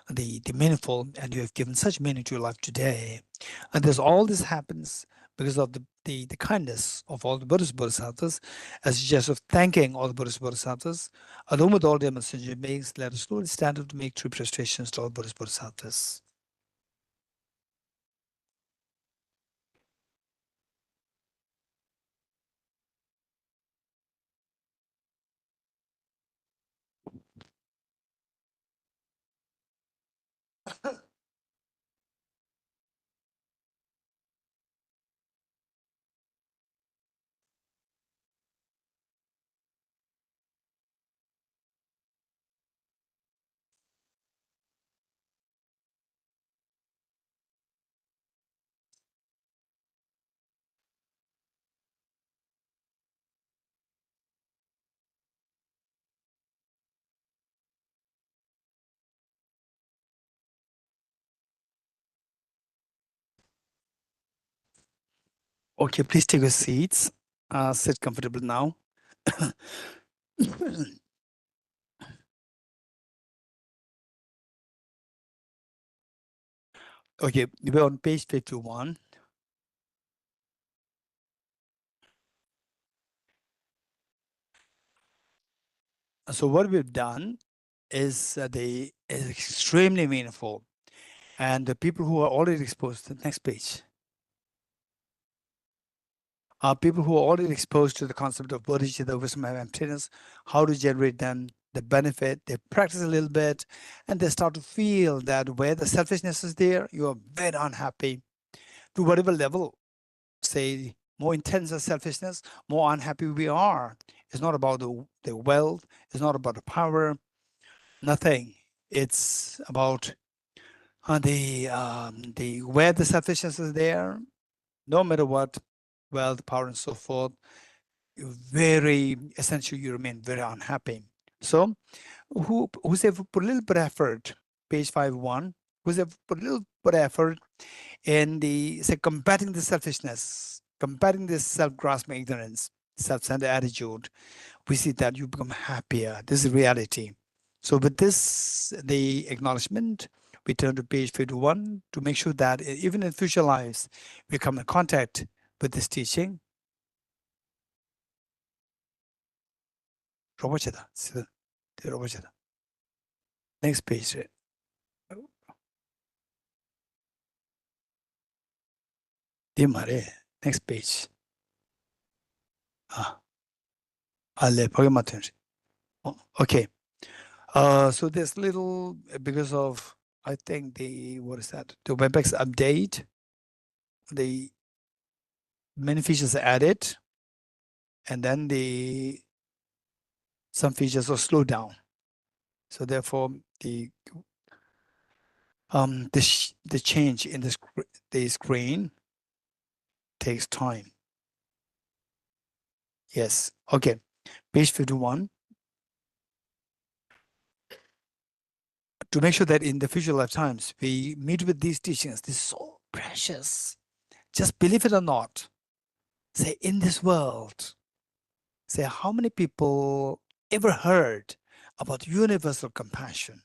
the meaningful, and you have given such meaning to your life today. And there's all this happens because of the kindness of all the Buddhist bodhisattvas, as a gesture of thanking all the Buddhist bodhisattvas. Along with all their messenger beings, let us slowly stand up to make true prostrations to all Buddhist bodhisattvas. Okay, please take your seats. Sit comfortable now. Okay, we're on page 51. So what we've done is extremely meaningful. And the people who are already exposed to the next page are people who are already exposed to the concept of bodhicitta, the wisdom of emptiness, how to generate them, the benefit. They practice a little bit, and they start to feel that where the selfishness is there, you are very unhappy. To whatever level, say, more intense as selfishness, more unhappy we are. It's not about the wealth, it's not about the power, nothing. It's about the where the selfishness is there, no matter what, wealth, power, and so forth, very essentially you remain very unhappy. So who's ever put a little bit of effort, page 51, who's ever put a little bit of effort in the say combating the selfishness, combating this self-grasping ignorance, self-centered attitude, we see that you become happier. This is reality. So with this, the acknowledgement, we turn to page 51 to make sure that even in future lives, we come in contact with this teaching. Next page. Next page. Okay. So there's little, because of, I think what is that? The WebEx update, the many features are added, and then some features are slowed down. So therefore, the change in the screen takes time. Yes. Okay. Page 51. To make sure that in the future lifetimes we meet with these teachings, this is so precious. Just believe it or not. Say in this world, say how many people ever heard about universal compassion?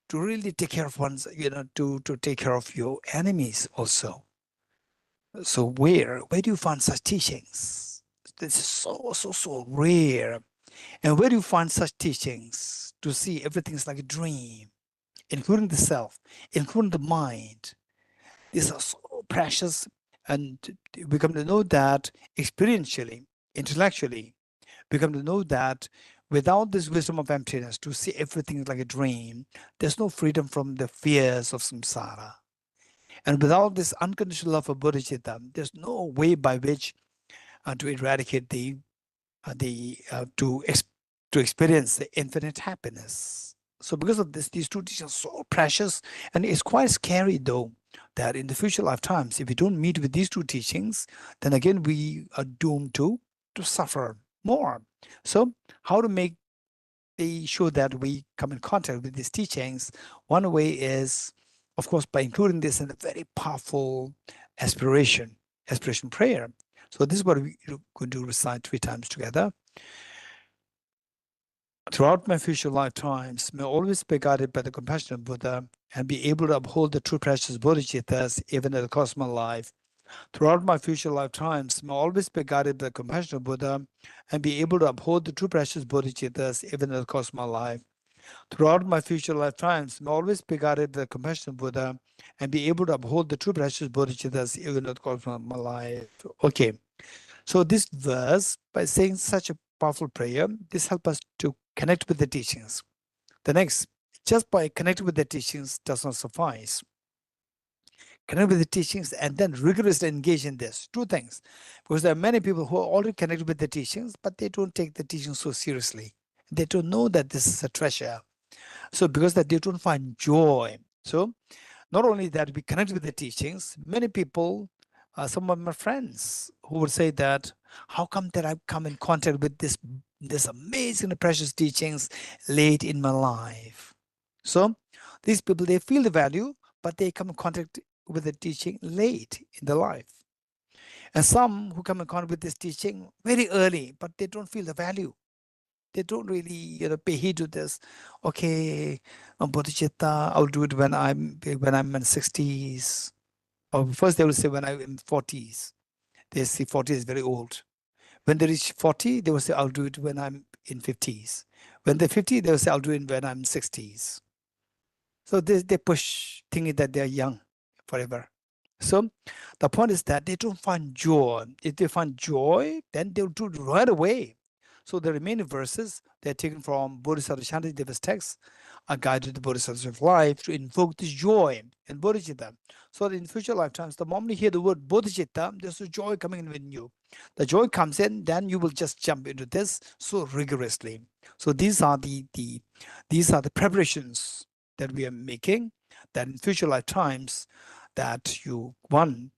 To really take care of one's, to take care of your enemies also. So where do you find such teachings? This is so rare. And where do you find such teachings to see everything is like a dream, including the self, including the mind? These are so precious, and we come to know that experientially, intellectually, we come to know that without this wisdom of emptiness, to see everything like a dream, there's no freedom from the fears of samsara. And without this unconditional love of bodhicitta, there's no way by which to eradicate to experience the infinite happiness. So because of this, these two teachings are so precious, and it's quite scary though that in the future lifetimes, if we don't meet with these two teachings, then again we are doomed to suffer more. So how to make sure that we come in contact with these teachings? One way is, of course, by including this in a very powerful aspiration prayer. So this is what we're going to recite 3 times together. Throughout my future lifetimes, may I always be guided by the compassionate Buddha and be able to uphold the true precious Bodhicittas even at the cost of my life. Throughout my future lifetimes, may I always be guided by the compassionate Buddha and be able to uphold the true precious Bodhicittas even at the cost of my life. Throughout my future lifetimes, may I always be guided by the compassionate Buddha and be able to uphold the true precious Bodhicittas even at the cost of my life. Okay, so this verse, by saying such a powerful prayer, this helps us to connect with the teachings. The next, just by connecting with the teachings does not suffice. Connect with the teachings and then rigorously engage in this. 2 things. Because there are many people who are already connected with the teachings, but they don't take the teachings so seriously. They don't know that this is a treasure. So because that they don't find joy. So not only that we connect with the teachings, many people, some of my friends who would say that, how come that I've come in contact with this amazing precious teachings late in my life? So these people, they feel the value, but they come in contact with the teaching late in their life. And some who come in contact with this teaching very early, but they don't feel the value. They don't really, pay heed to this. Okay, Bodhicitta, I'll do it when I'm in 60s. Or first they will say when I'm in 40s. They say 40 is very old. When they reach 40, they will say, I'll do it when I'm in 50s. When they're 50, they will say, I'll do it when I'm 60s. So they push, thinking that they're young forever. So the point is that they don't find joy. If they find joy, then they'll do it right away. So the remaining verses, they're taken from Bodhisattva Shantideva's text, are guided the Bodhisattvas of life to invoke this joy in Bodhicitta. So that in future lifetimes, the moment you hear the word Bodhicitta, there's a joy coming in within you. The joy comes in, then you will just jump into this so rigorously. So these are the preparations that we are making, that in future lifetimes, that you, one,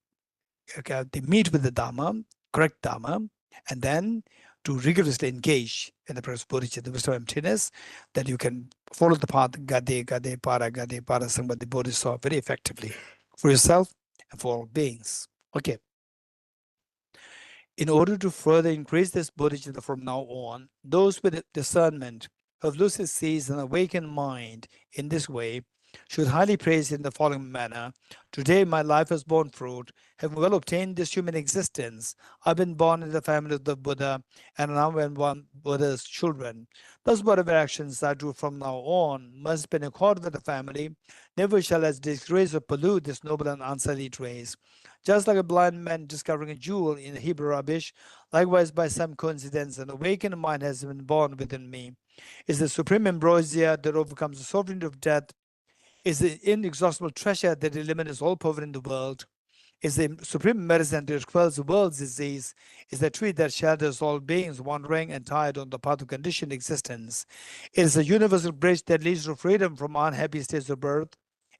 they meet with the Dharma, correct Dharma, and then to rigorously engage in the practice of bodhicitta, the wisdom of emptiness, that you can follow the path Gade Para Sambhati Bodhisattva very effectively for yourself and for all beings. Okay. In order to further increase this bodhicitta from now on, those with discernment of lucid sees and awakened mind in this way should highly praise in the following manner. Today my life has borne fruit, having well obtained this human existence. I've been born in the family of the Buddha, and now am one Buddha's children. Thus whatever actions I do from now on must be in accord with the family. Never shall I disgrace or pollute this noble and unsullied race. Just like a blind man discovering a jewel in a heap of rubbish, likewise by some coincidence an awakened mind has been born within me. Is the supreme ambrosia that overcomes the sovereignty of death, is the inexhaustible treasure that eliminates all poverty in the world, is the supreme medicine that quells the world's disease, is the tree that shelters all beings wandering and tired on the path of conditioned existence. It is the universal bridge that leads to freedom from unhappy states of birth,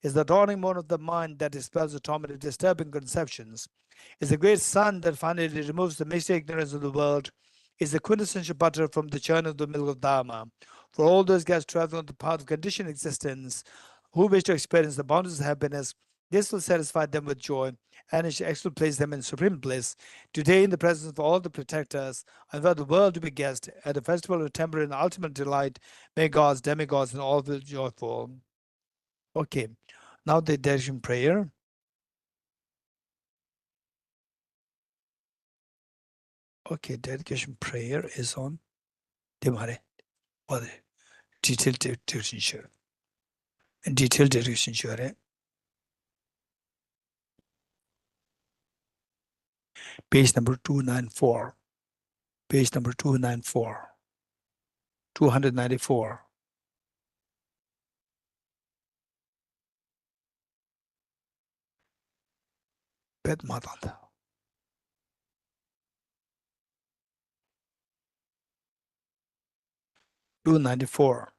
is the dawning morn of the mind that dispels the torment of disturbing conceptions, is the great sun that finally removes the misty ignorance of the world, is the quintessential butter from the churn of the milk of Dharma. For all those guys traveling on the path of conditioned existence, who wish to experience the boundless happiness, this will satisfy them with joy, and it shall actually place them in supreme bliss. Today, in the presence of all the protectors, I invite the world to be guest at the festival of temporary and ultimate delight. May gods, demigods, and all be joyful. Okay, now the dedication prayer. Okay, dedication prayer is on Demare. Detailed dedication share. Detailed dedication share. Page number 294. Page number 294. 294. Pet Matanda. 294.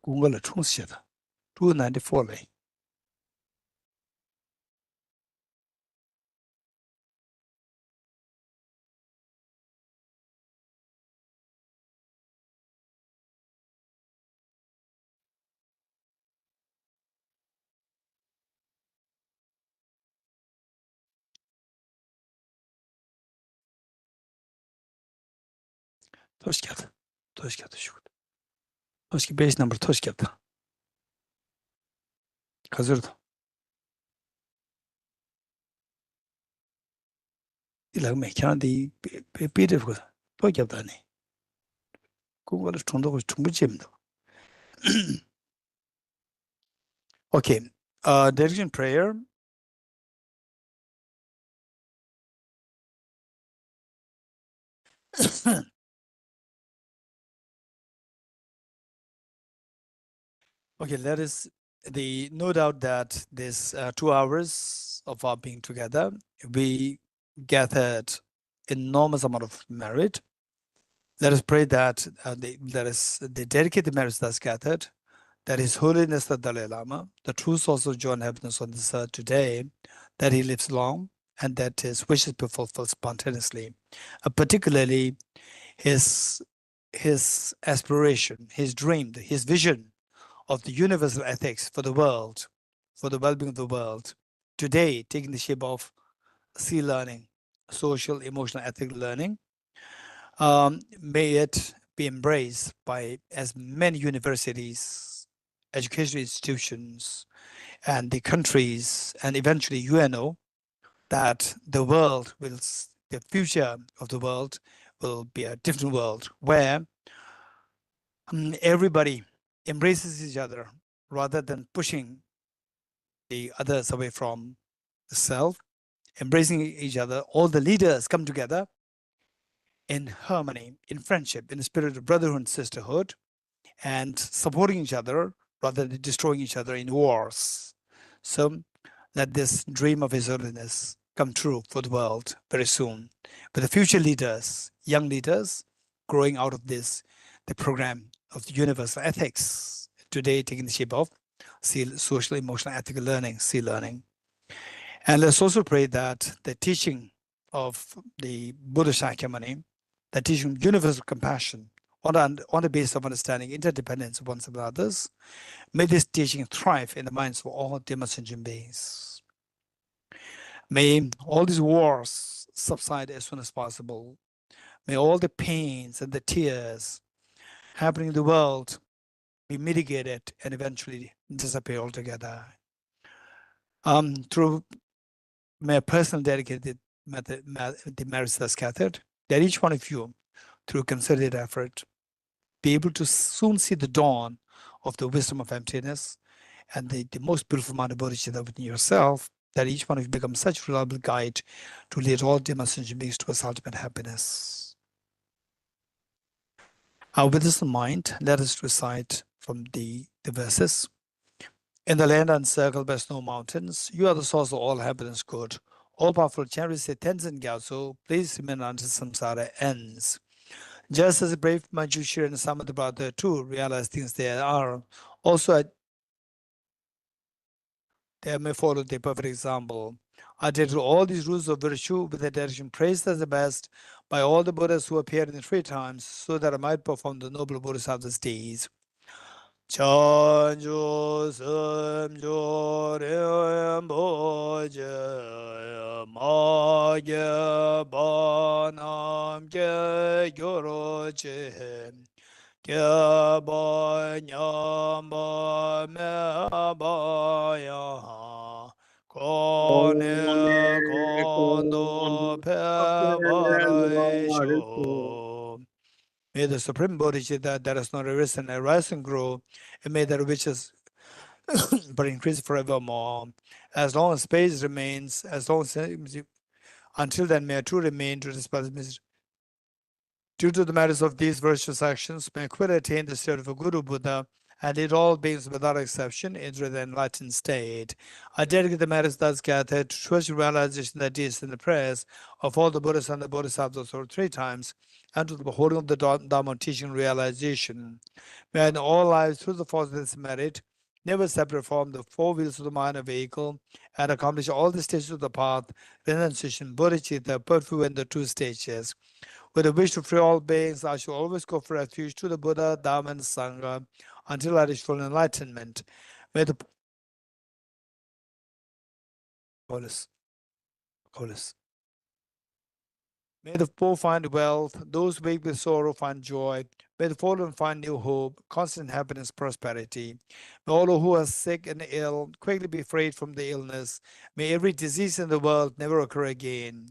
공거了冲写的294嘞 tosh geldi. Tosh geldi şu. Tosh ki 5 number tosh geldi. Kazırdı. İlahi mekana değil. Bir de bu. Tosh geldi hani. Kumbalı çoğunda koş. Çumbu cemdi. Okay. Direction prayer. Okay, let us no doubt that this 2 hours of our being together, we gathered enormous amount of merit. Let us pray that the dedicated merits that's gathered, that His Holiness the Dalai Lama, the true source of joy and happiness on this earth today, that he lives long and that his wishes be fulfilled spontaneously, particularly his aspiration, his dream, his vision of the universal ethics for the world, for the well-being of the world, today taking the shape of sea learning, social, emotional, ethical learning. May it be embraced by as many universities, educational institutions, and the countries, and eventually UNO, that the world will, the future of the world will be a different world where everybody embraces each other rather than pushing the others away from the self, embracing each other. All the leaders come together in harmony, in friendship, in the spirit of brotherhood and sisterhood, and supporting each other rather than destroying each other in wars. So let this dream of His Holiness come true for the world very soon. But the future leaders, young leaders, growing out of this, the program of the universal ethics, today taking the shape of social, emotional, ethical learning, sea learning. And let's also pray that the teaching of the Buddha Shakyamuni, the teaching of universal compassion on the basis of understanding interdependence of oneself and others, may this teaching thrive in the minds of all Dhamma sentient beings. May all these wars subside as soon as possible. May all the pains and the tears happening in the world be mitigated and eventually disappear altogether. Through my personal dedicated method, the merits that's gathered, that each one of you, through concerted effort, be able to soon see the dawn of the wisdom of emptiness and the most beautiful mind of Bodhicitta within yourself, that each one of you becomes such a reliable guide to lead all Dhamma sentient beings towards ultimate happiness. With this in mind, let us recite from the verses. In the land encircled by snow mountains, you are the source of all happiness good. All powerful chariots, Tenzin Gyatso, please remain until samsara ends. Just as the brave Manjushri and some of the brother too realize things there are, also they may follow the perfect example. I did all these rules of virtue with the direction praised as the best by all the Buddhas who appeared in 3 times, so that I might perform the noble Bodhisattva's deeds. Chanjo samjo rinpoche ma ge ba nam ge gyoro che ge ba nyam ba me ba ya kone kondo pe ma sho. May the Supreme Bodhicitta that has not arisen arise and grow, and may that which is but increase forevermore. As long as space remains, as long as until then may I too remain to dispel misery. Due to the merits of these virtuous actions, may I quit attain the state of a Guru Buddha and lead all beings without exception into the enlightened state. I dedicate the merits thus gathered to trust realization that is in the prayers of all the Buddhas and the Bodhisattvas or 3 times, and to the beholding of the Dharma teaching realization. May I in all lives, through the force of this merit, never separate from the 4 wheels of the mind or vehicle, and accomplish all the stages of the path, renunciation, bodhicitta, purview, and the 2 stages. With a wish to free all beings, I shall always go for refuge to the Buddha, Dharma, and Sangha until I reach full enlightenment. May the May the poor find wealth, those weak with sorrow find joy. May the fallen find new hope, constant happiness, prosperity. May all who are sick and ill quickly be freed from the illness. May every disease in the world never occur again.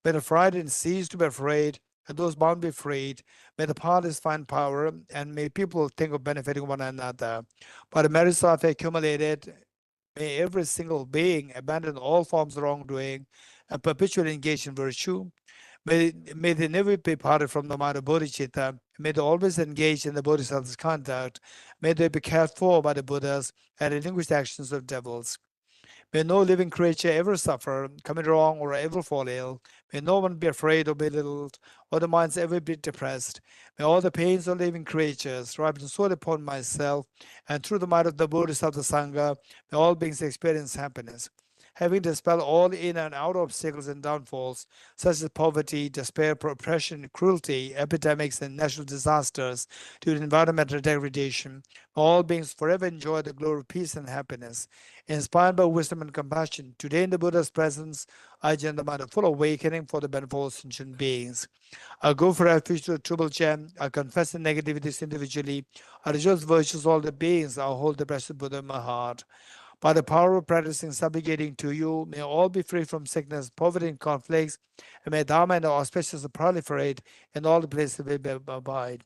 May the frightened cease to be afraid, and those bound be freed. May the powerless find power, and may people think of benefiting one another. By the merits I've accumulated, may every single being abandon all forms of wrongdoing and perpetually engage in virtue. May they never be parted from the mind of bodhicitta. May they always engage in the bodhisattva's conduct. May they be cared for by the Buddhas and relinquish the actions of devils. May no living creature ever suffer, commit wrong, or ever fall ill. May no one be afraid or belittled, or the minds ever be depressed. May all the pains of living creatures ripen solely upon myself, and through the might of the Bodhisattva Sangha, may all beings experience happiness. Having dispelled all in and out obstacles and downfalls, such as poverty, despair, oppression, cruelty, epidemics, and natural disasters due to environmental degradation, may all beings forever enjoy the glory of peace and happiness. Inspired by wisdom and compassion, today in the Buddha's presence, I join the mind of full awakening for the benefit of all sentient beings. I go for refuge to the Triple Gem. I confess the negativities individually. I rejoice virtues of all the beings. I hold the blessed Buddha in my heart. By the power of practicing subjugating to you, may all be free from sickness, poverty, and conflicts, and may Dharma and the auspicious proliferate in all the places where we abide.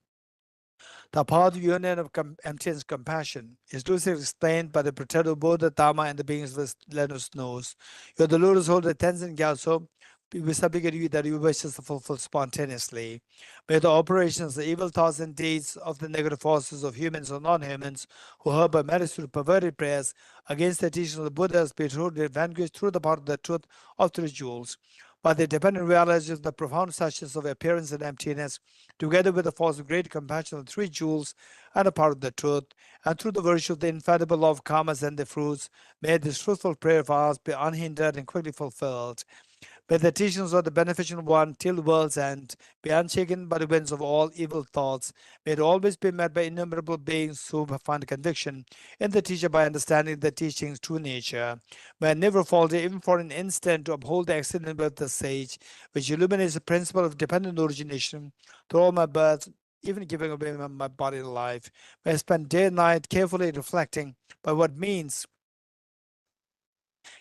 The power of union of emptiness compassion is loosely explained by the protector Buddha, Dharma, and the beings of the Lenus knows. You are the lotus holder Tenzin Gyatso. We supplicate you that you wish us to fulfill spontaneously. May the operations, the evil thoughts and deeds of the negative forces of humans or non-humans who harbor malice through perverted prayers against the teachings of the Buddhas be totally vanquished through the power of the truth of the jewels. By the dependent realization of the profound suchness of appearance and emptiness, together with the force of great compassion of the 3 jewels and the power of the truth, and through the virtue of the infallible law of karmas and the fruits, may this truthful prayer of ours be unhindered and quickly fulfilled. May the teachings of the beneficent one till the world's end be unshaken by the winds of all evil thoughts. May it always be met by innumerable beings who find conviction in the teacher by understanding the teaching's true nature. May I never falter even for an instant to uphold the excellent will of the sage, which illuminates the principle of dependent origination through all my births, even giving away my body and life. May I spend day and night carefully reflecting by what means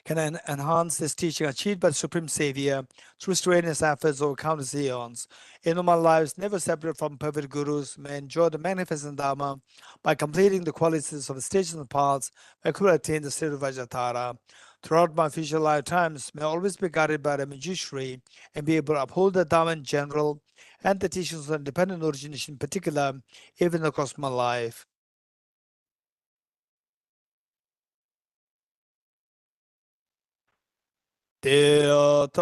can enhance this teaching achieved by the Supreme Savior through strenuous efforts over countless eons. In all my lives, never separate from perfect gurus, may enjoy the magnificent Dharma by completing the qualities of the stages and paths, I could attain the state of Vajratara. Throughout my future lifetimes, may I always be guided by the Manjushri and be able to uphold the Dharma in general and the teachings of independent origination in particular, even across my life. Teata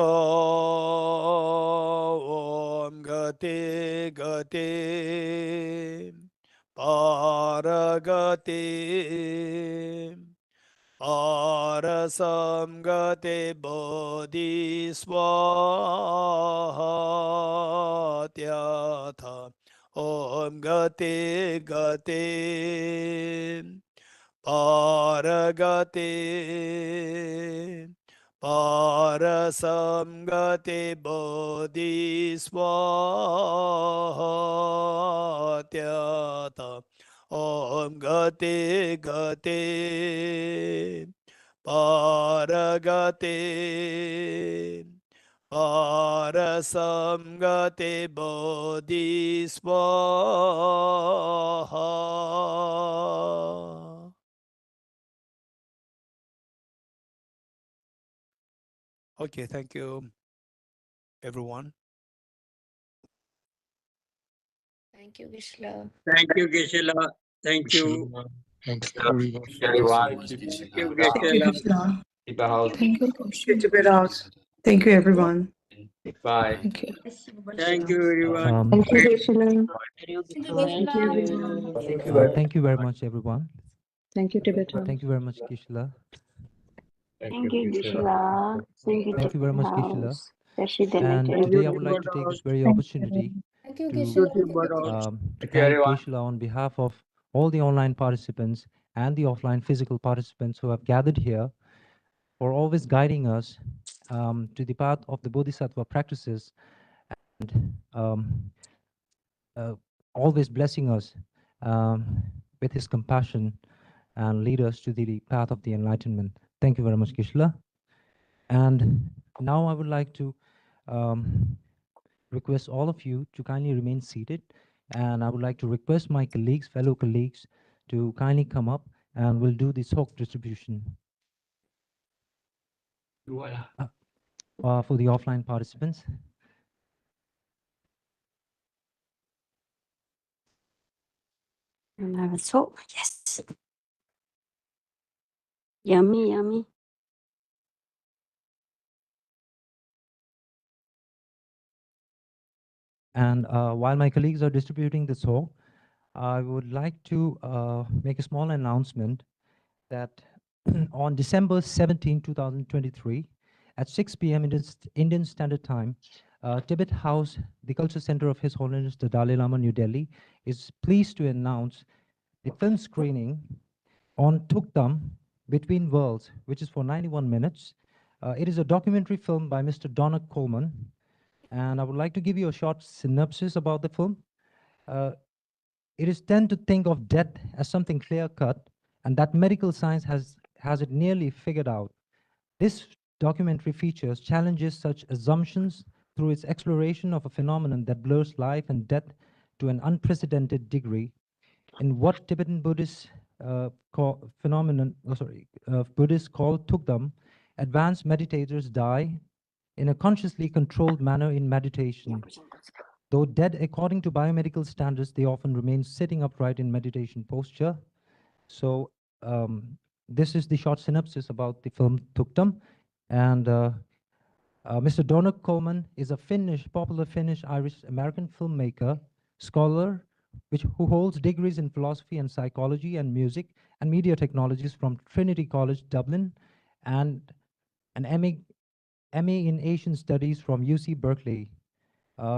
Om Gati Gati Paragati Parasam Gati Bodhi Swaha Tyatha Om Gati Gati Paragati Parasamgati Bodhi Swaha Tyata Om Gati Gati Paragati Parasamgati Bodhi Swaha. Okay, thank you, everyone. Thank you, Gishla. Thank you, Geshe-la. Thank you. Thank you, everyone. everyone. Thank you, Thank you, Geshela. Krishna. Keep a house. Thank you, Krishna. Thank you, everyone. Bye. Thank you. Thank you, everyone. Thank you, Krishna. Thank you very much, everyone. Thank you, Tibetan. Thank you very much, Kishla. Thank you, Gishila. Thank you, Thank you very much, Tibetan Kishla. House. President And Thank today you, I would like to Timber take this House. very opportunity Thank you, to, Timber House. to Thank you, thank everyone. Keshla on behalf of all the online participants and the offline physical participants who have gathered here for always guiding us to the path of the Bodhisattva practices and always blessing us with his compassion and lead us to the path of the enlightenment. Thank you very much, Kishla. And now I would like to request all of you to kindly remain seated. And I would like to request my colleagues, fellow colleagues, to kindly come up and we'll do the soak distribution for the offline participants. And have a talk. Yes. Yummy, yummy. And while my colleagues are distributing the soak, I would like to make a small announcement that on December 17, 2023, at 6 p.m. Indian Standard Time, Tibet House, the Culture Center of His Holiness the Dalai Lama, New Delhi, is pleased to announce the film screening on Tukdam, Between Worlds, which is for 91 minutes. It is a documentary film by Mr. Donald Coleman, and I would like to give you a short synopsis about the film. It is tend to think of death as something clear-cut, and that medical science has it nearly figured out. This documentary features challenges such assumptions through its exploration of a phenomenon that blurs life and death to an unprecedented degree. In what Tibetan Buddhists Buddhists call Tukdam, advanced meditators die in a consciously controlled manner in meditation. Though dead according to biomedical standards, they often remain sitting upright in meditation posture. So this is the short synopsis about the film Tukdam. And Mr. Donald Coleman is a popular Finnish Irish American filmmaker, scholar, who holds degrees in philosophy and psychology and music and media technologies from Trinity College, Dublin, and an MA in Asian Studies from UC Berkeley.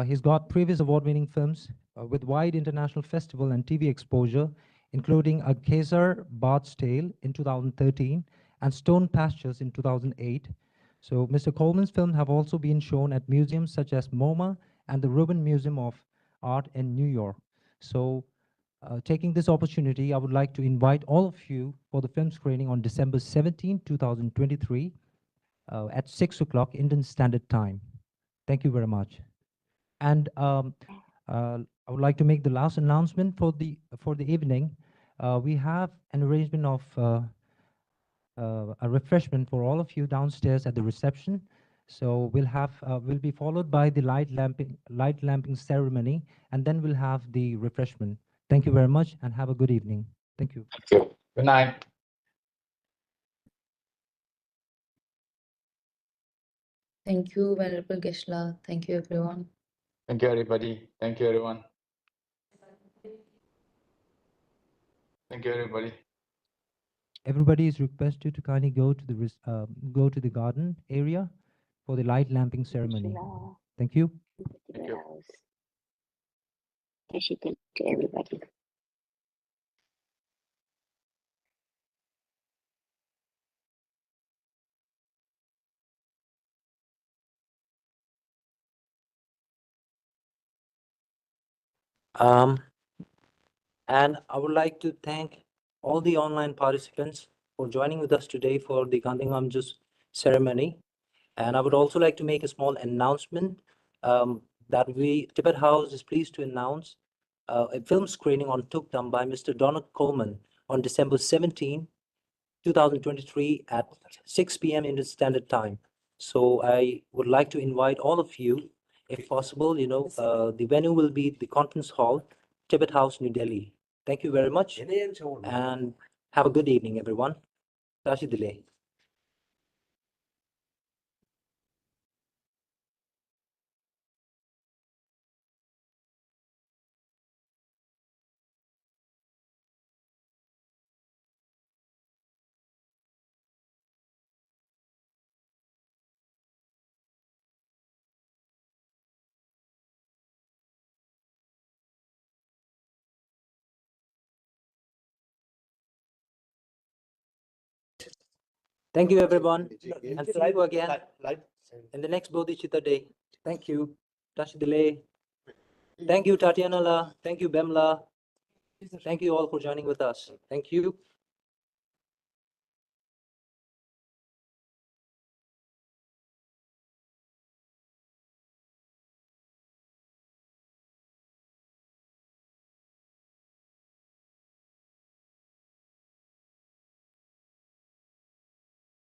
He's got previous award-winning films with wide international festival and TV exposure, including A Khazar Bard's Tale in 2013 and Stone Pastures in 2008. So Mr. Coleman's films have also been shown at museums such as MoMA and the Rubin Museum of Art in New York. So taking this opportunity, I would like to invite all of you for the film screening on December 17, 2023 at 6 o'clock Indian Standard Time. Thank you very much. And I would like to make the last announcement for the evening. We have an arrangement of a refreshment for all of you downstairs at the reception. So we'll be followed by the light lamping ceremony, and then we'll have the refreshment. Thank you very much, and have a good evening. Thank you. Thank you. Good night. Thank you, Venerable Geshla. Thank you, everyone. Thank you, everybody. Thank you, everyone. Thank you, everybody. Everybody is requested to kindly go to the garden area for the light lamping ceremony. Thank you. Thank you. Thank to everybody. And I would like to thank all the online participants for joining with us today for the Ganden Ngamchoe ceremony. And I would also like to make a small announcement that Tibet House is pleased to announce a film screening on Tukdam by Mr. Donald Coleman on December 17, 2023 at 6 p.m. Indian Standard Time. So I would like to invite all of you, if possible, the venue will be the conference hall, Tibet House, New Delhi. Thank you very much, and have a good evening, everyone. Tashi Dile. Thank you, everyone, and see you again in the next Bodhicitta day. Thank you, Tashi Dile. Thank you, Tatiana La. Thank you, Bemla. Thank you all for joining with us. Thank you.